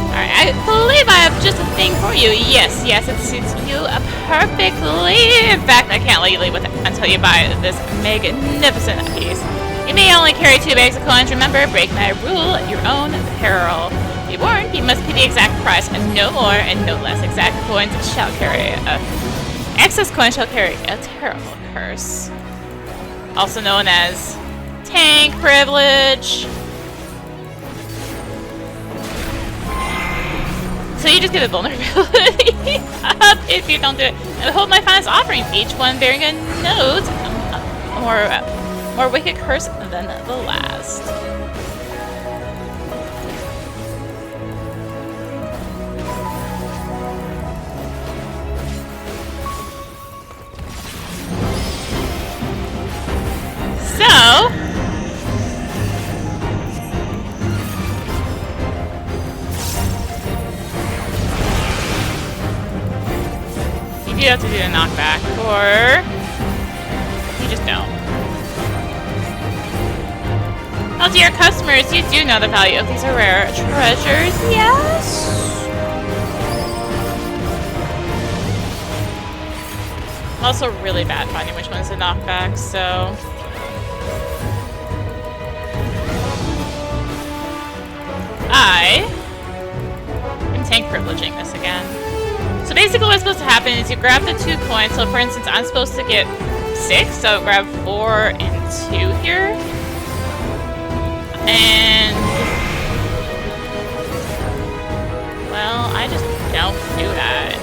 Alright, I believe I have just a thing for you. Yes, it suits you perfectly. In fact, I can't let you leave with it until you buy this magnificent piece. You may only carry 2 bags of coins. Remember, break my rule at your own peril. Be warned, you must pay the exact price, and no more and no less. Exact coins shall carry excess coins shall carry a terrible curse. Also known as tank privilege. So you just get a vulnerability up if you don't do it. And hold my finest offerings, each one bearing a note more wicked curse than the last. So you have to do a knockback, or you just don't. Oh, dear customers, you do know the value of these rare treasures, yes? I'm also really bad finding which one's a knockback, so... I am tank privileging this again. So basically what's supposed to happen is you grab the 2 coins. So for instance, I'm supposed to get 6, so grab 4 and 2 here. And... well, I just don't do that.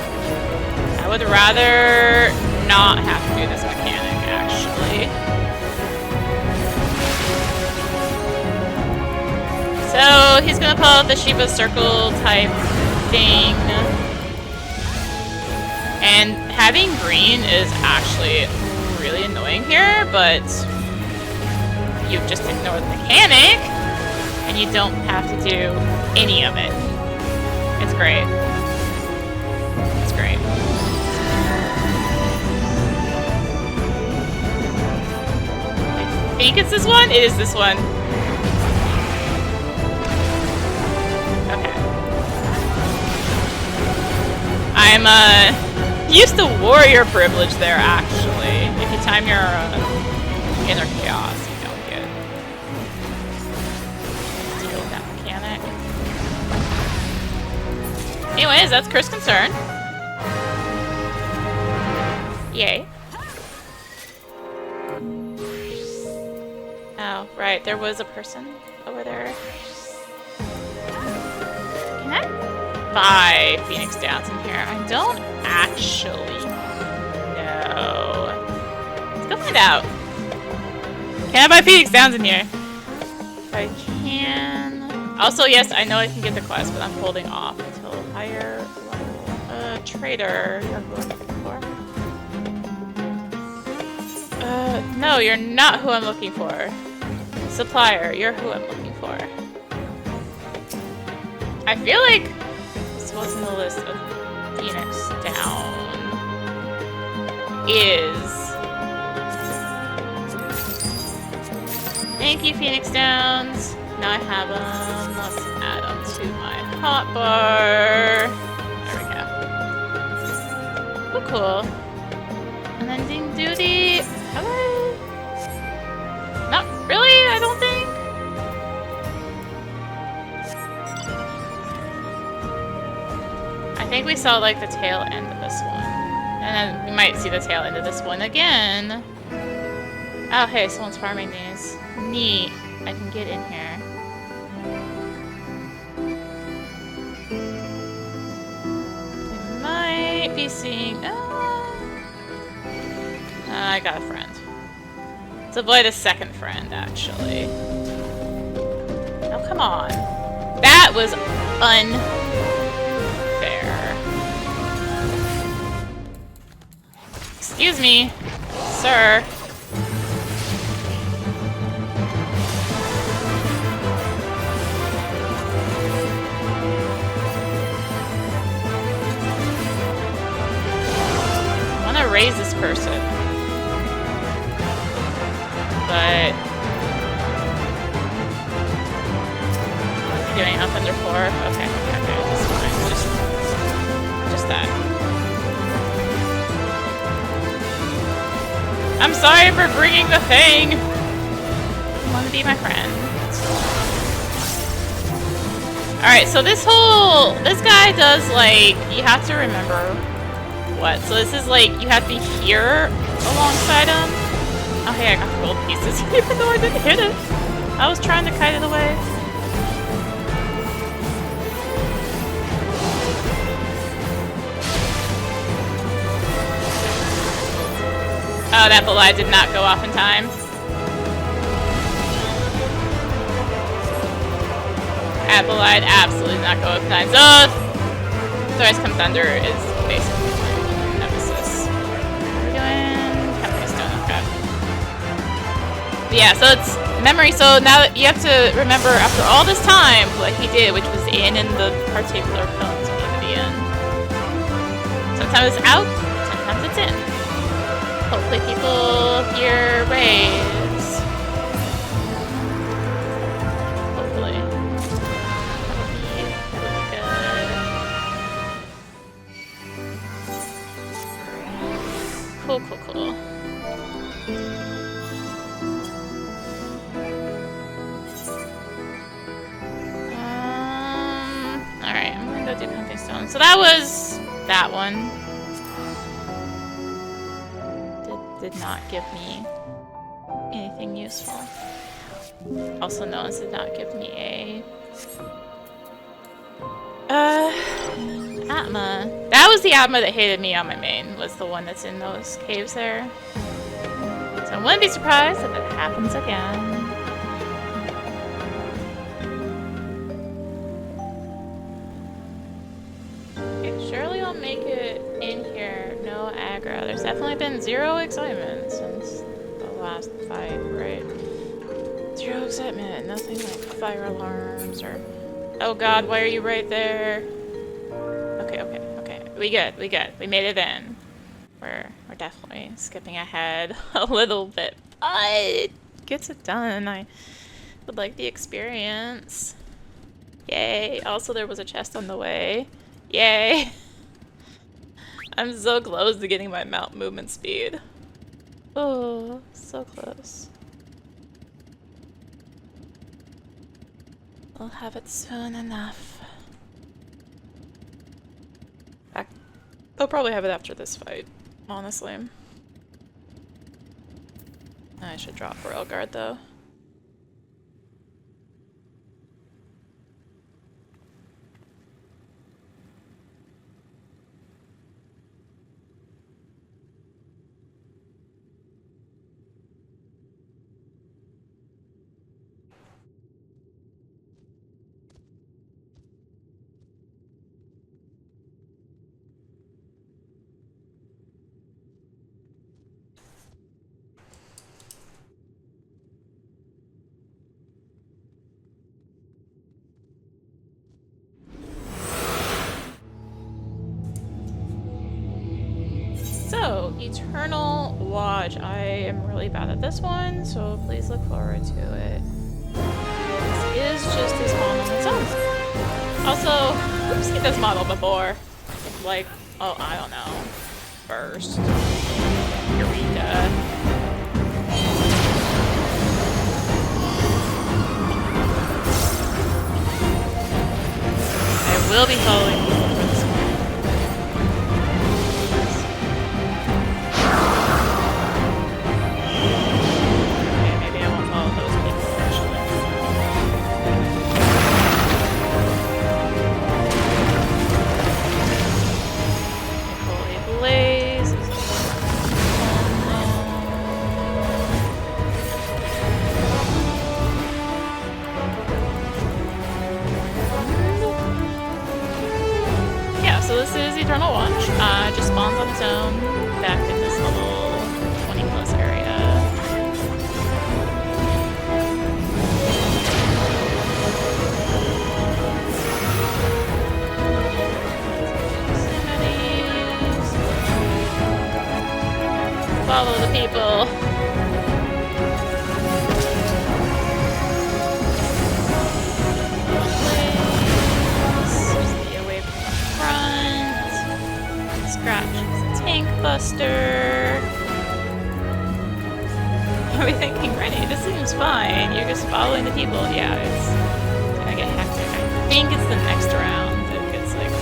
I would rather not have to do this mechanic, actually. So he's gonna pull out the Shiva circle type thing. And having green is actually really annoying here, but you just ignore the mechanic and you don't have to do any of it. It's great. It's great. I think it's this one? It is this one. Okay. I'm used to warrior privilege there actually. If you time your inner chaos, you don't get deal with that mechanic. Anyways, that's Curse Concern. Yay. Oh, right, there was a person over there. Can I buy Phoenix Downs in here? I don't actually know. Let's go find out. Can I buy Phoenix Downs in here? If I can. Also, yes, I know I can get the quest, but I'm holding off until higher level. Trader. You're who I'm looking for. No, you're not who I'm looking for. Supplier, you're who I'm looking for. I feel like this was in the list of Phoenix Down. Thank you, Phoenix Downs. Now I have them. Let's add them to my hotbar. There we go. Oh, cool. Unending duty. Have I? Not really, I don't think. I think we saw like the tail end of this one. And then we might see the tail end of this one again. Oh, hey, someone's farming these. Neat. I can get in here. We might be seeing... I got a friend. Let's avoid a second friend, actually. Oh, come on. That was unfair. Excuse me, sir. I want to raise this person. But doing up under 4. Okay, that's fine. Just that. I'm sorry for bringing the thing. You want to be my friend? All right, so this guy does like you have to remember what. So this is like you have to be here alongside him. Oh hey, I got the gold pieces, even though I didn't hit it. I was trying to kite it away. Oh, that Belied did not go off in time. That Belied absolutely did not go off in time. So, Thrice Come Thunder is basically my nemesis. What are we doing? Memory Stone, okay. Yeah, so it's memory, so now that you have to remember after all this time what he did, which was in the particular films he needed to be in. Sometimes it's out, sometimes it's in. Hopefully people hear raves. Hopefully. That'll be really good. Cool, cool, cool. Alright, I'm gonna go do Hunting Stone. So that was that one. Did not give me anything useful. Also known as did not give me a Atma. That was the Atma that hated me on my main, was the one that's in those caves there. So I wouldn't be surprised if it happens again. 0 excitement since the last fight, right? 0 excitement, nothing like fire alarms or... Oh god, why are you right there? Okay, okay, okay. We good, we good. We made it in. We're definitely skipping ahead a little bit, but it gets it done. I would like the experience. Yay. Also, there was a chest on the way. Yay. I'm so close to getting my mount movement speed. Oh, so close. We'll have it soon enough. They'll probably have it after this fight, honestly. I should drop Railguard though. So, Eternal Watch. I am really bad at this one, so please look forward to it. This is just as fun on its own. Also, I've seen this model before. Like, oh, I don't know. First. Eureka. I will be following people for this one. Okay, maybe I won't follow those people actually. Holy Blaze. Yeah, so this is Eternal Watch. Just spawns on its own back in this little 20 plus area. Follow the people. Stay away from the front. Scratch is a tank buster. Are we thinking ready? This seems fine. You're just following the people. Yeah, it's gonna get hectic. I think it's the next round that gets like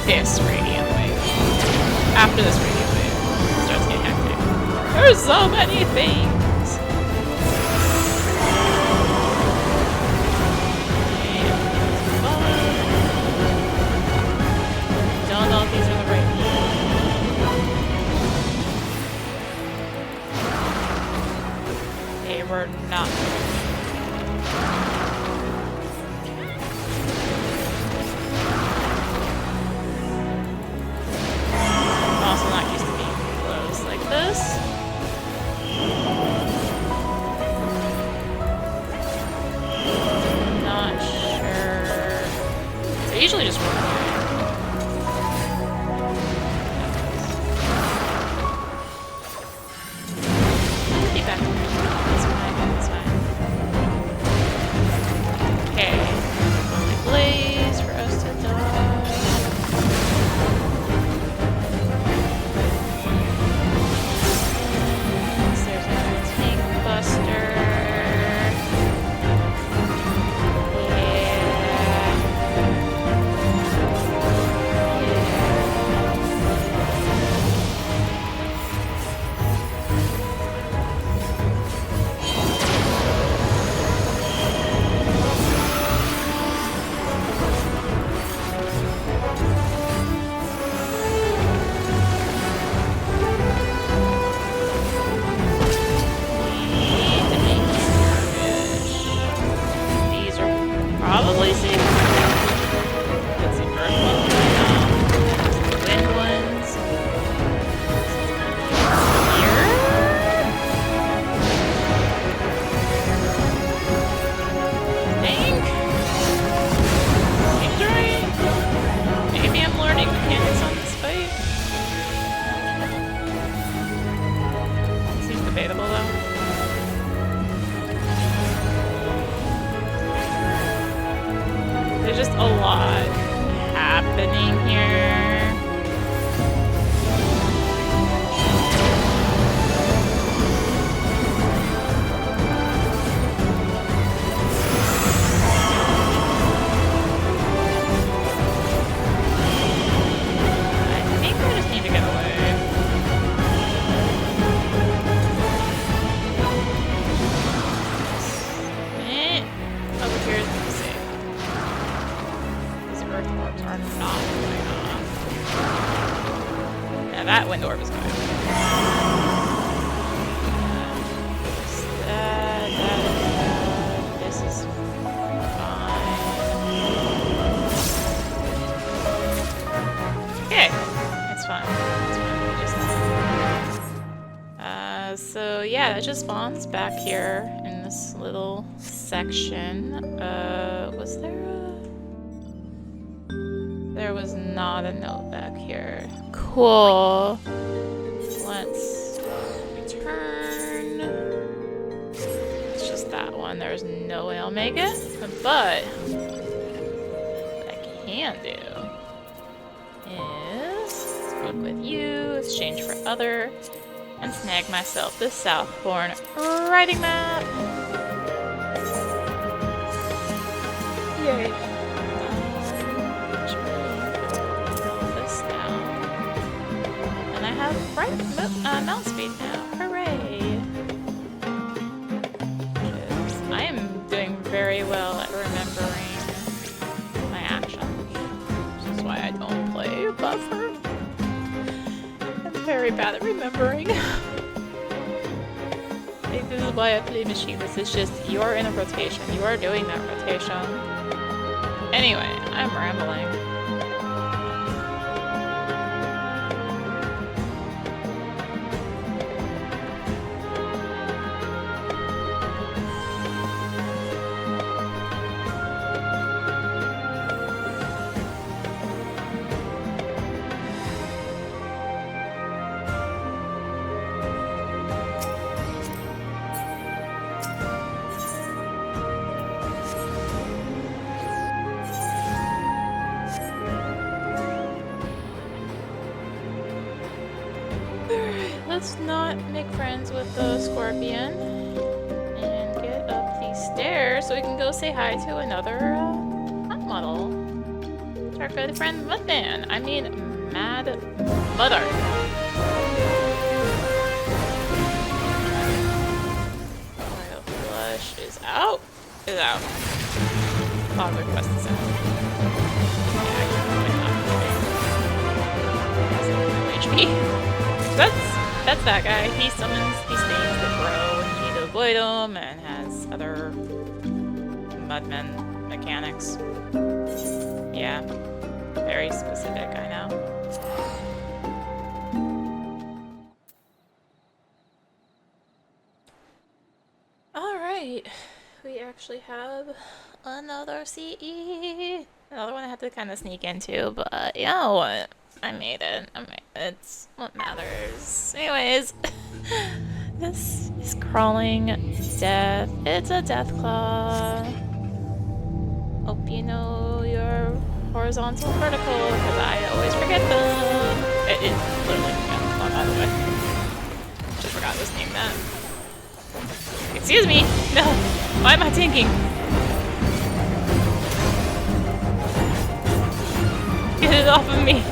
this radiant wave. After this radiant wave, it starts getting hectic. There's so many things! Don't know if these are the right ones. They were not. I'm also not used to being close like this. Not sure. They usually just run away. Be back. It's fine, it's fine. debatable though. There's just a lot happening here. That wind orb is going. This is fine. Okay, it's fine. It's fine. So yeah, that just spawns back here in this little section. Was there a... There was not a note back here. Cool. Let's return. It's just that one. There's no way I'll make it. But what I can do is speak with you, exchange for other, and snag myself the Southbourne writing map. Yay. Right, mount speed now. Hooray! I am doing very well at remembering my actions. This is why I don't play Buffer. I'm very bad at remembering. This is why I play Machinist. It's just, you are in a rotation. You are doing that rotation. Anyway, I'm rambling. Let's not make friends with the scorpion and get up these stairs so we can go say hi to another hot model. Our good friend Mudman. I mean, Mad Mother. Royal Flush is out. Is out. Father Quest is out. Yeah, I can't really not. That's that guy. He summons these things that grow and you need to avoid them and has other mudmen mechanics. Yeah. Very specific, I know. Alright. We actually have another CE. Another one I had to kind of sneak into, but you know what? I made it. It's what matters. Anyways, this is crawling death. It's a death claw. Hope you know your horizontal vertical, because I always forget them. It is literally a death claw, by the way. Just forgot to name that. Excuse me. No. Why am I thinking? Get it off of me.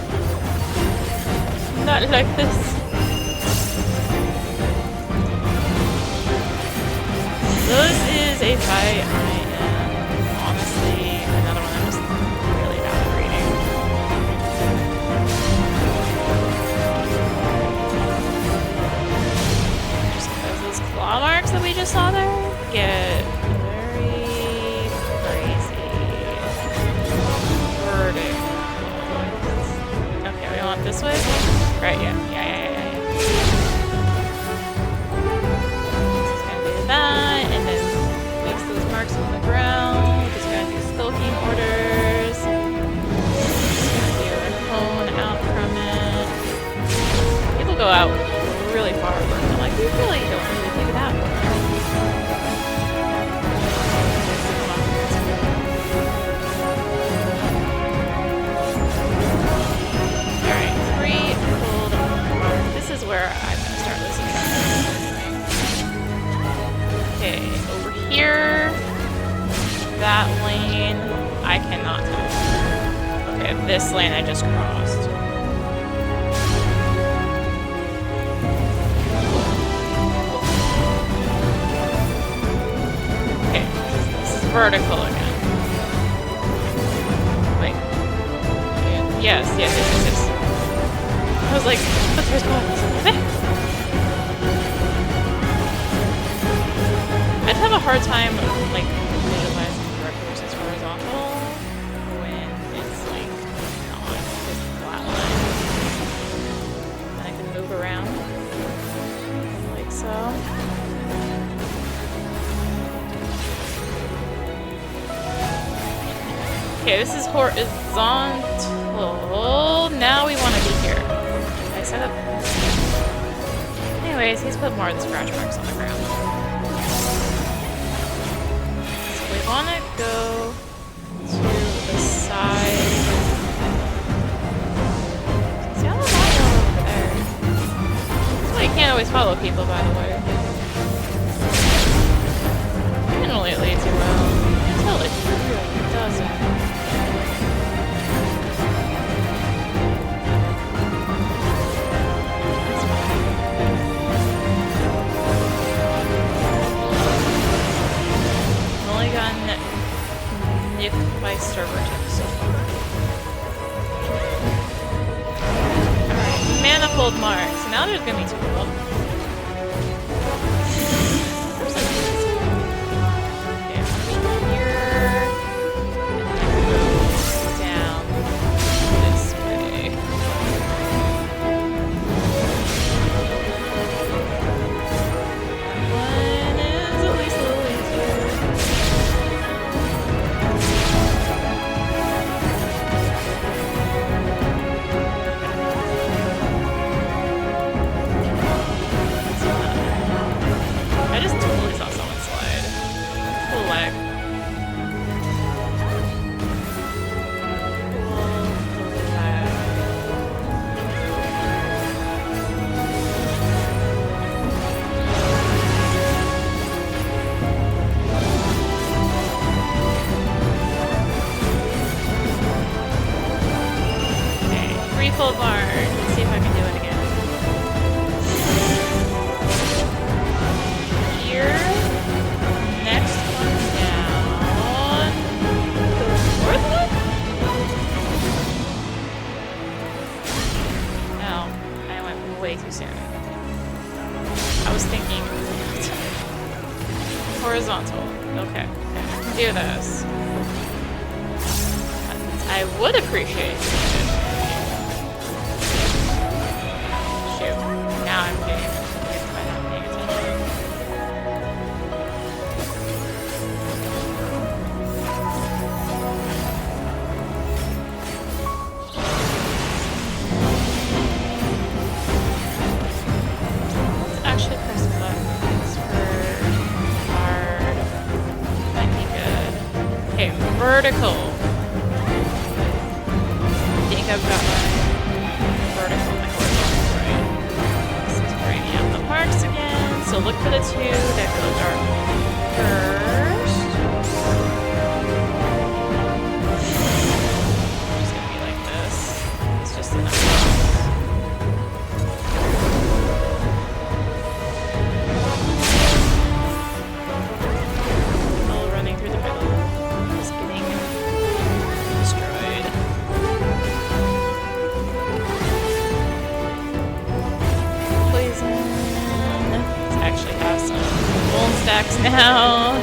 Not like this. This is a fight I am honestly another one I'm just really bad at reading. Just because those claw marks that we just saw there get very crazy. Vertical. Okay, we want this way? Right, yeah. This is gonna do that, and then makes those marks on the ground. Just gonna do skulking orders. Just gonna do a cone out from it. People go out really far over. I'm like, we really don't need to do that one. Come on. Alright, 3 pulled apart. This is where I'm gonna start losing track. Okay, over here. That lane I cannot do. Okay, this lane I just crossed. Okay, this is vertical again. Wait. Yes. I was like, but there's buttons. I'd have a hard time, like, visualizing verticals as horizontal when it's, like, not just flat line. And I can move around, like so. Okay, this is horizontal. Now we want to be here. I set up. Anyways, he's put more of the scratch marks on the ground. So we want to go to the side. See how the line over there? That's why you can't always follow people, by the way. Generally it leads you well. Until it really doesn't. Nicked by server tip so far. Alright, manifold marks. Now there's gonna be 2 of them. Okay, here. And down this way. That one is at least a little easier. I just totally saw someone slide. Cool lag. Cool lag. Okay, 3 full bars. Let's see if I can do it again. Here. Next one down. The 4th one? No, I went way too soon. I was thinking horizontal. Okay, I can do this. I would appreciate it. Shoot, now I'm getting confused by not paying attention. Let's actually press buttons for hard. Might be good. Okay, vertical. I think I've got my vertical and my horizontal right. This is bringing out the marks again. So look for the 2 that go dark first. It's just gonna be like this. It's just enough. All running through the middle. Just getting destroyed. Poison. Let's actually have some bone stacks now.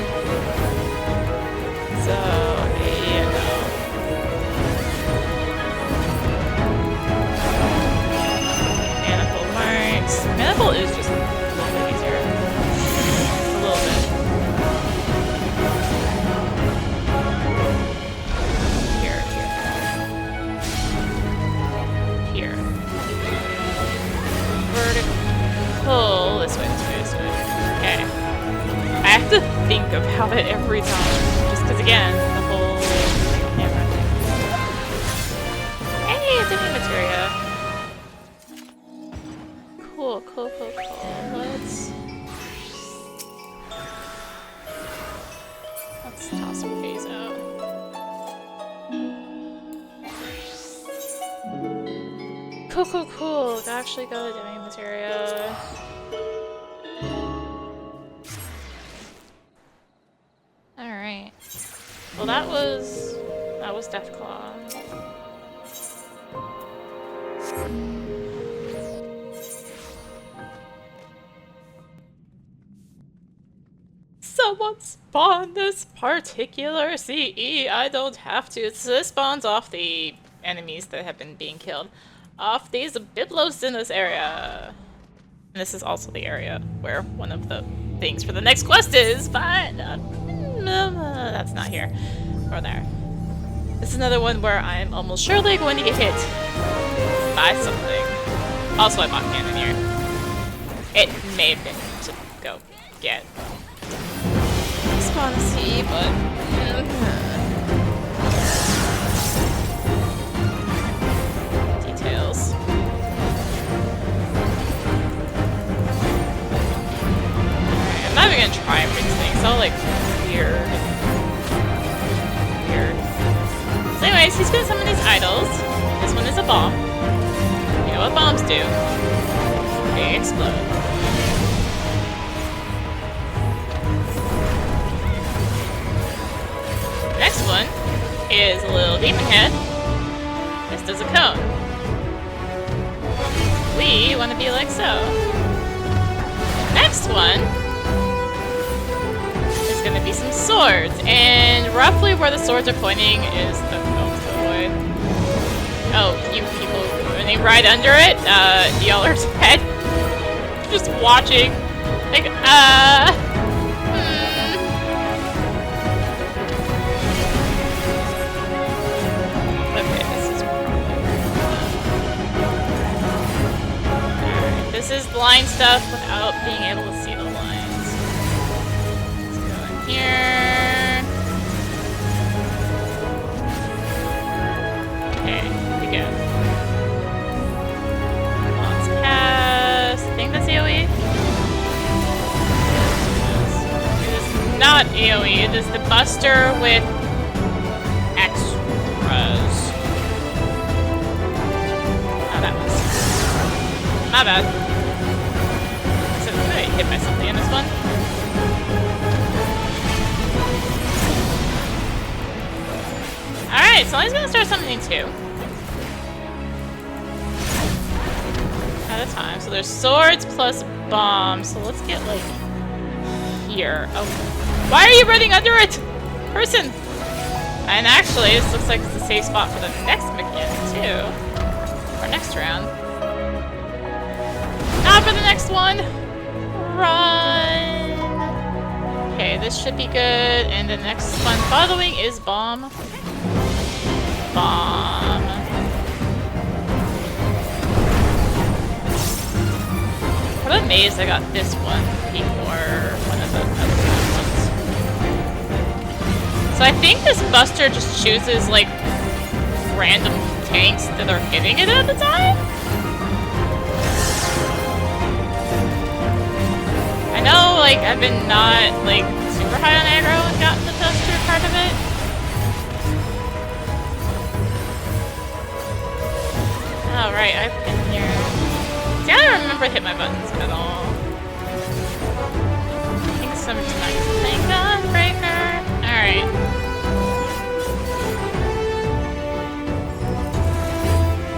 So, you know. Manifold marks. Manifold is just a little bit easier. A little bit. Here. Vertical. Cool. This way, this way, this way. Okay. I have to think about it every time. Just because, again, the whole camera thing. Hey, it's a new materia. Cool, cool, cool, cool. Let's toss some phase out. Cool, cool, cool. Actually got a demi materia. Alright. Well, that was Deathclaw. Someone spawn this particular CE. I don't have to. This spawns off the enemies that have been being killed. Off these biblos in this area. And this is also the area where one of the things for the next quest is, but that's not here. Or there. This is another one where I'm almost surely going to get hit by something. Also, I bought Cannoneer. It may have been to go get spawn C, but details. Alright, I'm not even gonna try and read these things. It's all like weird. So anyways, he's gonna summon these idols. This one is a bomb. You know what bombs do? They explode. Next one is a little demon head. This does a cone. We want to be like so. Next one is going to be some swords, and roughly where the swords are pointing is the void. Oh, you people running right under it, y'all are dead. Just watching, like, This is blind stuff without being able to see the lines. Let's go in here. Okay, we go. Let's cast. I think that's AoE. It is not AoE. It is the Buster with extras. Oh, that was. My bad. So I hit by something in this one. Alright, so he's gonna start summoning two. At a time. So there's swords plus bombs. So let's get like here. Oh. Why are you running under it? Person! And actually, this looks like it's a safe spot for the next mechanic too. Our next round. Not for the next one! Run! Okay, this should be good. And the next one following is bomb. Bomb. I'm amazed I got this one before one of the other ones. So I think this Buster just chooses like random tanks that are hitting it at the time? I know, like, I've been not, like, super high on aggro and gotten the Buster part of it. Oh, right, I've been here. See, I don't remember to hit my buttons at all. I think sometimes thing Gunbreaker. Alright.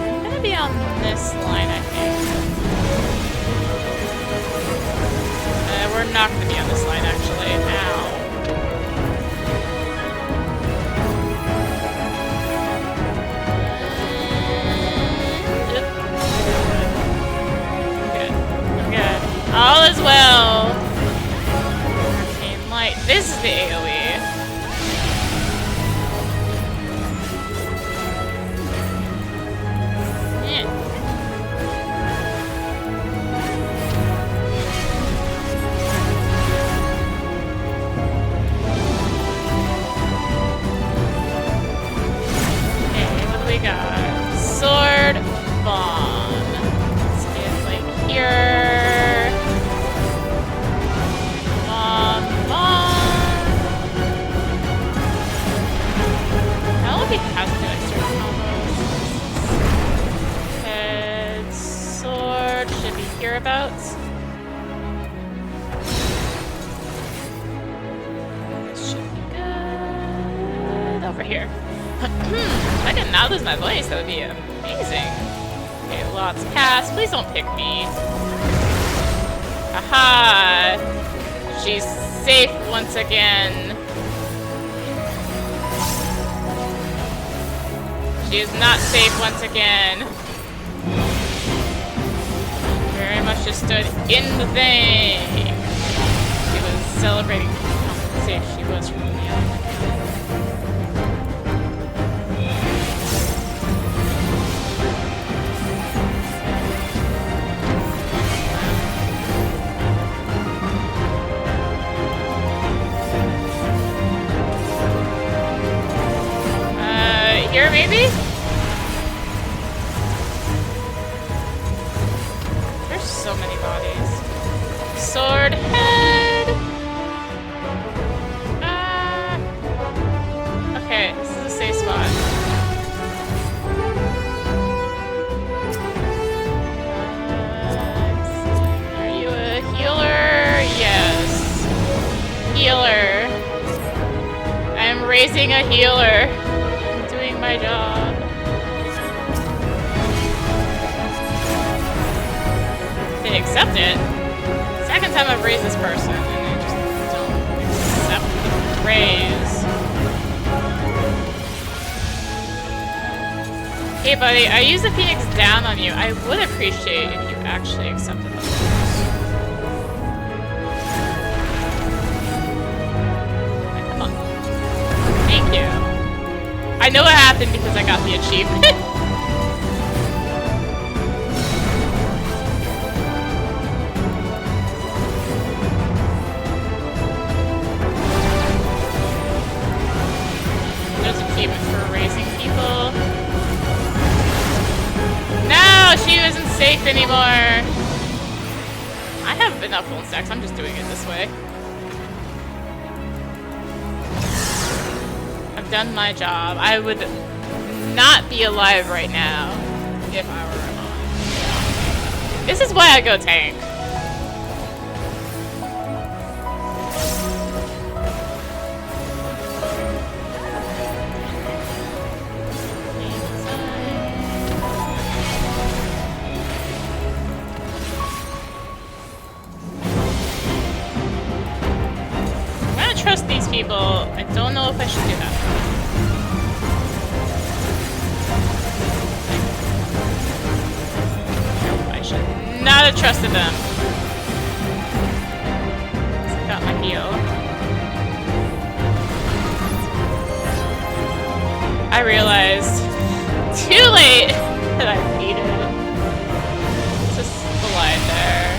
I'm gonna be on this line, I think. We're not going to be on this line, actually. Ow. Good. I'm good. All is well. Arcane Light. This is the AoE. hereabouts. This should be good. Over here. If I did not lose my voice, that would be amazing. Okay, lots cast. Please don't pick me. Aha! She's safe once again. She is not safe once again. Very much just stood in the thing. She was celebrating how safe she was from the other. Here, maybe? There's so many bodies. Sword head! Okay, this is a safe spot. Are you a healer? Yes. Healer. I am raising a healer. My job. They accept it. Second time I've raised this person and they just don't accept the raise. Hey buddy, I used the Phoenix down on you. I would appreciate if you actually accepted the raise. Come on. Thank you. I know what happened because I got the achievement. There's an achievement for raising people. No, she isn't safe anymore. I have enough full stacks. I'm just doing it this way. Done my job. I would not be alive right now if I were alive. This is why I go tank. I'm gonna trust these people. I don't know if I should do that. Not have trusted them. Got my heal. I realized too late that I needed just the line there.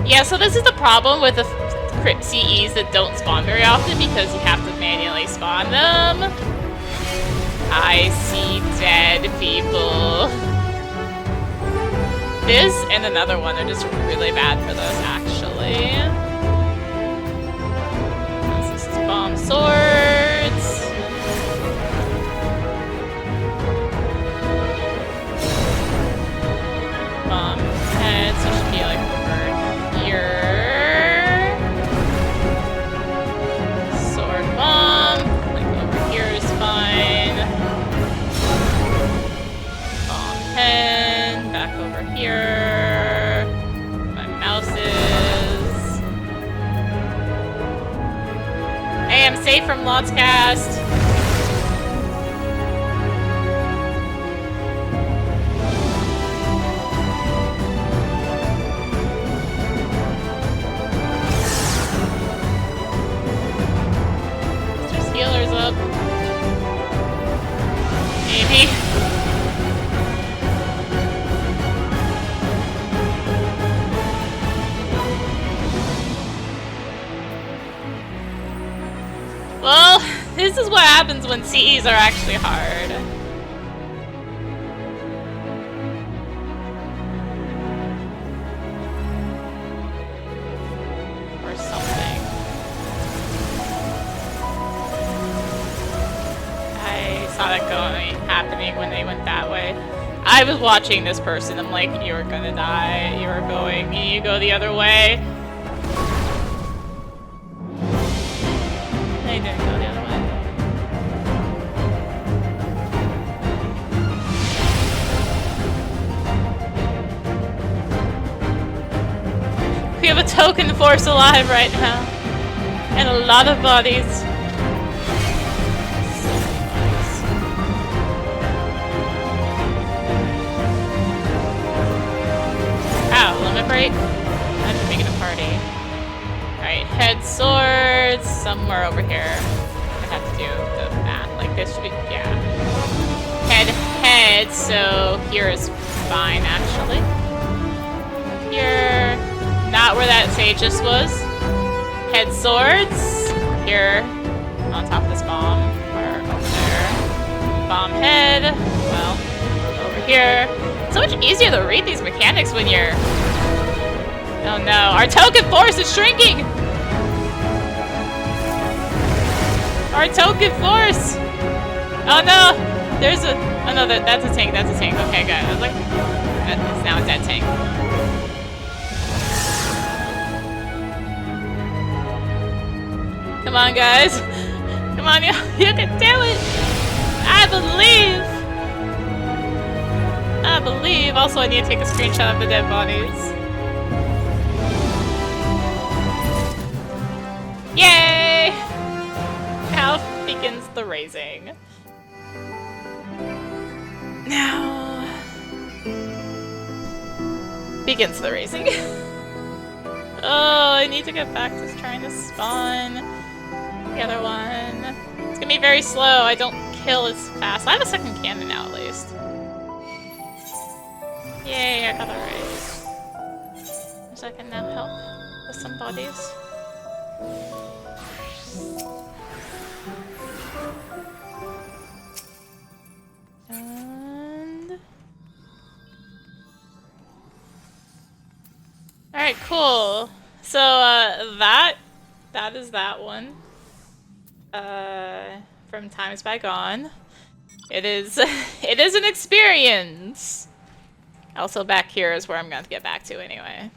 Yeah, so this is the problem with the CEs that don't spawn very often because you have to manually spawn them. I see dead people. This and another one are just really bad for those, actually. This is bomb swords. Bomb heads, which should be like over here. Sword bomb, like over here is fine. Bomb head, back over here. My mouse is. Hey, I'm safe from Lots Cast. Just healers up. Maybe. Well, this is what happens when CEs are actually hard. Or something. I saw that happening when they went that way. I was watching this person. I'm like, you're gonna die. You're going. You go the other way. They didn't go the other way. We have a token force alive right now. And a lot of bodies. Ow, limit break? I'm making a party. Alright, head swords somewhere over here. I have to do the math. Like this should be, yeah. Head, so here is fine actually. Here. Not where that Sages was. Head swords. Here. On top of this bomb. Or over there. Bomb head. Well, over here. It's so much easier to read these mechanics when you're... Oh no. Our token force is shrinking! Our token force! Oh no! There's a... Oh no, that's a tank. That's a tank. Okay, good. I was like... It's now a dead tank. Come on, guys. Come on, you can do it. I believe. I believe. Also, I need to take a screenshot of the dead bodies. Yay! Now begins the raising. Now begins the raising. Oh, I need to get back to trying to spawn the other one. It's gonna be very slow. I don't kill as fast. I have a second cannon now, at least. Yay, I got it right. So I can now help with some bodies. And... Alright, cool. So, that is that one. From times bygone. It is an experience! Also back here is where I'm going to get back to anyway.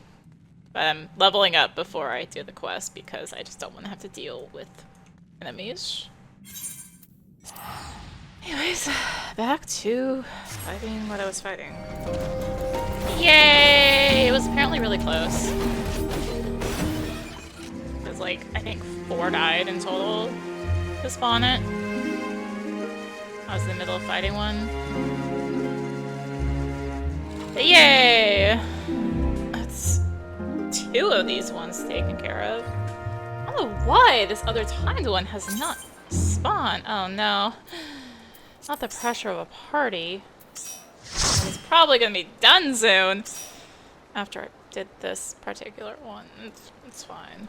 But I'm leveling up before I do the quest because I just don't want to have to deal with enemies. Anyways, back to fighting what I was fighting. Yay! It was apparently really close. It was like, I think 4 died in total to spawn it. I was in the middle of fighting one. But yay! That's 2 of these ones taken care of. I don't know why this other timed one has not spawned. Oh no. Not the pressure of a party. It's probably gonna be done soon after I did this particular one. It's fine.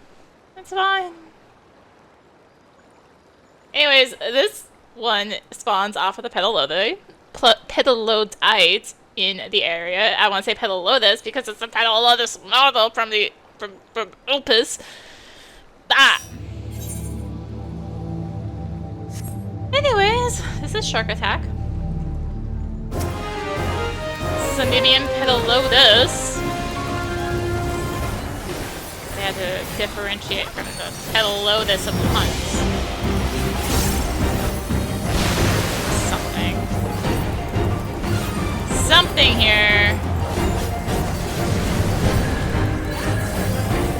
It's fine. Anyways, this one spawns off of the Petalodite in the area. I want to say Petalodus because it's the Petalodus novel from Opus. Ah. Anyways, this is Shark Attack. Samimian Petalodus. They had to differentiate from the Petalodus of hunts. Something here.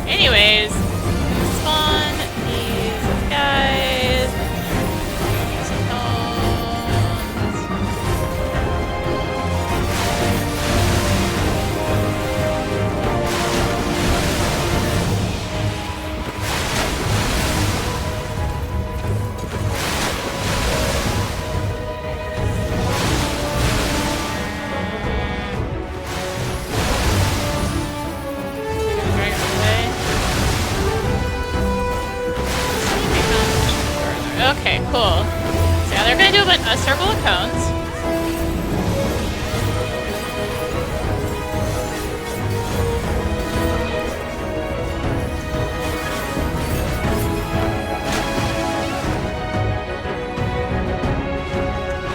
Anyways, spawn these guys. Okay, cool. So now they're gonna do a circle of cones.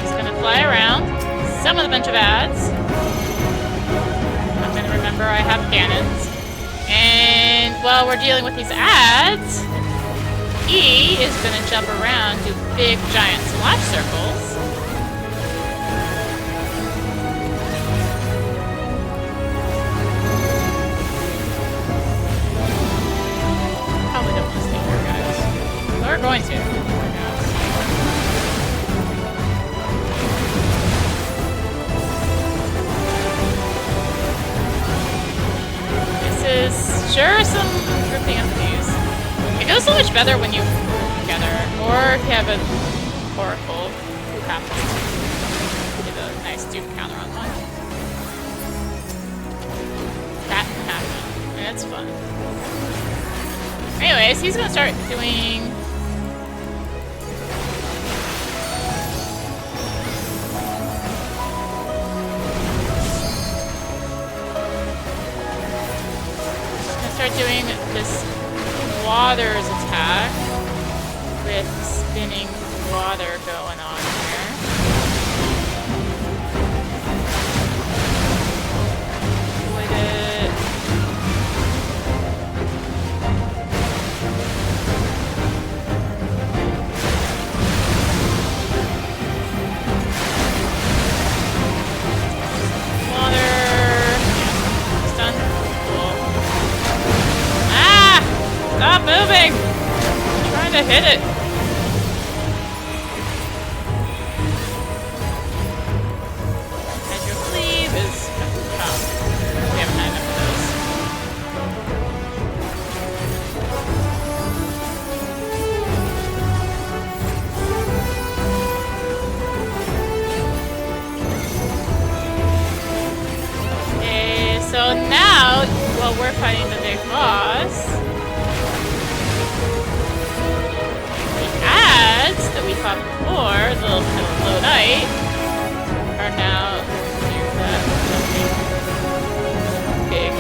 He's gonna fly around, summon a bunch of ads. remember I have cannons. And while we're dealing with these ads, E is going to jump around, do big giant splash circles. Probably don't want to stay here, guys. We're going to. Is sure some dripping of these. It goes so much better when you work together, or if you have an oracle who happens to give a nice dupe counter on one. That can happen, and it's fun. Anyways, he's gonna start doing. Start doing this water's attack with spinning water going on here. Avoid it. Water. Yeah, it's done. Cool. Stop moving! I'm trying to hit it. Hydrocleave is we haven't had enough of those. Okay, so now while we're fighting the big boss, that we fought before, the little Hello Knight, are now near that big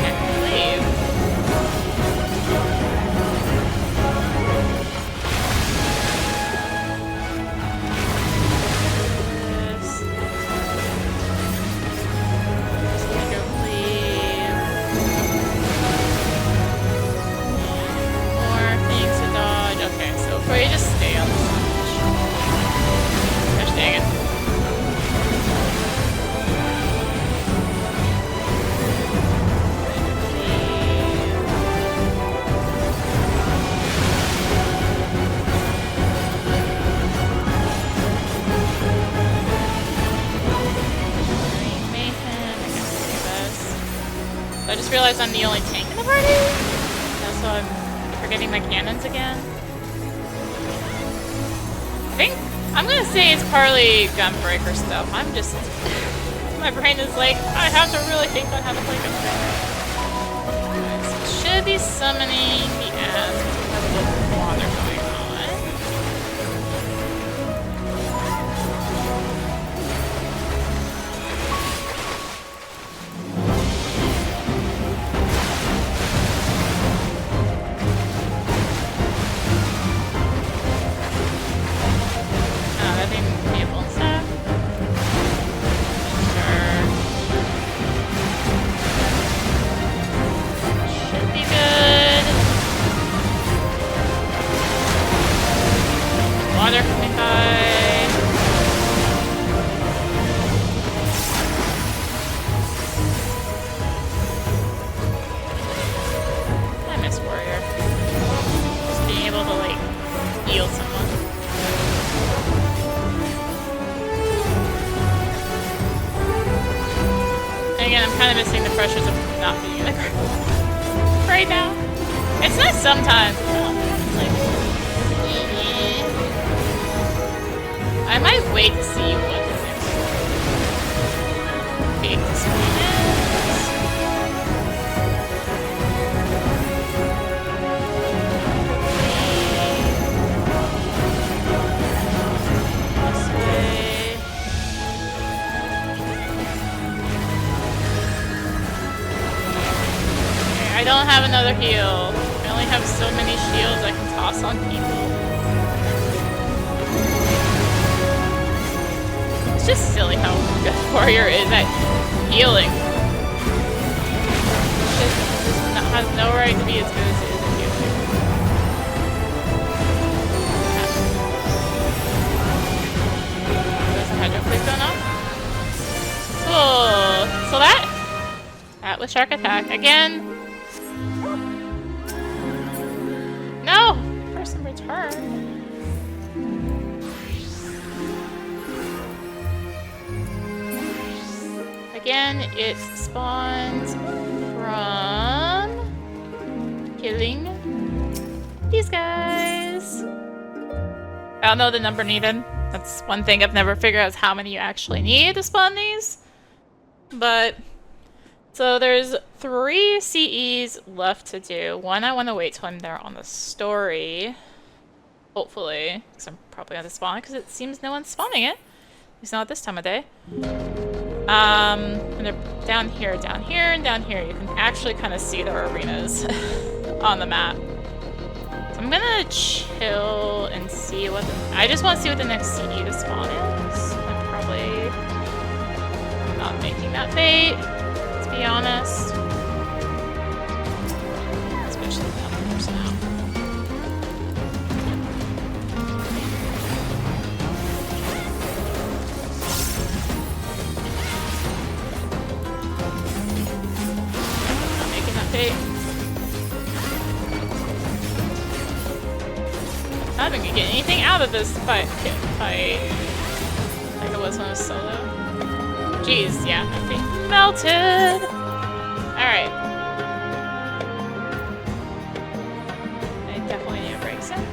cleave. More things to dodge. Okay, so before you just stay on this. Dang it. I just realized I'm the only tank in the party. So I'm forgetting my cannons again. I think I'm gonna say it's partly Gunbreaker stuff. I'm just... my brain is like, I have to really think on how to play Gunbreaker. So should be summoning the ads because we have a little water going on. Kind of missing the pressures of not being in a group right now. It's nice sometimes. It's like, I might wait to see what the next big display is. This way. I don't have another heal. I only have so many shields I can toss on people. It's just silly how good Warrior is at healing. no right to be as good as it is if you do. There's a hydro click going on. Cool. So that was shark attack again. No, person return. Again, it spawns from killing these guys. I don't know the number needed. That's one thing I've never figured out is how many you actually need to spawn these. But, so there's 3 CEs left to do. One I want to wait till I'm there on the story. Hopefully. Because I'm probably going to spawn it because it seems no one's spawning it. At least not this time of day. And they're down here, and down here. You can actually kind of see their arenas on the map. So I'm gonna chill and see what I just want to see what the next CE to spawn is. I'm probably not making that bait, let's be honest. Especially the other person out. I haven't gonna get anything out of this fight like it was when I was solo. Jeez, yeah, I'm being melted. Alright. I definitely need a break soon.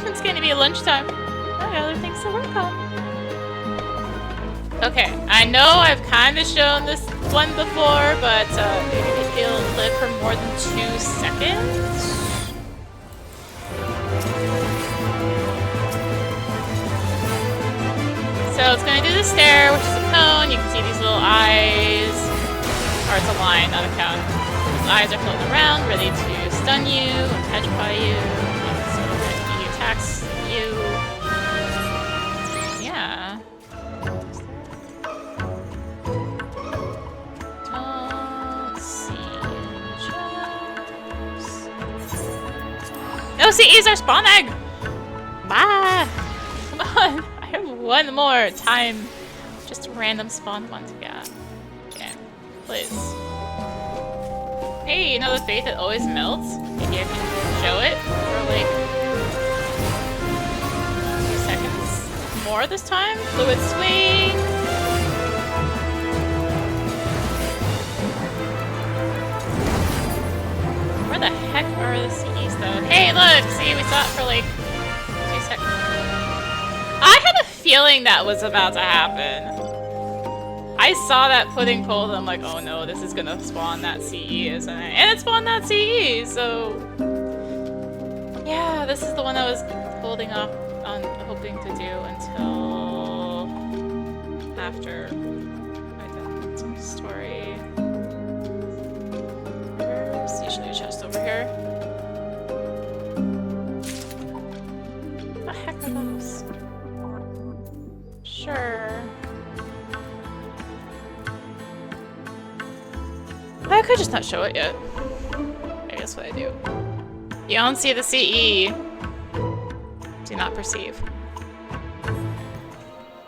It's gonna be lunchtime. I got other things to work on. Okay, I know I've kind of shown this one before, but maybe it'll live for more than 2 seconds. So it's going to do the stare, which is a cone. You can see these little eyes. Or it's a line, not a cone. These eyes are floating around, ready to stun you and petrify you. So that he attacks you. Yeah. No CEs are spawn egg! Bye! Come on! I have one more time. Just a random spawn one to get. Okay. Please. Hey, you know the fate that always melts? Maybe I can show it for like 2 seconds. More this time? Fluid swing! Where the heck are the CEs though? Hey, look! See, we saw it for like 2 seconds. I had a feeling that was about to happen. I saw that pudding pole and I'm like, oh no, this is gonna spawn that CE, isn't it? And it spawned that CE, so... Yeah, this is the one I was holding up on hoping to do until... after I've done some story. There's usually a chest over here. What the heck are those? Sure. I could just not show it yet. Maybe that's what I do. You don't see the CE. Do not perceive.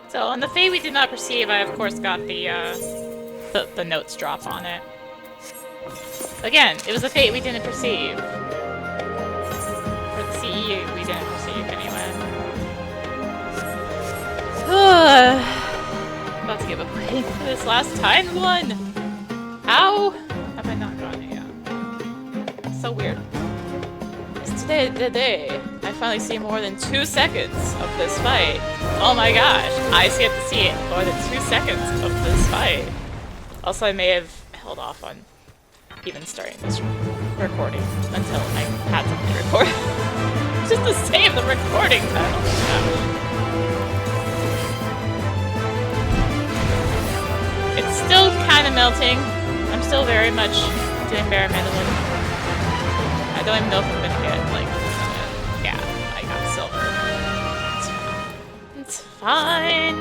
So on the fate we did not perceive, I of course got the notes drop on it. Again, it was a fate we didn't perceive. For the CE we didn't perceive anyway. About to give up waiting for this last time one. How have I not gotten it yet? So weird. It's today the day I finally see more than 2 seconds of this fight. Oh my gosh, I get to see it more than 2 seconds of this fight. Also, I may have held off on even starting this recording until I had something to record. Just to save the recording time. It's still kind of melting. I'm still very much doing bare minimum. I don't even know if I'm gonna get, like, yeah, I got silver. It's fine.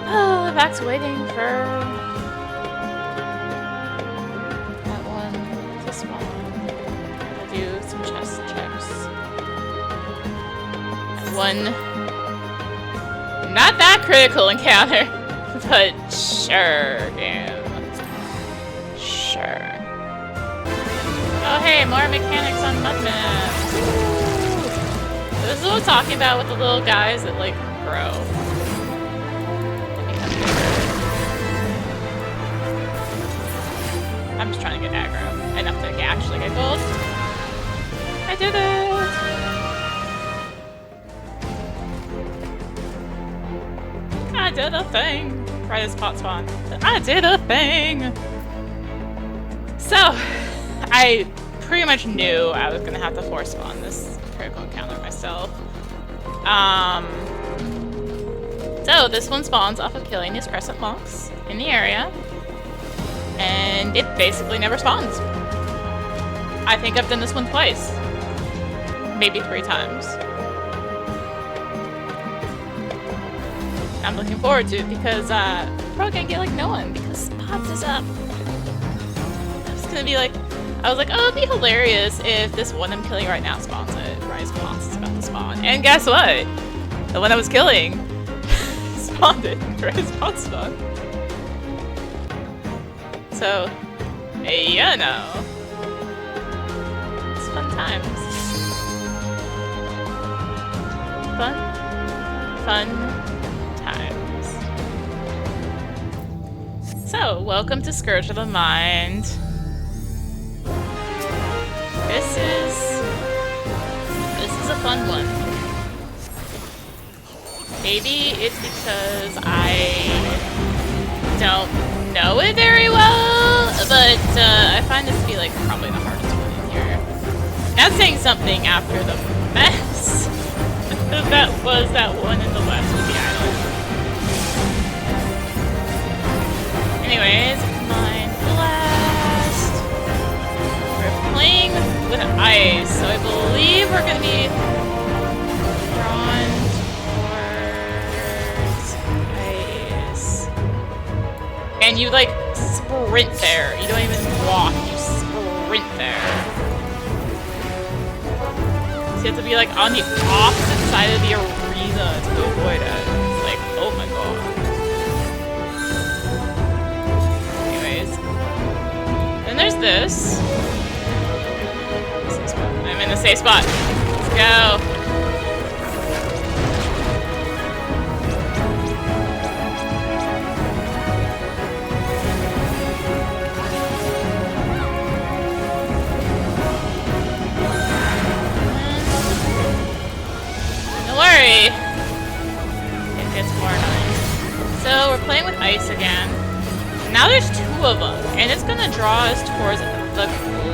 Oh, back to waiting for that one to spawn. one not that critical encounter, but sure, game. Sure. Oh hey, more mechanics on Mudman. This is what I'm talking about with the little guys that like grow. I'm just trying to get aggro enough to actually get gold. I did it! I did a thing! Right as pot spawn. I did a thing! So, I pretty much knew I was gonna have to force spawn this critical encounter myself. So this one spawns off of killing these crescent monks in the area. And it basically never spawns. I think I've done this one twice. Maybe 3 times. I'm looking forward to it because I'm probably gonna get like no one because spots is up. I'm just gonna be like, I was like, oh, it'd be hilarious if this one I'm killing right now spawns it. Rise Boss is about to spawn. And guess what? The one I was killing spawned it. Rise Boss spawned. So, you know. It's fun times. Fun times. So, welcome to Scourge of the Mind. This is a fun one. Maybe it's because I don't know it very well, but I find this to be like probably the hardest one in here. Not saying something after the mess that was that one in the west of the island. Anyways, Mind Blast. We're playing with ice, so I believe we're gonna be drawn towards ice. And you like sprint there. You don't even walk, you sprint there. So you have to be like on the opposite side of the arena to avoid it. It's like, oh my god. Anyways. Then there's this. I'm in the safe spot. Let's go. Don't worry. It gets more annoying. So we're playing with ice again. Now there's 2 of them, and it's gonna draw us towards the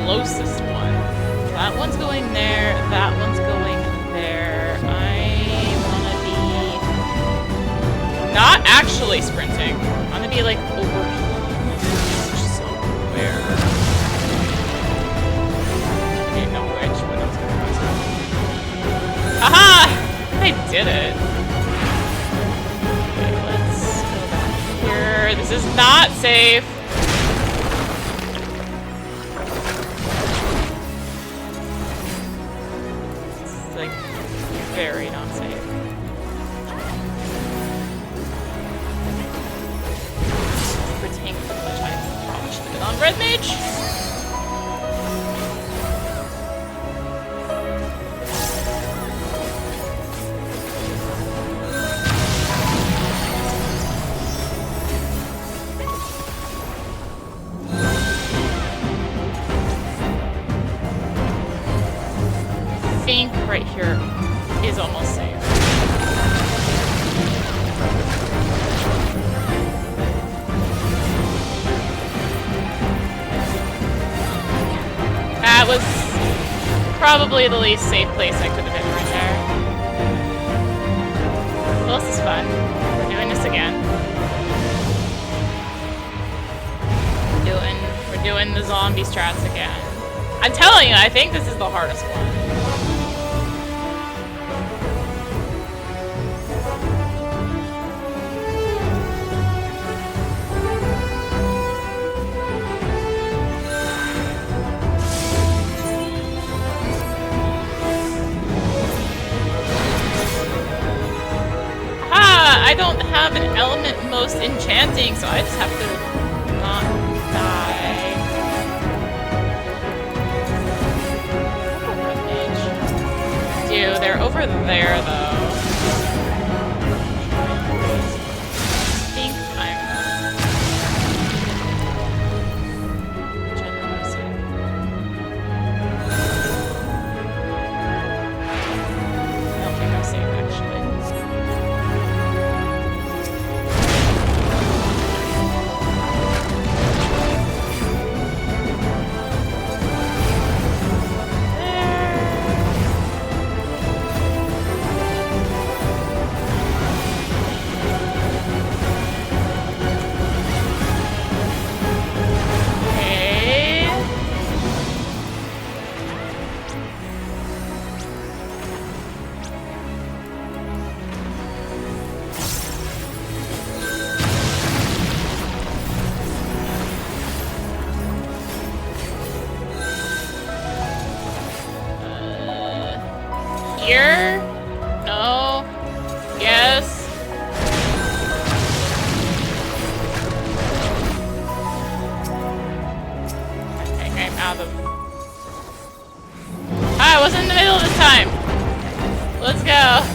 closest one. That one's going there, that one's going there. I wanna be not actually sprinting. I wanna be like over somewhere. I didn't know which one I was gonna cross. Aha! I did it. Okay, let's go back here. This is not safe. Like, very not safe. For tank privilege, I probably should have been on Red Mage. I think right here is almost safe. That was probably the least safe place I could have been right there. Well, this is fun. We're doing this again. We're doing the zombie strats again. I'm telling you, I think this is the hardest one. I don't have an element most enchanting, so I just have to not die. Dude, they're over there though. Here? No. Yes. I think I'm out of... Ah, I was in the middle this time. Let's go.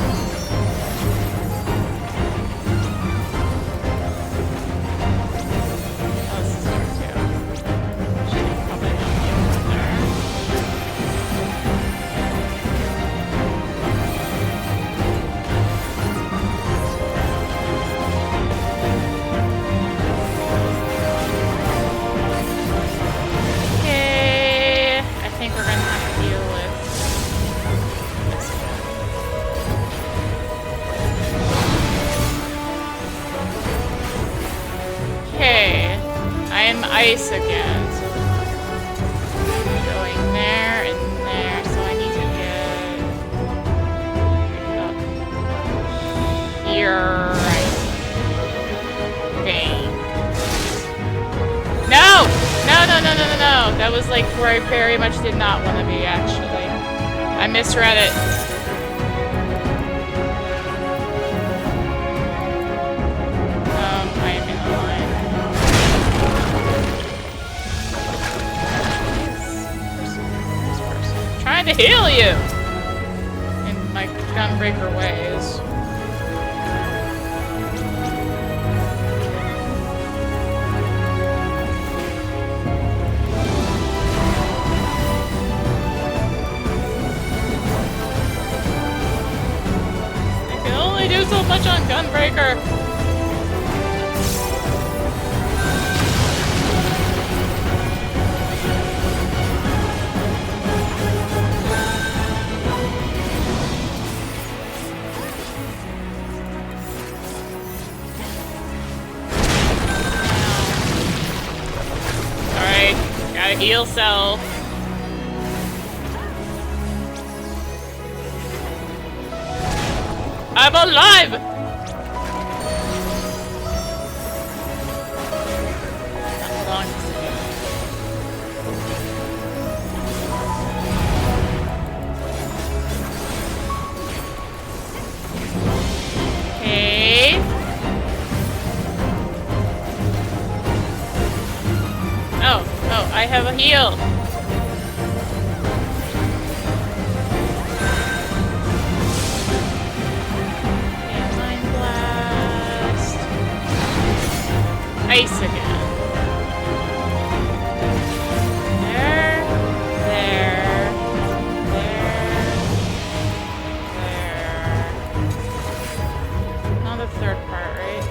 Ice again. So going there and there. So I need to get up here, I think. No! No, no, no, no, no, no. That was like where I very much did not want to be, actually. I misread it. I am in the line. Trying to heal you in my gunbreaker ways. I can only do so much on gunbreaker. Gotta heal self. I'm alive! Not long to do. Okay. Oh, I have a heal. And Mind Blast. Ice again. There. Not the third part, right?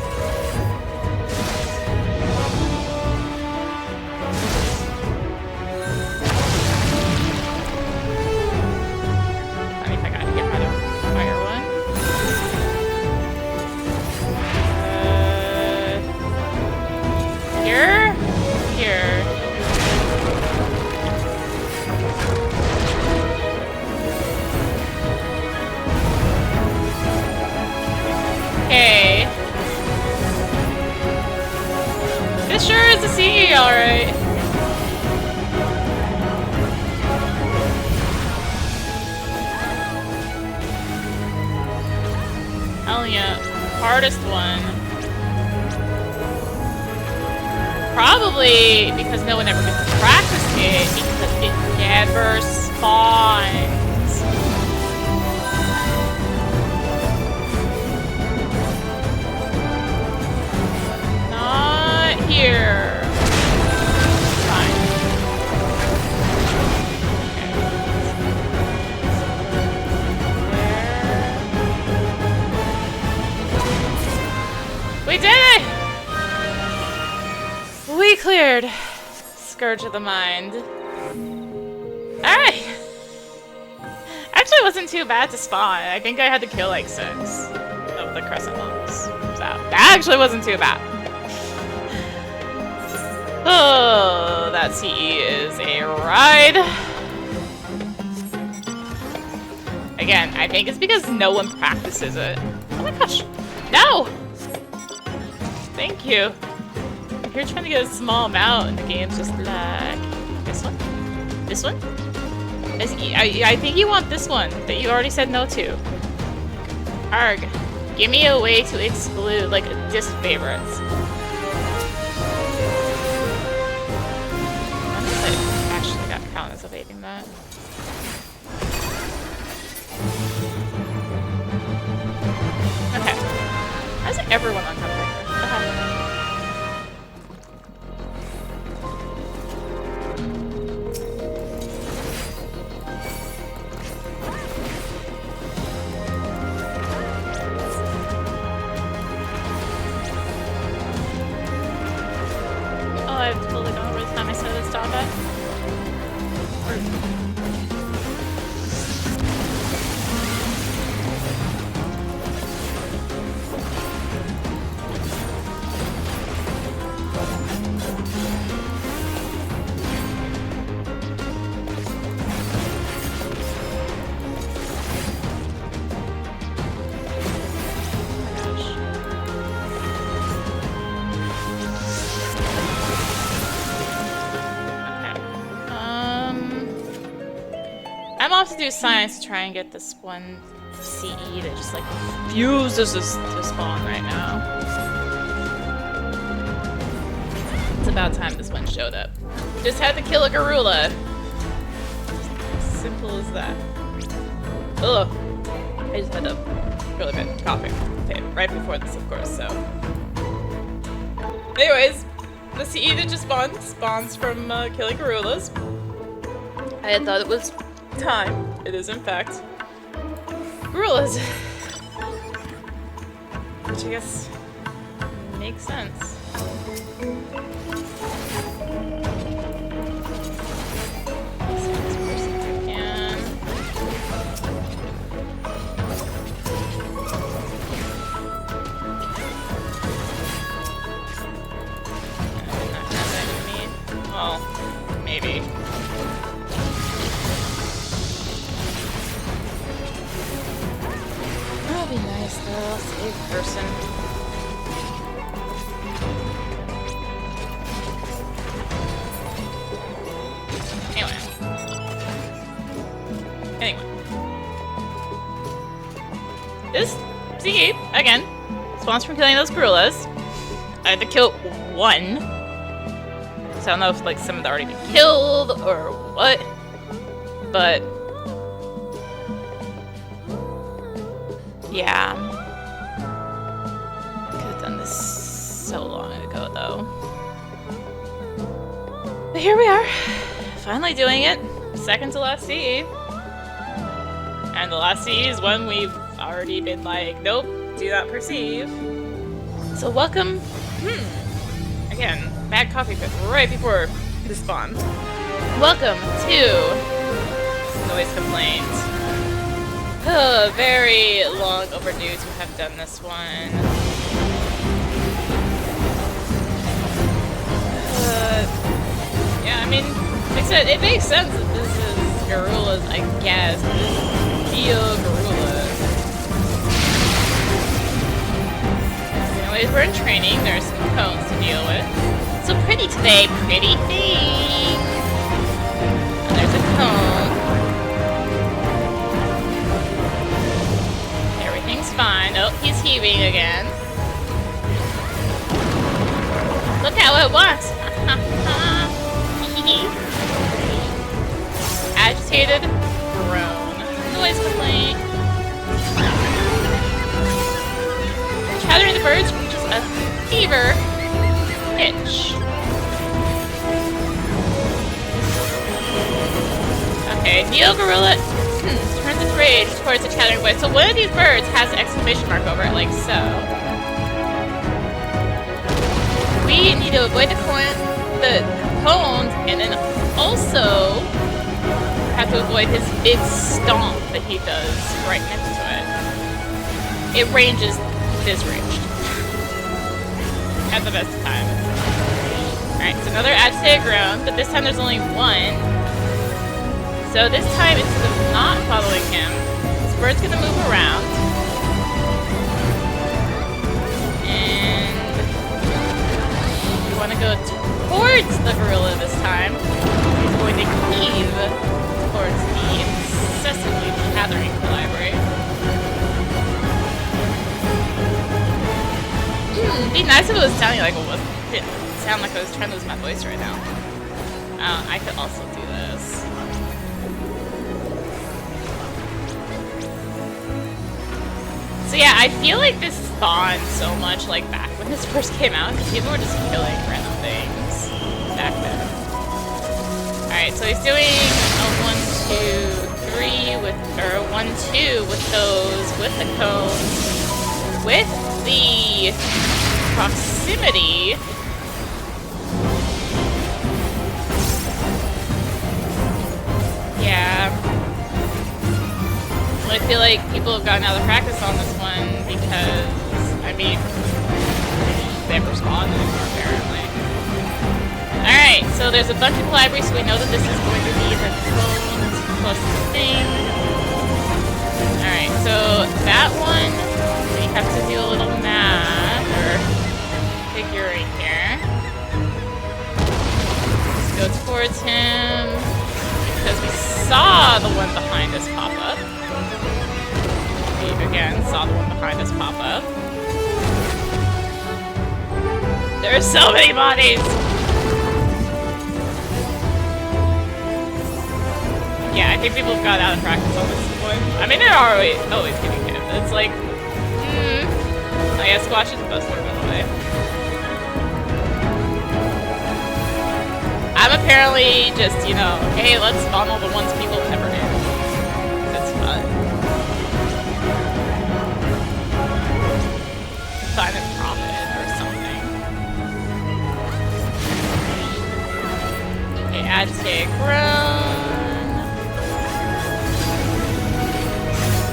hardest one. Probably because no one ever gets to practice it because it never spawns. Not here. Fine. We did it! We cleared Scourge of the Mind. Alright. Actually, it wasn't too bad to spawn. I think I had to kill like 6 of the Crescent monks. So that actually wasn't too bad. Oh, that CE is a ride. Again, I think it's because no one practices it. Oh my gosh. No! Thank you. If you're trying to get a small amount and the game's just like... This one? This one? I think you want this one that you already said no to. Arg. Give me a way to exclude, like, disfavorites. I wonder if I actually got count as evading that. Okay. Why is everyone on cover? Oh, I've totally gone over the time I said to stop it. I'm off to do science to try and get this one CE that just like refuses to spawn right now. It's about time this one showed up. Just had to kill a gorilla. Simple as that. Ugh. I just had a really bad coughing fit right before this, of course, so. Anyways, the CE that just spawns from killing gorillas. I had thought it was time. It is, in fact, gorillas. Which I guess makes sense. Well, maybe. That'd be nice though, save person. Anyway. This CE, again, spawns from killing those gorillas. I had to kill one. So I don't know if like some had already been killed or what, but yeah, could have done this so long ago though. But here we are, finally doing it. Second to last CE, and the last CE is one we've already been like, nope, do not perceive. So welcome. Again. Bad coffee fit right before the spawn. Welcome to Noise Complaint. Oh, very long overdue to have done this one. Yeah, I mean, like I said, it makes sense that this is gorillas, I guess. Neo gorillas. Anyways, we're in training. There's some cones to deal with. So pretty today, pretty thing. And there's a cone. Everything's fine. Oh, he's heaving again. agitated groan. Noise complaint. Chattering the birds reaches a fever pitch. Okay, Neo Gorilla turns its rage towards the chattering voice. So one of these birds has an exclamation mark over it, like so. We need to avoid the cones, and then also have to avoid his big stomp that he does right next to it. It ranges this range at the best of times. Alright, so another agitated groan, but this time there's only one. So this time, instead of not following him, this bird's gonna move around. And we wanna go towards the gorilla this time. He's going to heave towards the incessantly chattering library. It'd be nice if it was sounding like it didn't sound like I was trying to lose my voice right now. I could also do this. So yeah, I feel like this spawned so much like back when this first came out, because people were just killing random things back then. Alright, so he's doing a 1, 2, 3 with, or 1, 2 with those, with the cones, with the proximity. Yeah. I feel like people have gotten out of practice on this one because, I mean, they never spawned anymore, apparently. Alright, so there's a bunch of libraries, so we know that this is going to be the cones plus the thing. Alright, so that one, we have to do a little math, or figuring here. Let's go towards him, because we saw the one behind us pop up. Again, saw the one behind us pop up. There are so many bodies! Yeah, I think people have got out of practice on this one. I mean, they're always getting hit. It's like, I guess squash is the best one, by the way. I'm apparently just, you know, hey, let's spawn all the ones people never hit. That's fun. Find a profit or something. Okay, agitate groan.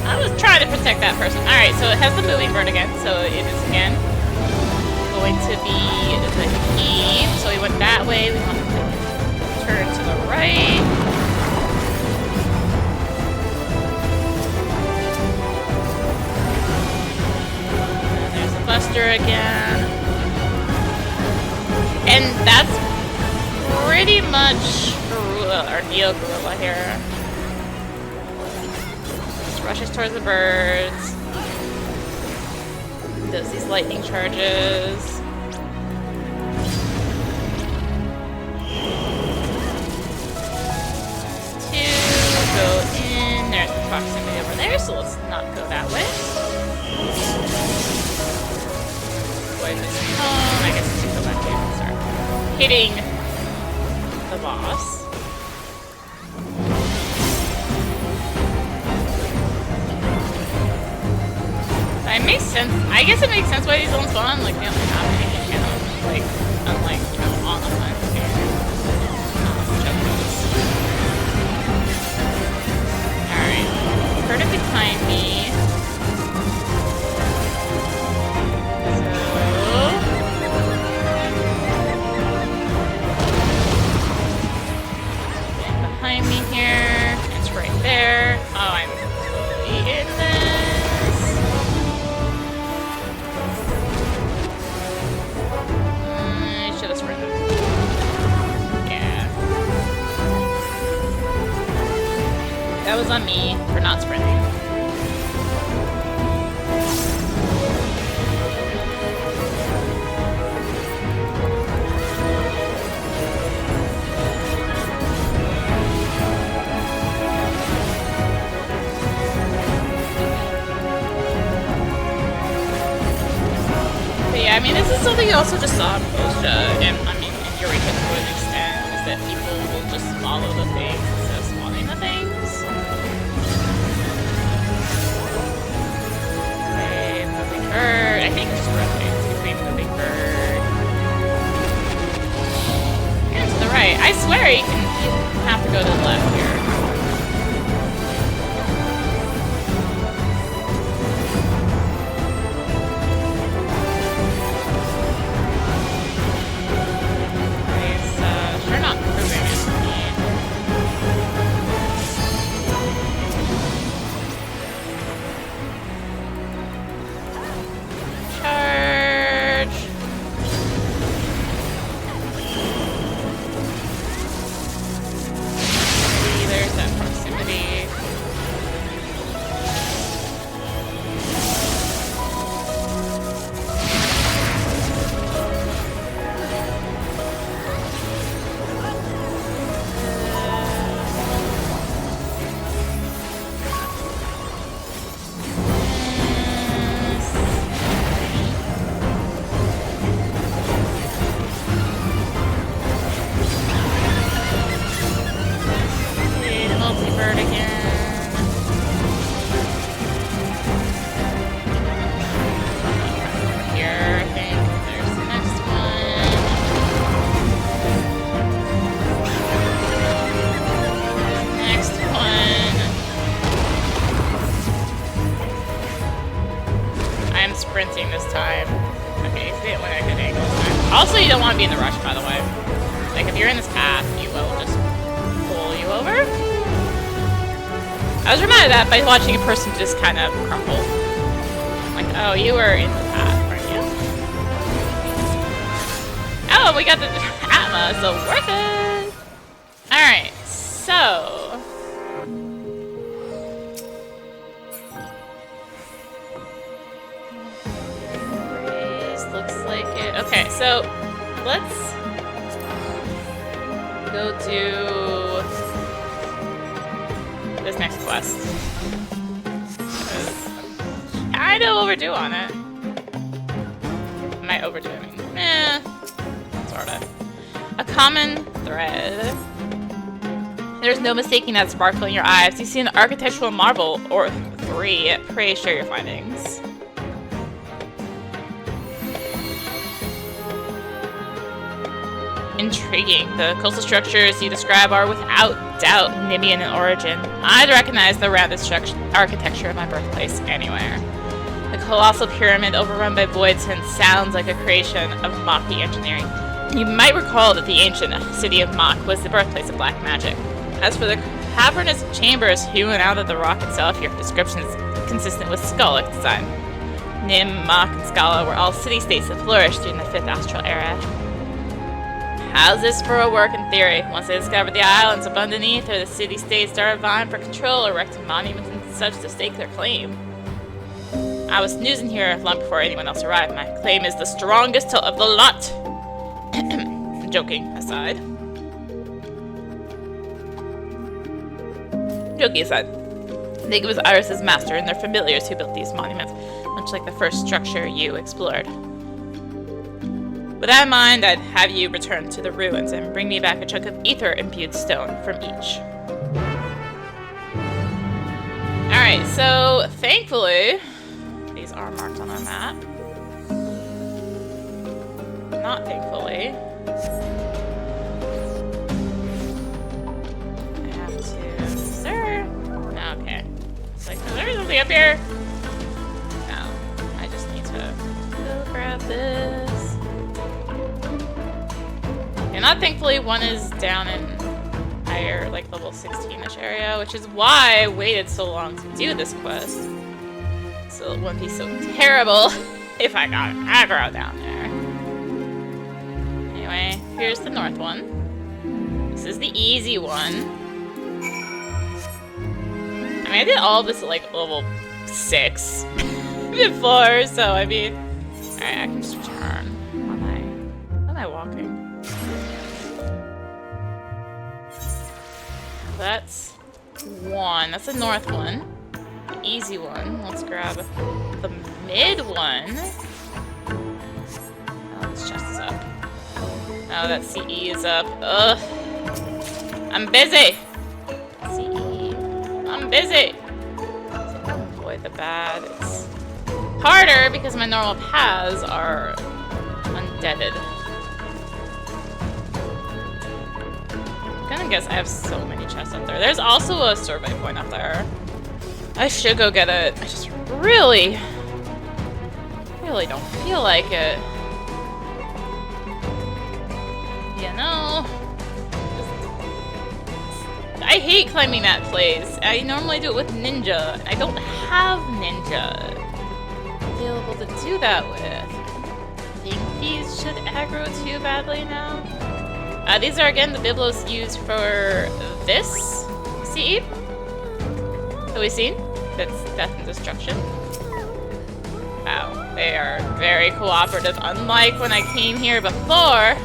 I was trying to protect that person. Alright, so it has the moving bird again, so it is again going to be the heave. So we went that way, we want to turn to the right. Buster again. And that's pretty much Gorilla, or Neo Gorilla here. Just rushes towards the birds. Does these lightning charges. Two, go in. There's the proximity over there, so let's not go that way. I guess we should go back here and start hitting the boss. That makes sense. I guess it makes sense why these don't spawn. Like, they don't have any, you know, like, unlike, you know, on the hunt here. Alright. Heard it behind me. Behind me here. It's right there. Oh, I'm totally in this. I should have sprinted. Yeah. That was on me for not sprinting. is something you also just saw in Bozja, and I mean in Eureka to an extent, is that people will just follow the things instead of spawning the things. Okay, moving bird. I think it just rotates between moving bird and to the right. I swear you have to go to the left here. Also, you don't want to be in the rush, by the way. Like, if you're in this path, you will just pull you over. I was reminded of that by watching a person just kind of crumble. Like, oh, you were in the path, weren't you? Oh, we got the atmas, so worth it! Alright, so... Looks like it. Okay, so let's go do this next quest. I know overdue on it. Am I overdue? I mean, sorta. A common thread. There's no mistaking that sparkle in your eyes. You see an architectural marvel or three. Pray share your findings. Intriguing. The coastal structures you describe are without doubt Nimian in origin. I'd recognize the rounded architecture of my birthplace anywhere. The colossal pyramid overrun by voidsons sounds like a creation of Maki engineering. You might recall that the ancient city of Mach was the birthplace of black magic. As for the cavernous chambers hewn out of the rock itself, your description is consistent with Skalic design. Nim, Mach, and Scala were all city-states that flourished during the 5th Astral Era. How's this for a work in theory? Once they discovered the islands up underneath, or the city-states started vying for control, erecting monuments and such to stake their claim. I was snoozing here long before anyone else arrived. My claim is the strongest of the lot. Joking aside. Joking aside. Think it was Iris's master and their familiars who built these monuments, much like the first structure you explored. With that in mind, I'd have you return to the ruins and bring me back a chunk of ether-imbued stone from each. Alright, so thankfully, these are marked on our map. Not thankfully. I have to... Sir? Okay. It's like, is there something up here? No. I just need to go grab this. And not thankfully, one is down in higher, like level 16-ish area, which is why I waited so long to do this quest. So it wouldn't be so terrible if I got aggro down there. Anyway, here's the north one. This is the easy one. I mean, I did all of this at like level 6 before, so I mean... Alright, I can just turn. How am I walking? That's one. That's the north one. The easy one. Let's grab the mid one. Oh, that CE is up. Ugh. I'm busy! CE. I'm busy! Avoid the bad. It's harder because my normal paths are undeaded. I'm gonna guess I have so many chests up there. There's also a survey point up there. I should go get it. I just really don't feel like it. You know? I hate climbing that place. I normally do it with ninja. I don't have ninja available to do that with. I think these should aggro too badly now. These are again the biblos used for this CE that we've seen. That's death and destruction. Wow, they are very cooperative, unlike when I came here before.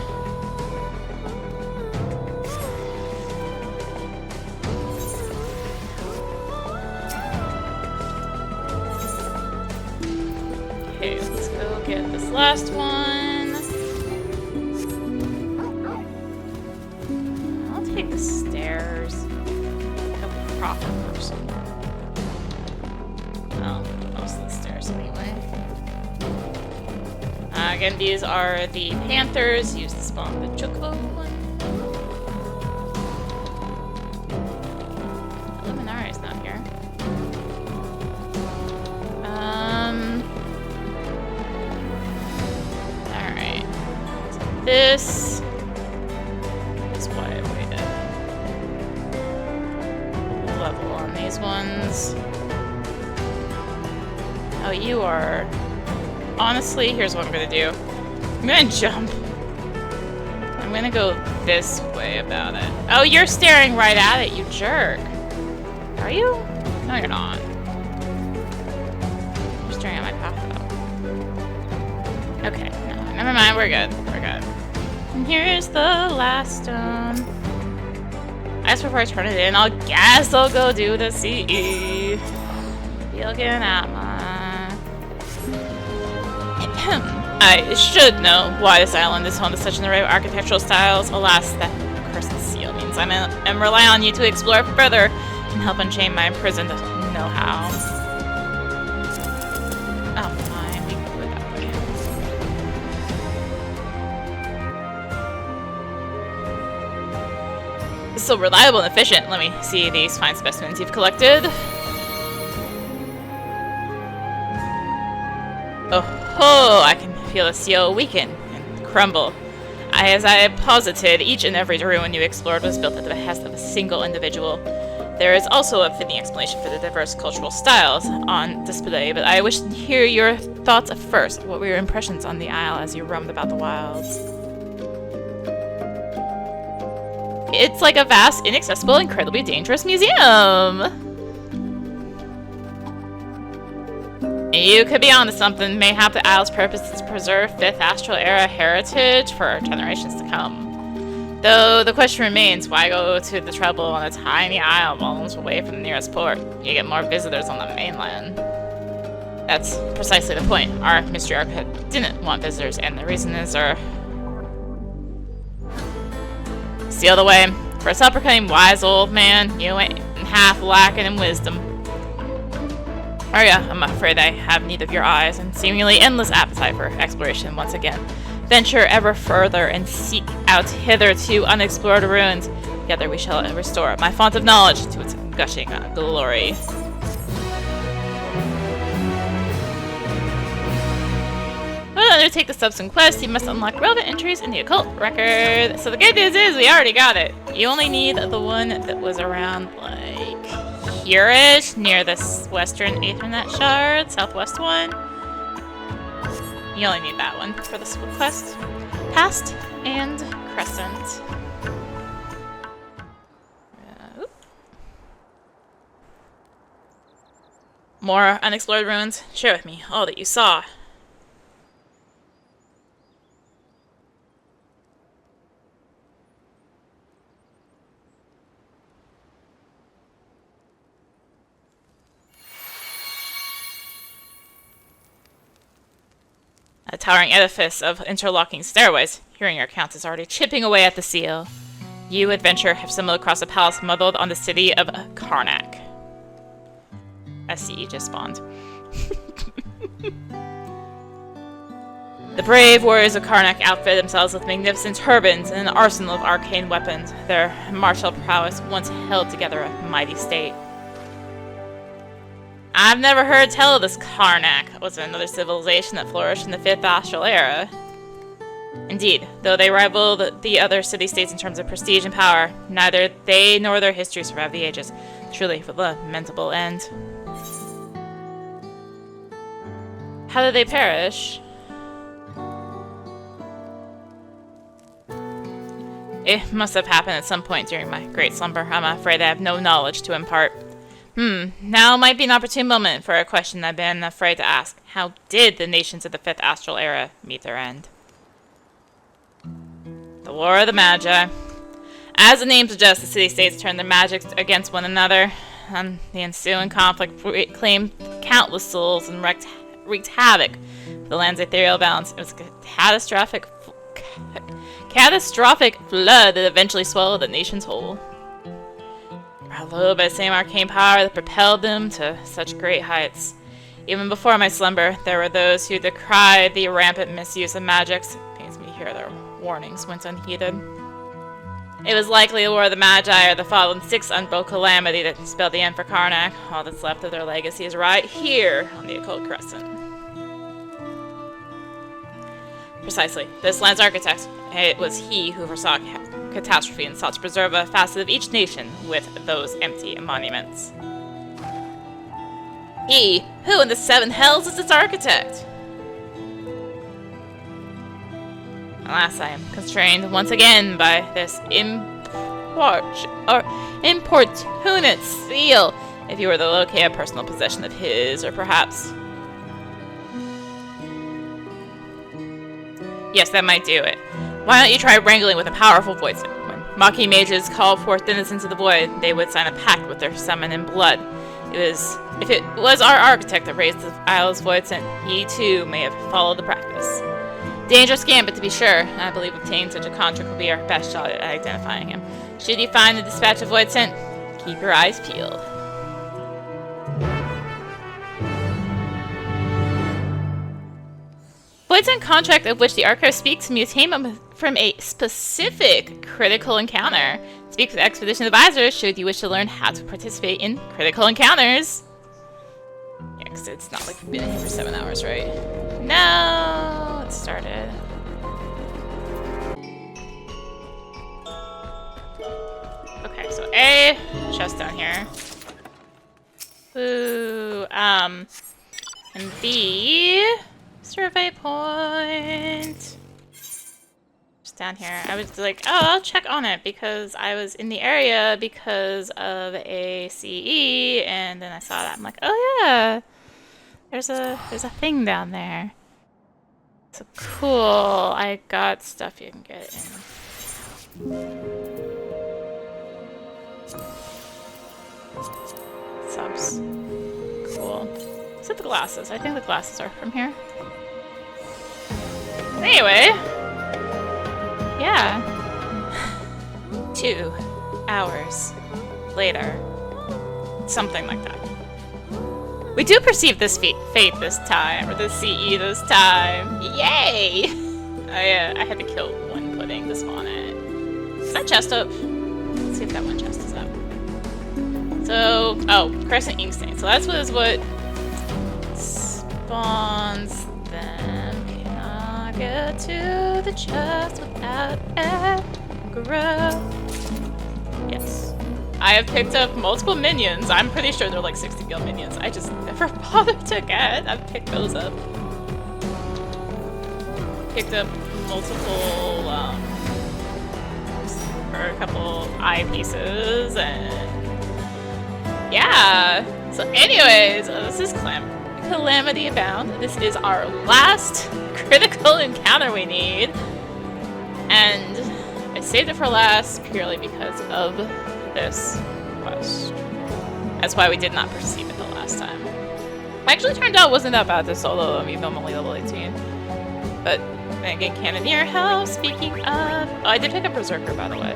Okay, let's go get this last one. I'll take the stairs. Have a proper person. Well, most of the stairs anyway. Again, these are the panthers used to spawn the chocobo one. Luminari's not here. Alright. So this is why I waited. Level on these ones. Oh, you are... Honestly, here's what I'm gonna do. I'm gonna jump. I'm gonna go this way about it. Oh, you're staring right at it, you jerk. Are you? No, you're not. You're staring at my path, though. Okay, no, never mind, we're good. We're good. And here's the last stone. I guess before I turn it in, I'll go do the CE. Looking at my... I should know why this island is home to such an array of architectural styles. Alas, that cursed seal means I am rely on you to explore further and help unchain my imprisoned know-how. Oh, fine. We can go that way. So reliable and efficient. Let me see these fine specimens you've collected. Oh, I can feel the seal weaken and crumble. As I posited, each and every ruin you explored was built at the behest of a single individual. There is also a fitting explanation for the diverse cultural styles on display, but I wish to hear your thoughts first. What were your impressions on the isle as you roamed about the wilds? It's like a vast, inaccessible, incredibly dangerous museum! You could be onto something. Mayhap the Isle's purpose is to preserve 5th Astral Era heritage for generations to come. Though the question remains, why go to the trouble on a tiny isle miles away from the nearest port? You get more visitors on the mainland. That's precisely the point. Our mystery architect didn't want visitors, and the reason is seal the way. For a self-proclaimed wise old man, you ain't half lacking in wisdom. Arya, I'm afraid I have need of your eyes and seemingly endless appetite for exploration once again. Venture ever further and seek out hitherto unexplored ruins. Together we shall restore my font of knowledge to its gushing glory. To undertake the subsequent quest, you must unlock relevant entries in the occult record. So the good news is we already got it. You only need the one that was around like here-ish, near this western Aethernet shard, southwest one. You only need that one for this quest. Past and Crescent. More unexplored ruins. Share with me all that you saw. A towering edifice of interlocking stairways. Hearing your accounts is already chipping away at the seal. You, adventurer, have stumbled across a palace modeled on the city of Karnak. A CE just spawned. The brave warriors of Karnak outfitted themselves with magnificent turbans and an arsenal of arcane weapons. Their martial prowess once held together a mighty state. I've never heard tell of this Karnak. Was it another civilization that flourished in the 5th Astral Era? Indeed, though they rivaled the other city-states in terms of prestige and power, neither they nor their history survived the ages. Truly a lamentable end. How did they perish? It must have happened at some point during my great slumber. I'm afraid I have no knowledge to impart. Now might be an opportune moment for a question I've been afraid to ask. How did the nations of the 5th Astral Era meet their end? The War of the Magi. As the name suggests, the city-states turned their magics against one another, and the ensuing conflict claimed countless souls and wreaked havoc with the land's ethereal balance. It was a catastrophic flood that eventually swallowed the nations whole. Ruled by the same arcane power that propelled them to such great heights. Even before my slumber, there were those who decried the rampant misuse of magics. It pains me to hear their warnings went unheeded. It was likely the War of the Magi or the fallen 6th unbroken calamity that spelled the end for Karnak. All that's left of their legacy is right here on the Occult Crescent. Precisely. This land's architect, it was he who foresaw catastrophe and sought to preserve a facet of each nation with those empty monuments. He, who in the 7 hells is its architect? Alas, I am constrained once again by this importunate seal. If you were to locate a personal possession of his, or perhaps... Yes, that might do it. Why don't you try wrangling with a powerful voice? When mocking mages called forth denizens of the void, they would sign a pact with their summon in blood. If it was our architect that raised the Isle's void scent, he too may have followed the practice. Dangerous gambit, to be sure. I believe obtaining such a contract will be our best shot at identifying him. Should you find the dispatch of void scent, keep your eyes peeled. Void scent contract of which the archive speaks may obtain from a specific critical encounter. Speak with Expedition Advisor should you wish to learn how to participate in critical encounters. Yeah, because it's not like we've been in here for 7 hours, right? No! It started. Okay, so A, chest down here. Ooh, and B, survey point. Just down here. I was like, oh, I'll check on it because I was in the area because of a CE, and then I saw that. I'm like, oh yeah, there's a thing down there. So cool. I got stuff you can get in. Subs. Cool. Is it the glasses? I think the glasses are from here. Anyway. Yeah. 2 hours later. Something like that. We do perceive this fate this time, or the CE this time. Yay! I had to kill one pudding to spawn it. Is that chest up? Let's see if that one chest is up. So, oh, Crescent Ink Stain. So that's what spawns them. Can I get to the chest without aggro? Yes. I have picked up multiple minions. I'm pretty sure they're like 60 gil minions. I just never bothered to get. I've picked those up. Picked up multiple, or a couple eye pieces, and yeah. So anyways, this is Calamity Abound. This is our last critical encounter we need. And I saved it for last purely because of this quest. That's why we did not perceive it the last time. Actually, turned out it wasn't that bad to solo. I mean, I'm only level 18. But Gonna get Cannoneer help, speaking of... Oh, I did pick up Berserker, by the way.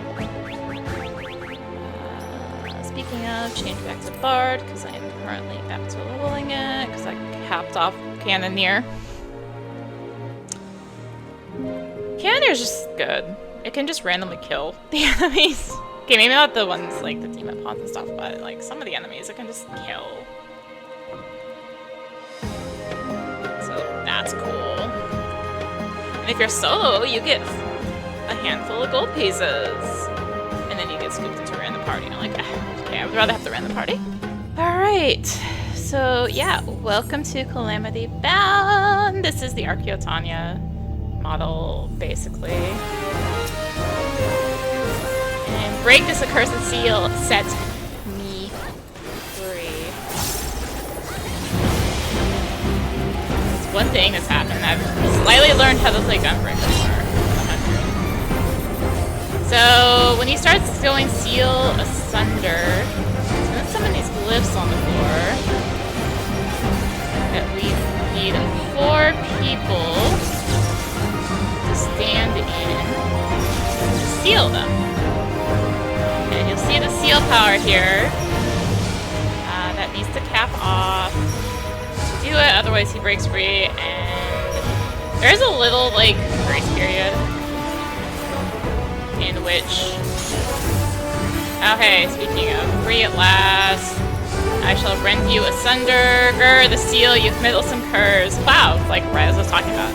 Speaking of, change back to Bard, because I am currently back to leveling it, because I capped off Cannoneer. Cannoneer's just good. It can just randomly kill the enemies. Okay, maybe not the ones like the demon pawns and stuff, but like some of the enemies it can just kill. So that's cool. And if you're solo, you get a handful of gold pieces. And then you get scooped into a random party. And I'm like, okay, I would rather have the random party. Alright. So yeah, welcome to Calamity Bound. This is the Archaeotanya model, basically. And break this accursed seal, set me free. It's one thing that's happened. I've slightly learned how to play Gunbreaker more. So when he starts going seal asunder, he's gonna summon these glyphs on the floor. That we need 4 people to stand in to seal them. And you'll see the seal power here. That needs to cap off. Do it, otherwise he breaks free. And there's a little like grace period in which. Okay, speaking of free at last. I shall rend you asunder. Grr, the seal, you committed some curse. Wow, like right as I was talking about.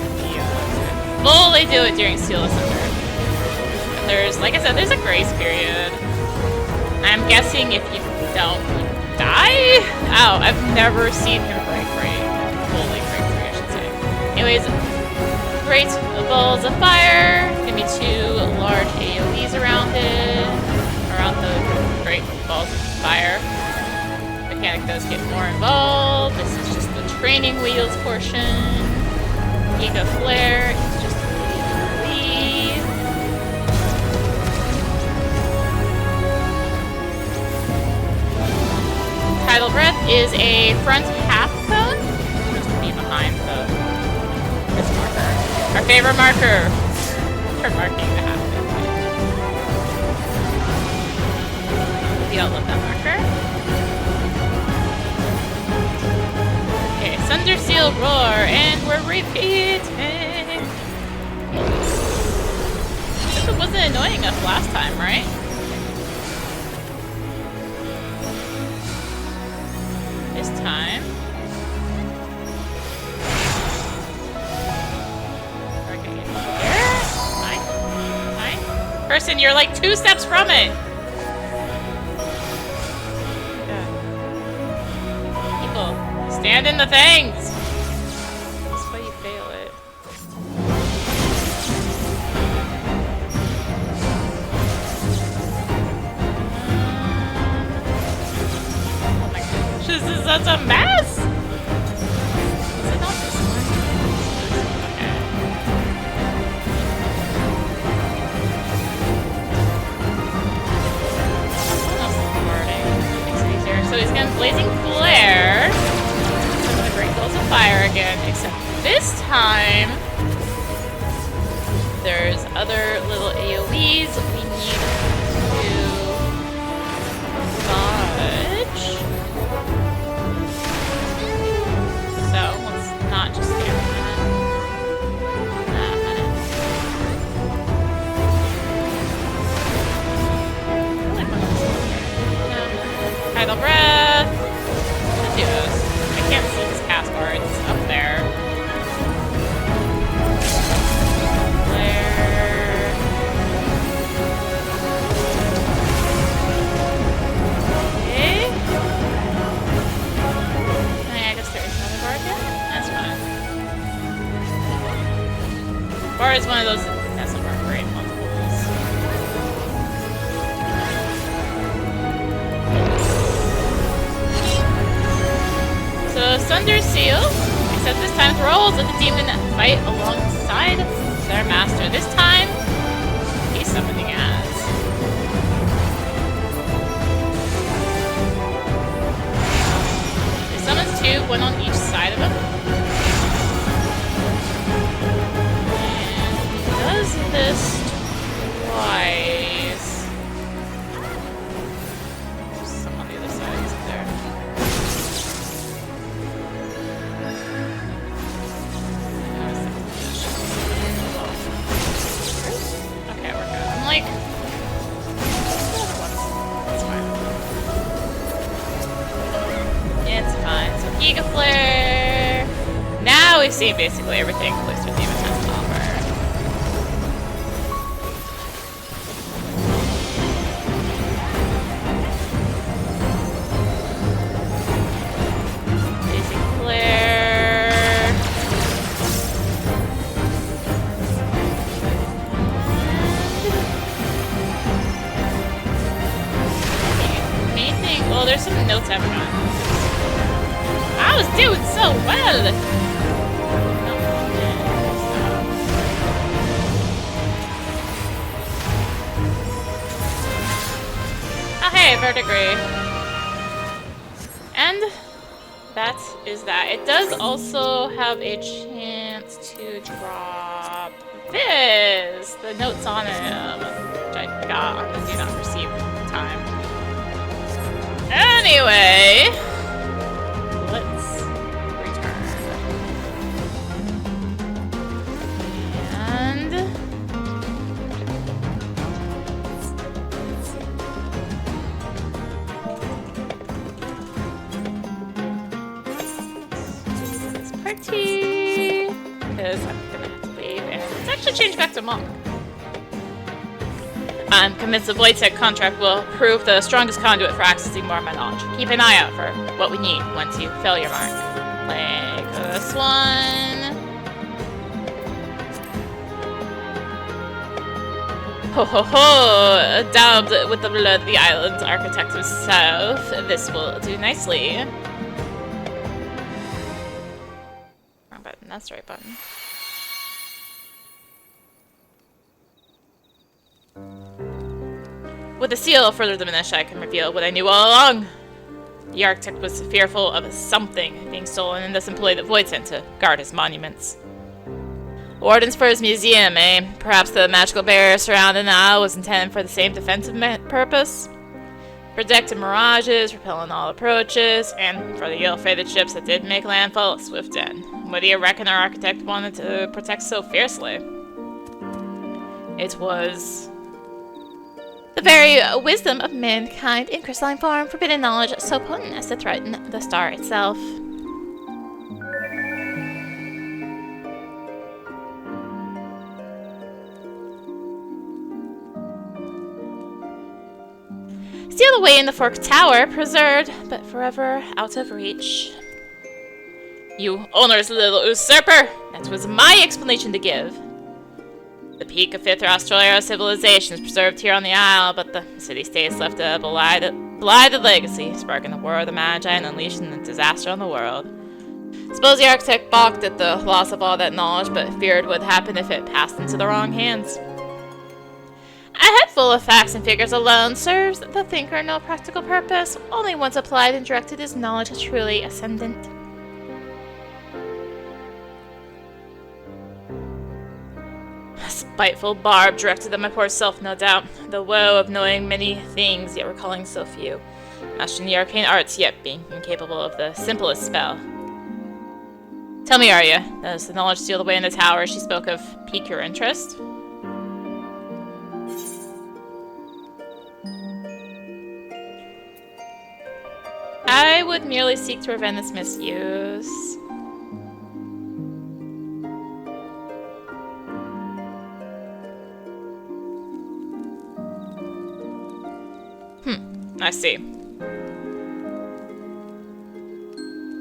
Fully do it during seal asunder. And there's, like I said, there's a grace period. I'm guessing if you don't, you die? Ow, I've never seen him break free. Fully break free, I should say. Anyways, great balls of fire. Gonna be 2 large AoEs around it. Around the great balls of fire. Mechanic does get more involved. This is just the training wheels portion. Giga Flare is just a lead. Tidal Breath is a front half cone. Just to be behind this marker. Our favorite marker for marking the half cone. We all love that marker. Thunder Seal Roar, and we're repeating. This wasn't annoying us last time, right? This time. We're gonna get here. Fine. Person, you're like 2 steps from it. Stand in the things! This way you fail it. Oh my gosh, this is such a mess! Is it not this one? Okay. Makes it easier. So he's gonna Blazing Flare. Balls of fire again, except this time there's other little AoEs we need to dodge. So let's not just stand on that. No. Tidal Breath. Let's do this. I can't see his cast bar, it's up there. Flare. Okay. I guess there is another bar again? That's fine. Bar is one of those that doesn't work great multiples. So Thunder Seal, except this time rolls with the demon fight alongside their master. This time, he's summoning as. He summons 2, 1 on each side of him. And we've seen basically everything Cloister's Demons has to offer. Basic Flare. Main thing, well, there's some notes I've got. I was doing so well! Oh hey, verdigris. And that is that. It does also have a chance to drop this! The notes on him, which I got on the do not receive time. Anyway, let's return. And let's do this party because I'm gonna have to leave, and let's actually change back to monk. I'm convinced the Wojtek contract will prove the strongest conduit for accessing more of my knowledge. Keep an eye out for what we need once you fill your mark. Like this one. Ho ho ho! Daubed with the blood of the island's architect himself. This will do nicely. Wrong button, that's the right button. With the seal further diminished, I can reveal what I knew all along. The architect was fearful of something being stolen and thus employed the Voidsent to guard his monuments. Wardens for his museum, eh? Perhaps the magical barrier surrounding the isle was intended for the same defensive purpose? Protecting mirages, repelling all approaches, and for the ill-fated ships that did make landfall at Swift End. What do you reckon our architect wanted to protect so fiercely? It was the very wisdom of mankind in crystalline form, forbidden knowledge so potent as to threaten the star itself. Steal away in the Forked Tower, preserved, but forever out of reach. You onerous little usurper! That was my explanation to give. The peak of 5th Australia civilization is preserved here on the Isle, but the city-states left a blighted legacy, sparking the war of the Magi and unleashing the disaster on the world. Suppose the architect balked at the loss of all that knowledge, but feared what would happen if it passed into the wrong hands. A head full of facts and figures alone serves the thinker no practical purpose. Only once applied and directed is knowledge truly ascendant. A spiteful barb directed at my poor self, no doubt. The woe of knowing many things, yet recalling so few. Mastering the arcane arts, yet being incapable of the simplest spell. Tell me, Arya, does the knowledge steal away in the tower she spoke of pique your interest? I would merely seek to prevent its misuse. I see.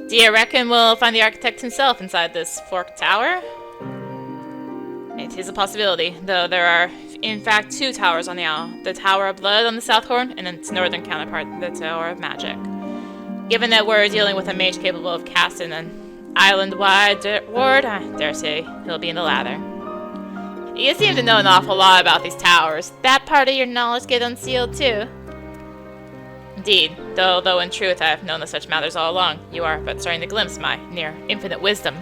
Do you reckon we'll find the architect himself inside this Forked Tower? It is a possibility, though there are in fact 2 towers on the Owl. The Tower of Blood on the South Horn, and its northern counterpart, the Tower of Magic. Given that we're dealing with a mage capable of casting an island-wide ward, I dare say he'll be in the latter. You seem to know an awful lot about these towers. That part of your knowledge get unsealed too? Indeed, though in truth I have known of such matters all along, you are but starting to glimpse my near infinite wisdom.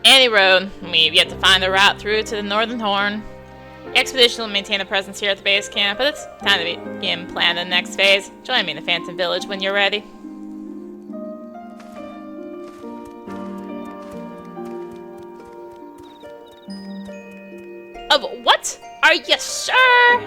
Any road, we've yet to find the route through to the Northern Horn. The expedition will maintain a presence here at the base camp, but it's time to begin planning the next phase. Join me in the Phantom Village when you're ready. Of what? Are you sure?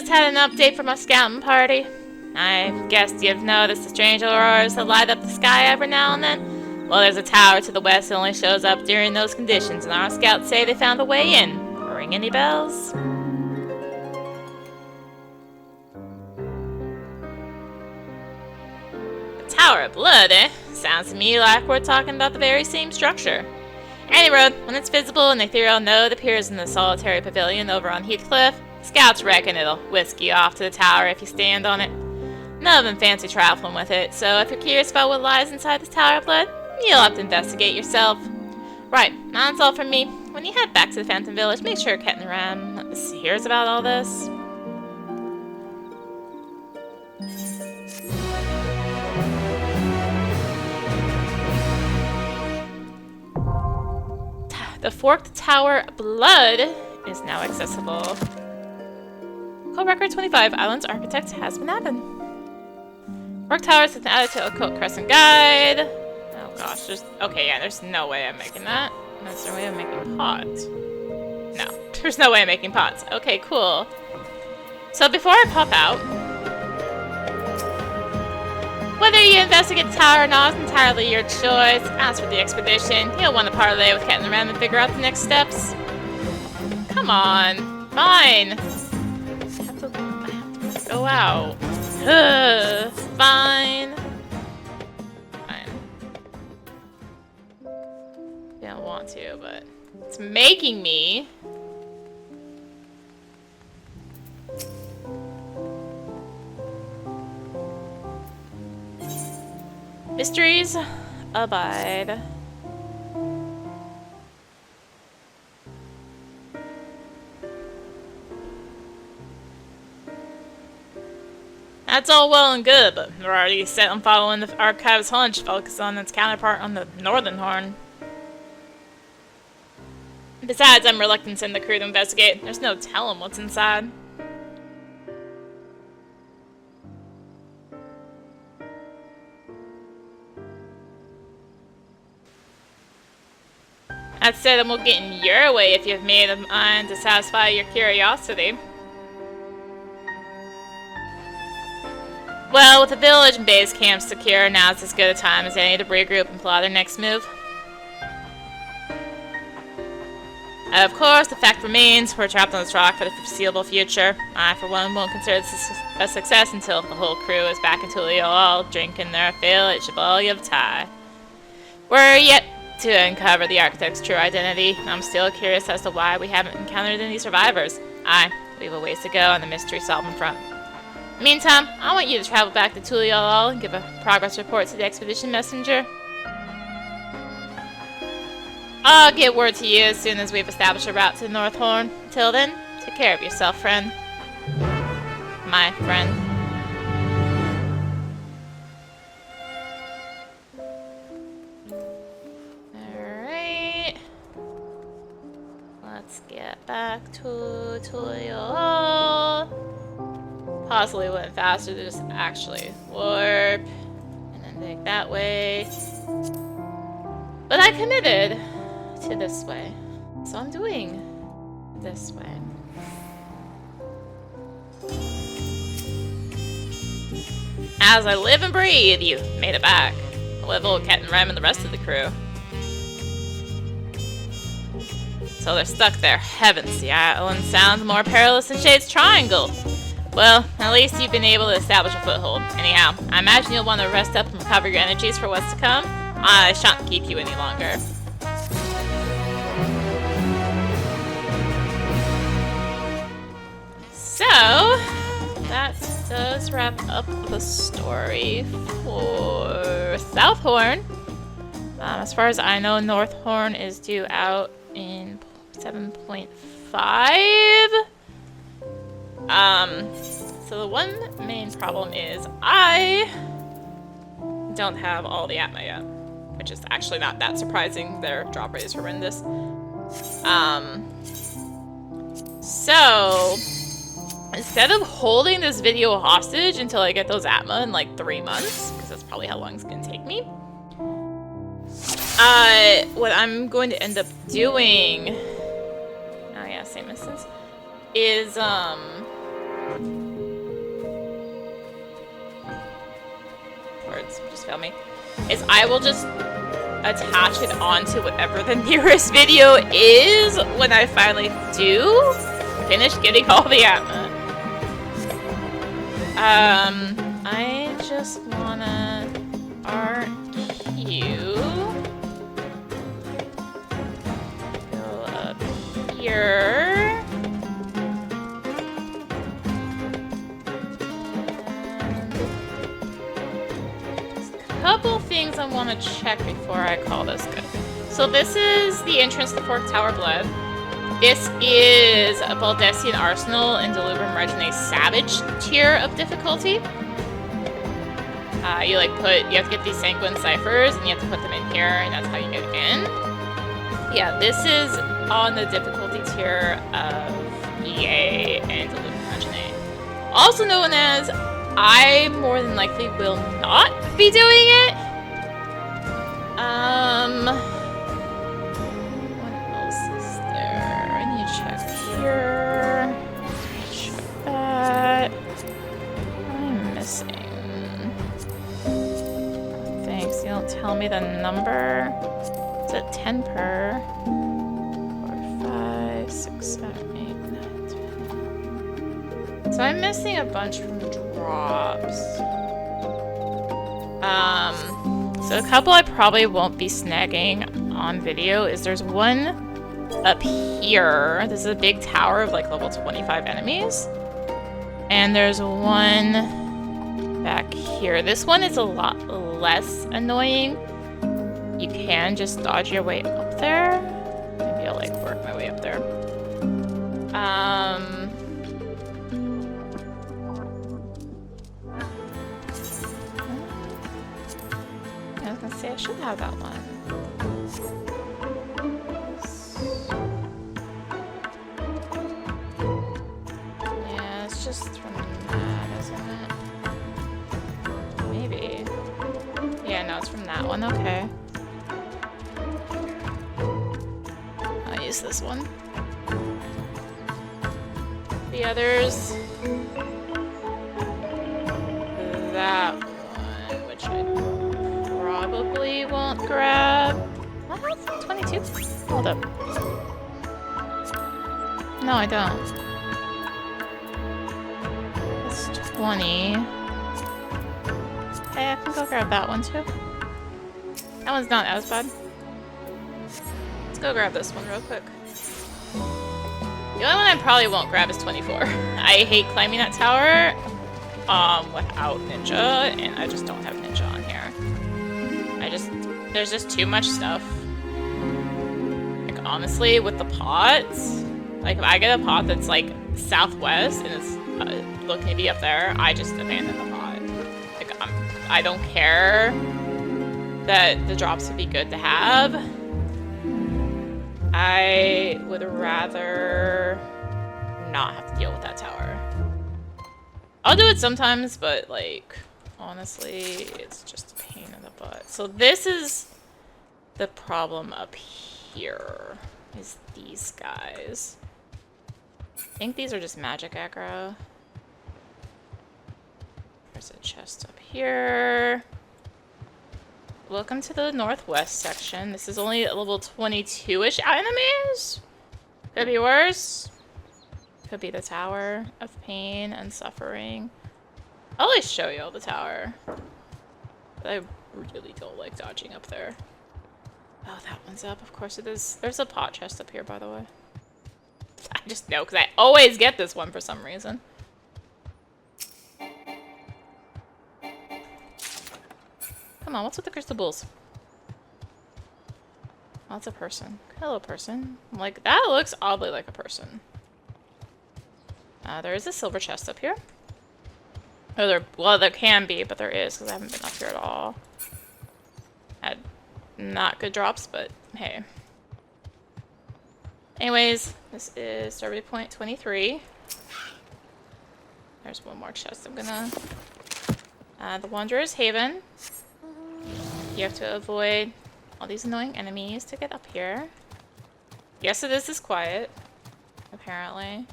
just had an update from our scouting party. I guess you've noticed the strange auroras that light up the sky every now and then. Well, there's a tower to the west that only shows up during those conditions, and our scouts say they found a way in. Ring any bells? The Tower of Blood, eh? Sounds to me like we're talking about the very same structure. Any road, when it's visible, an ethereal node appears in the solitary pavilion over on Heathcliff. Scouts reckon it'll whisk you off to the tower if you stand on it. None of them fancy traveling with it, so if you're curious about what lies inside this Tower of Blood, you'll have to investigate yourself. Right, that's all from me. When you head back to the Phantom Village, make sure Captain Ram hears about all this. The Forked Tower Blood is now accessible. Code record 25, Island's Architect has been added. Forked Towers has been added to Occult Crescent Guide. Oh gosh, there's no way I'm making that. Is there a way of making pots? No, there's no way I'm making pots. Okay, cool. So before I pop out, whether you investigate the tower or not is entirely your choice. As for the expedition, you'll want to parlay with Captain Ram and figure out the next steps. Come on. Fine. I have to go out. Ugh. Fine. Fine. I don't want to, but it's making me. Mysteries abide. That's all well and good, but we're already set on following the Archive's hunch, focus on its counterpart on the Northern Horn. Besides, I'm reluctant to send the crew to investigate. There's no telling what's inside. That said, I'm getting your way if you've made a mind to satisfy your curiosity. Well, with the village and base camp secure, now's as good a time as any to regroup and plot their next move. Of course, the fact remains, we're trapped on this rock for the foreseeable future. I, for one, won't consider this a success until the whole crew is back in Tulio, drinking their fill at Bozja of Thai. We're yet to uncover the Architect's true identity. I'm still curious as to why we haven't encountered any survivors. We have a ways to go on the mystery-solving front. Meantime, I want you to travel back to Tulio and give a progress report to the expedition messenger. I'll get word to you as soon as we've established a route to the North Horn. Until then, take care of yourself, friend. My friend. Alright. Let's get back to Tulio. Possibly went faster to just actually warp. And then take that way. But I committed to this way. So I'm doing this way. As I live and breathe, you made it back. I live with Captain Ram and the rest of the crew. So they're stuck there. Heavens, the island sounds more perilous than Shade's Triangle. Well, at least you've been able to establish a foothold. Anyhow, I imagine you'll want to rest up and recover your energies for what's to come. I shan't keep you any longer. So, that does wrap up the story for South Horn. As far as I know, North Horn is due out in 7.5. So the one main problem is I don't have all the atma yet, which is actually not that surprising. Their drop rate is horrendous. So instead of holding this video hostage until I get those atma in like 3 months, because that's probably how long it's gonna take me, what I'm going to end up doing, oh yeah, same instance, is it's just fail me, is I will just attach it onto whatever the nearest video is when I finally do finish getting all the atma. I just wanna RQ go up here. Couple things I want to check before I call this good. So this is the entrance to Fork Tower Blood. This is a Baldessian Arsenal in Delubrum Regine Savage tier of difficulty. You have to get these Sanguine Ciphers and you have to put them in here and that's how you get in. Yeah, this is on the difficulty tier of EA and Delubrum Regine. Also known as I more than likely will not be doing it. What else is there? I need to check here. Check that. I'm missing. Thanks. You don't tell me the number. It's at 10 per. 4, 5, 6, 7, 8, 9, 10. So I'm missing a bunch from drops. So a couple I probably won't be snagging on video is there's one up here. This is a big tower of like level 25 enemies. And there's one back here. This one is a lot less annoying. You can just dodge your way up there. Maybe I'll like work my way up there. I should have that one. Yeah, it's just from that, isn't it? Maybe. Yeah, no, it's from that one. Okay. I'll use this one. The others. That one, which I probably won't grab. What else? 22? Hold up. No, I don't. It's 20. Hey, I can go grab that one too. That one's not as bad. Let's go grab this one real quick. The only one I probably won't grab is 24. I hate climbing that tower without ninja, and I just don't have ninja on here. There's just too much stuff. Like, honestly, with the pots, like, if I get a pot that's, like, southwest and it's looking to be up there, I just abandon the pot. Like, I don't care that the drops would be good to have. I would rather not have to deal with that tower. I'll do it sometimes, but, like, honestly, it's just a pain in the butt. So this is the problem up here, is these guys. I think these are just magic aggro. There's a chest up here. Welcome to the northwest section. This is only level 22-ish enemies. Could be worse. Could be the Tower of Pain and Suffering. I'll always show you all the tower. But I really don't like dodging up there. Oh, that one's up. Of course it is. There's a pot chest up here, by the way. I just know, because I always get this one for some reason. Come on, what's with the crystal bulls? Oh, that's a person. Hello, person. Like, that looks oddly like a person. There is a silver chest up here. Oh, well, there can be, but there is, because I haven't been up here at all. Had not good drops, but hey. Anyways, this is survey point 23. There's one more chest I'm gonna... the Wanderer's Haven. You have to avoid all these annoying enemies to get up here. Yes, it is quiet, apparently.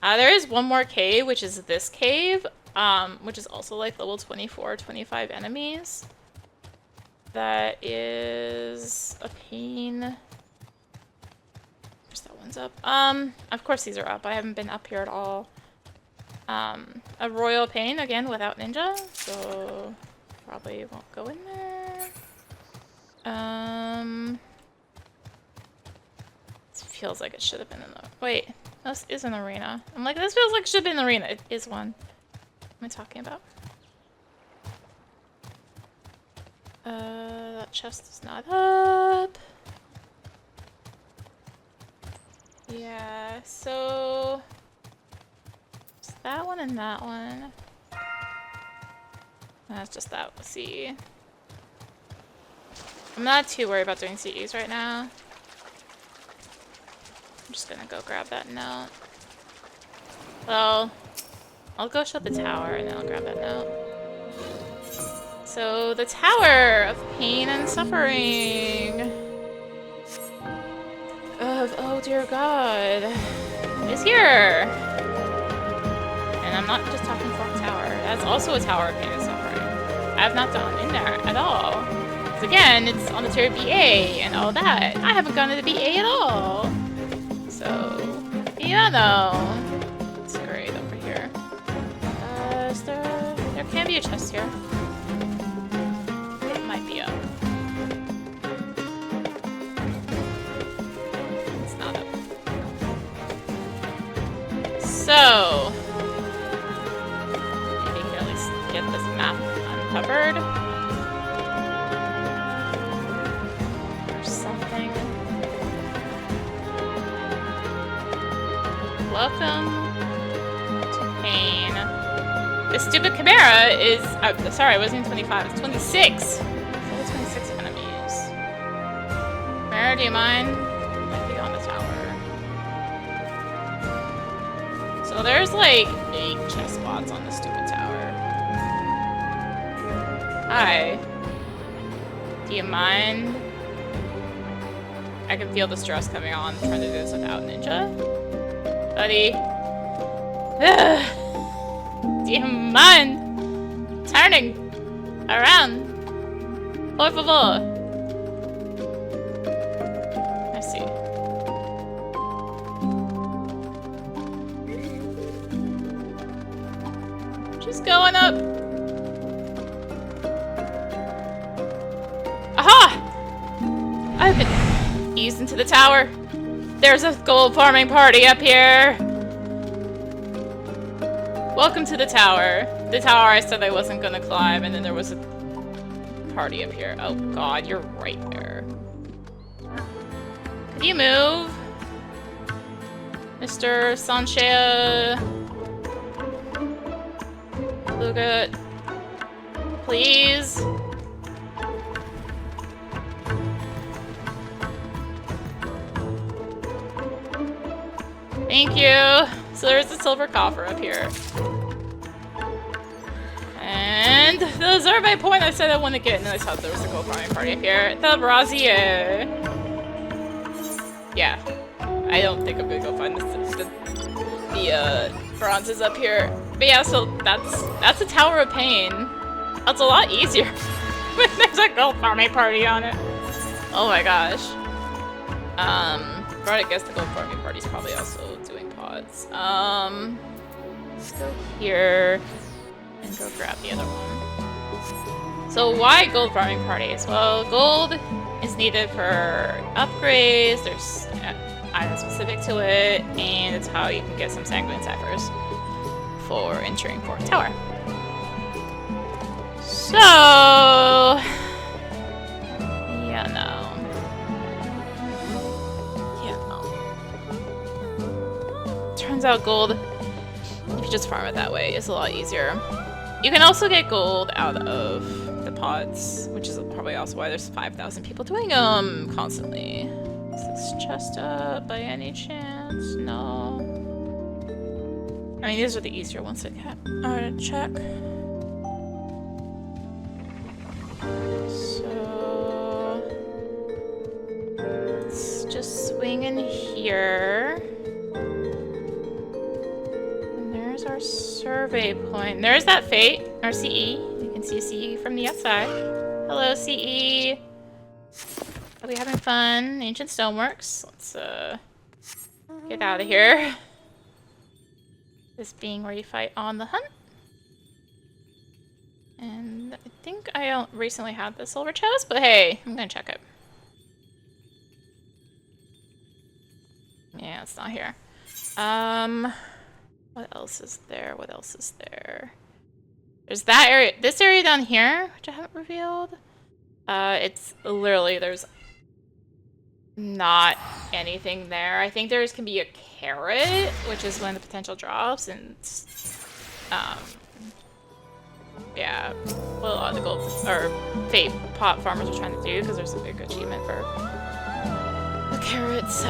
There is one more cave, which is this cave. which is also like level 24, 25 enemies. That is a pain. That one's up. Of course these are up. I haven't been up here at all. A royal pain again without ninja, so probably won't go in there. This feels like it should have been in the. Wait, this is an arena. I'm like, this feels like it should have been an arena. It is one. What am I talking about? That chest is not up. Yeah, so it's that one and that one. That's just that. We'll see. I'm not too worried about doing CEs right now. I'm just gonna go grab that note. Well, I'll go shut the tower and then I'll grab that note. So, the Tower of Pain and Suffering. Oh dear God, is here. And I'm not just talking Fork Tower. That's also a Tower of Pain and Suffering. I have not gone in there at all. Because again, it's on the tier BA and all that. I haven't gone to the BA at all. So, yeah, no. It's great over here. There can be a chest here. It might be up. So, maybe we can at least get this map uncovered. Or something. Welcome to pain. This stupid Chimera is, sorry, it wasn't even 25, it's 26. Only 26 enemies. Chimera, do you mind? Might be on the tower. So there's like 8 chest spots on the stupid tower. Hi. Do you mind? I can feel the stress coming on trying to do this without ninja. Buddy. Do you mind turning around? Por favor. I see. Just going up. Aha! I've been eased into the tower. There's a gold farming party up here. Welcome to the tower. The tower I said I wasn't gonna climb, and then there was a party up here. Oh God, you're right there. Could you move? Mr. Sanshea. Luga. Please. Thank you. So there's a silver coffer up here. And those are my point I said I want to get, and then I saw there was a gold farming party up here. The brazier. Yeah. I don't think I'm gonna go find the bronzes up here. But yeah, so that's a Tower of Pain. That's a lot easier when there's a gold farming party on it. Oh my gosh. But I guess the gold farming party's probably also doing pods. Let's go here and go grab the other one. So why gold farming parties? Well, gold is needed for upgrades. There's items specific to it, and it's how you can get some sanguine ciphers for entering Fork Tower. So yeah, no. Turns out gold, if you just farm it that way, is a lot easier. You can also get gold out of the pods, which is probably also why there's 5,000 people doing them constantly. Is this chest up by any chance? No. I mean, these are the easier ones to get. Alright, check. So let's just swing in here. Our server. waypoint. There's that Fate, or CE. You can see CE from the outside. Hello, CE. Are we having fun? Ancient Stoneworks. Let's get out of here. This being where you fight on the hunt. And I think I don't recently had the silver chest, but hey, I'm gonna check it. Yeah, it's not here. What else is there? What else is there? There's that area, this area down here, which I haven't revealed. It's literally, there's not anything there. I think there can be a carrot, which is one of the potential drops, and yeah, what a lot of the gold or fate pot farmers are trying to do, because there's a big achievement for the carrots.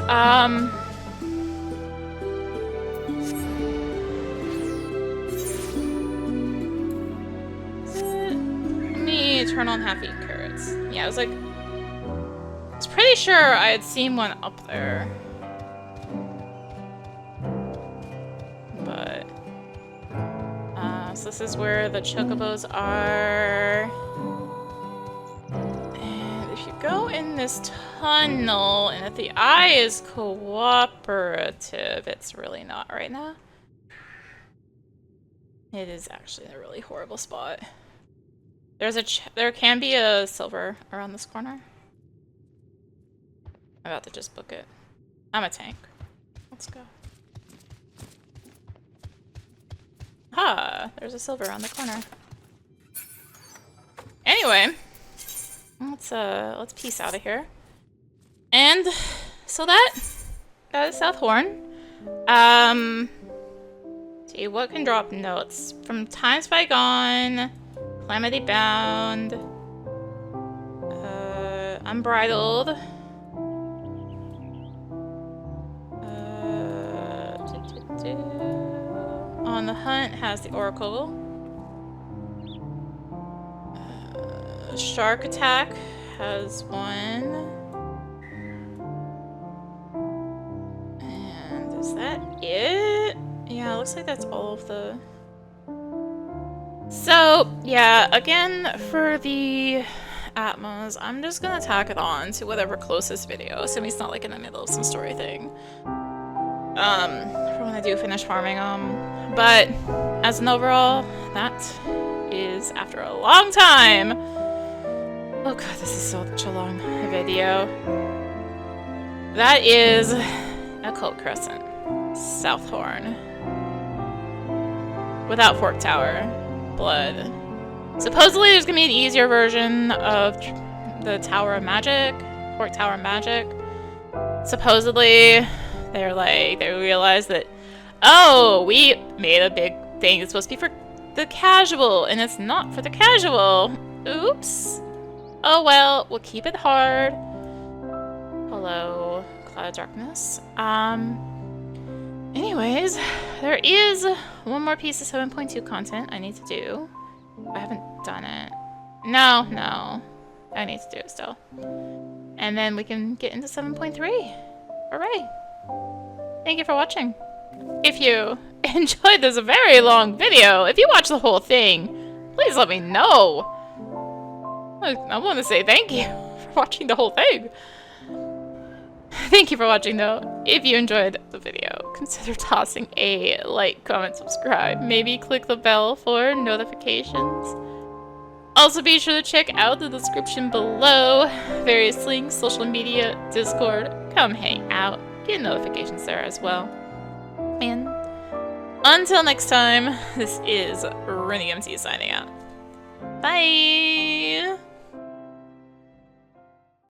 Let me turn on half-eaten carrots. Yeah, I was pretty sure I had seen one up there. But so this is where the chocobos are. And if you go in this tunnel, and if the eye is cooperative, it's really not right now. It is actually a really horrible spot. There can be a silver around this corner. I'm about to just book it. I'm a tank. Let's go. Ah, there's a silver around the corner. Anyway, let's peace out of here. And so that is South Horn. See what can drop notes from Times Bygone, Calamity Bound, Unbridled. On the Hunt has the Oracle. Shark Attack has one. And is that it? Yeah, it looks like that's all of the... So, yeah, again, for the atmas, I'm just gonna tack it on to whatever closest video, so it's not like in the middle of some story thing. For when I do finish farming them. But as an overall, that is after a long time. Oh god, this is such a long video. That is Occult Crescent, South Horn. Without Fork Tower, Blood. Supposedly there's gonna be an easier version of the Tower of Magic, Fork Tower Magic. Supposedly, they realized that, oh, we made a big thing that's supposed to be for the casual, and it's not for the casual. Oops. Oh well, we'll keep it hard. Hello, Cloud of Darkness. Anyways, there is one more piece of 7.2 content I need to do. I haven't done it. No. I need to do it still. And then we can get into 7.3. Hooray. Thank you for watching. If you enjoyed this very long video, if you watched the whole thing, please let me know. I want to say thank you for watching the whole thing. Thank you for watching though. If you enjoyed the video, consider tossing a like, comment, subscribe. Maybe click the bell for notifications. Also be sure to check out the description below. Various links, social media, Discord. Come hang out. Get notifications there as well. And until next time, this is rinimt signing out. Bye!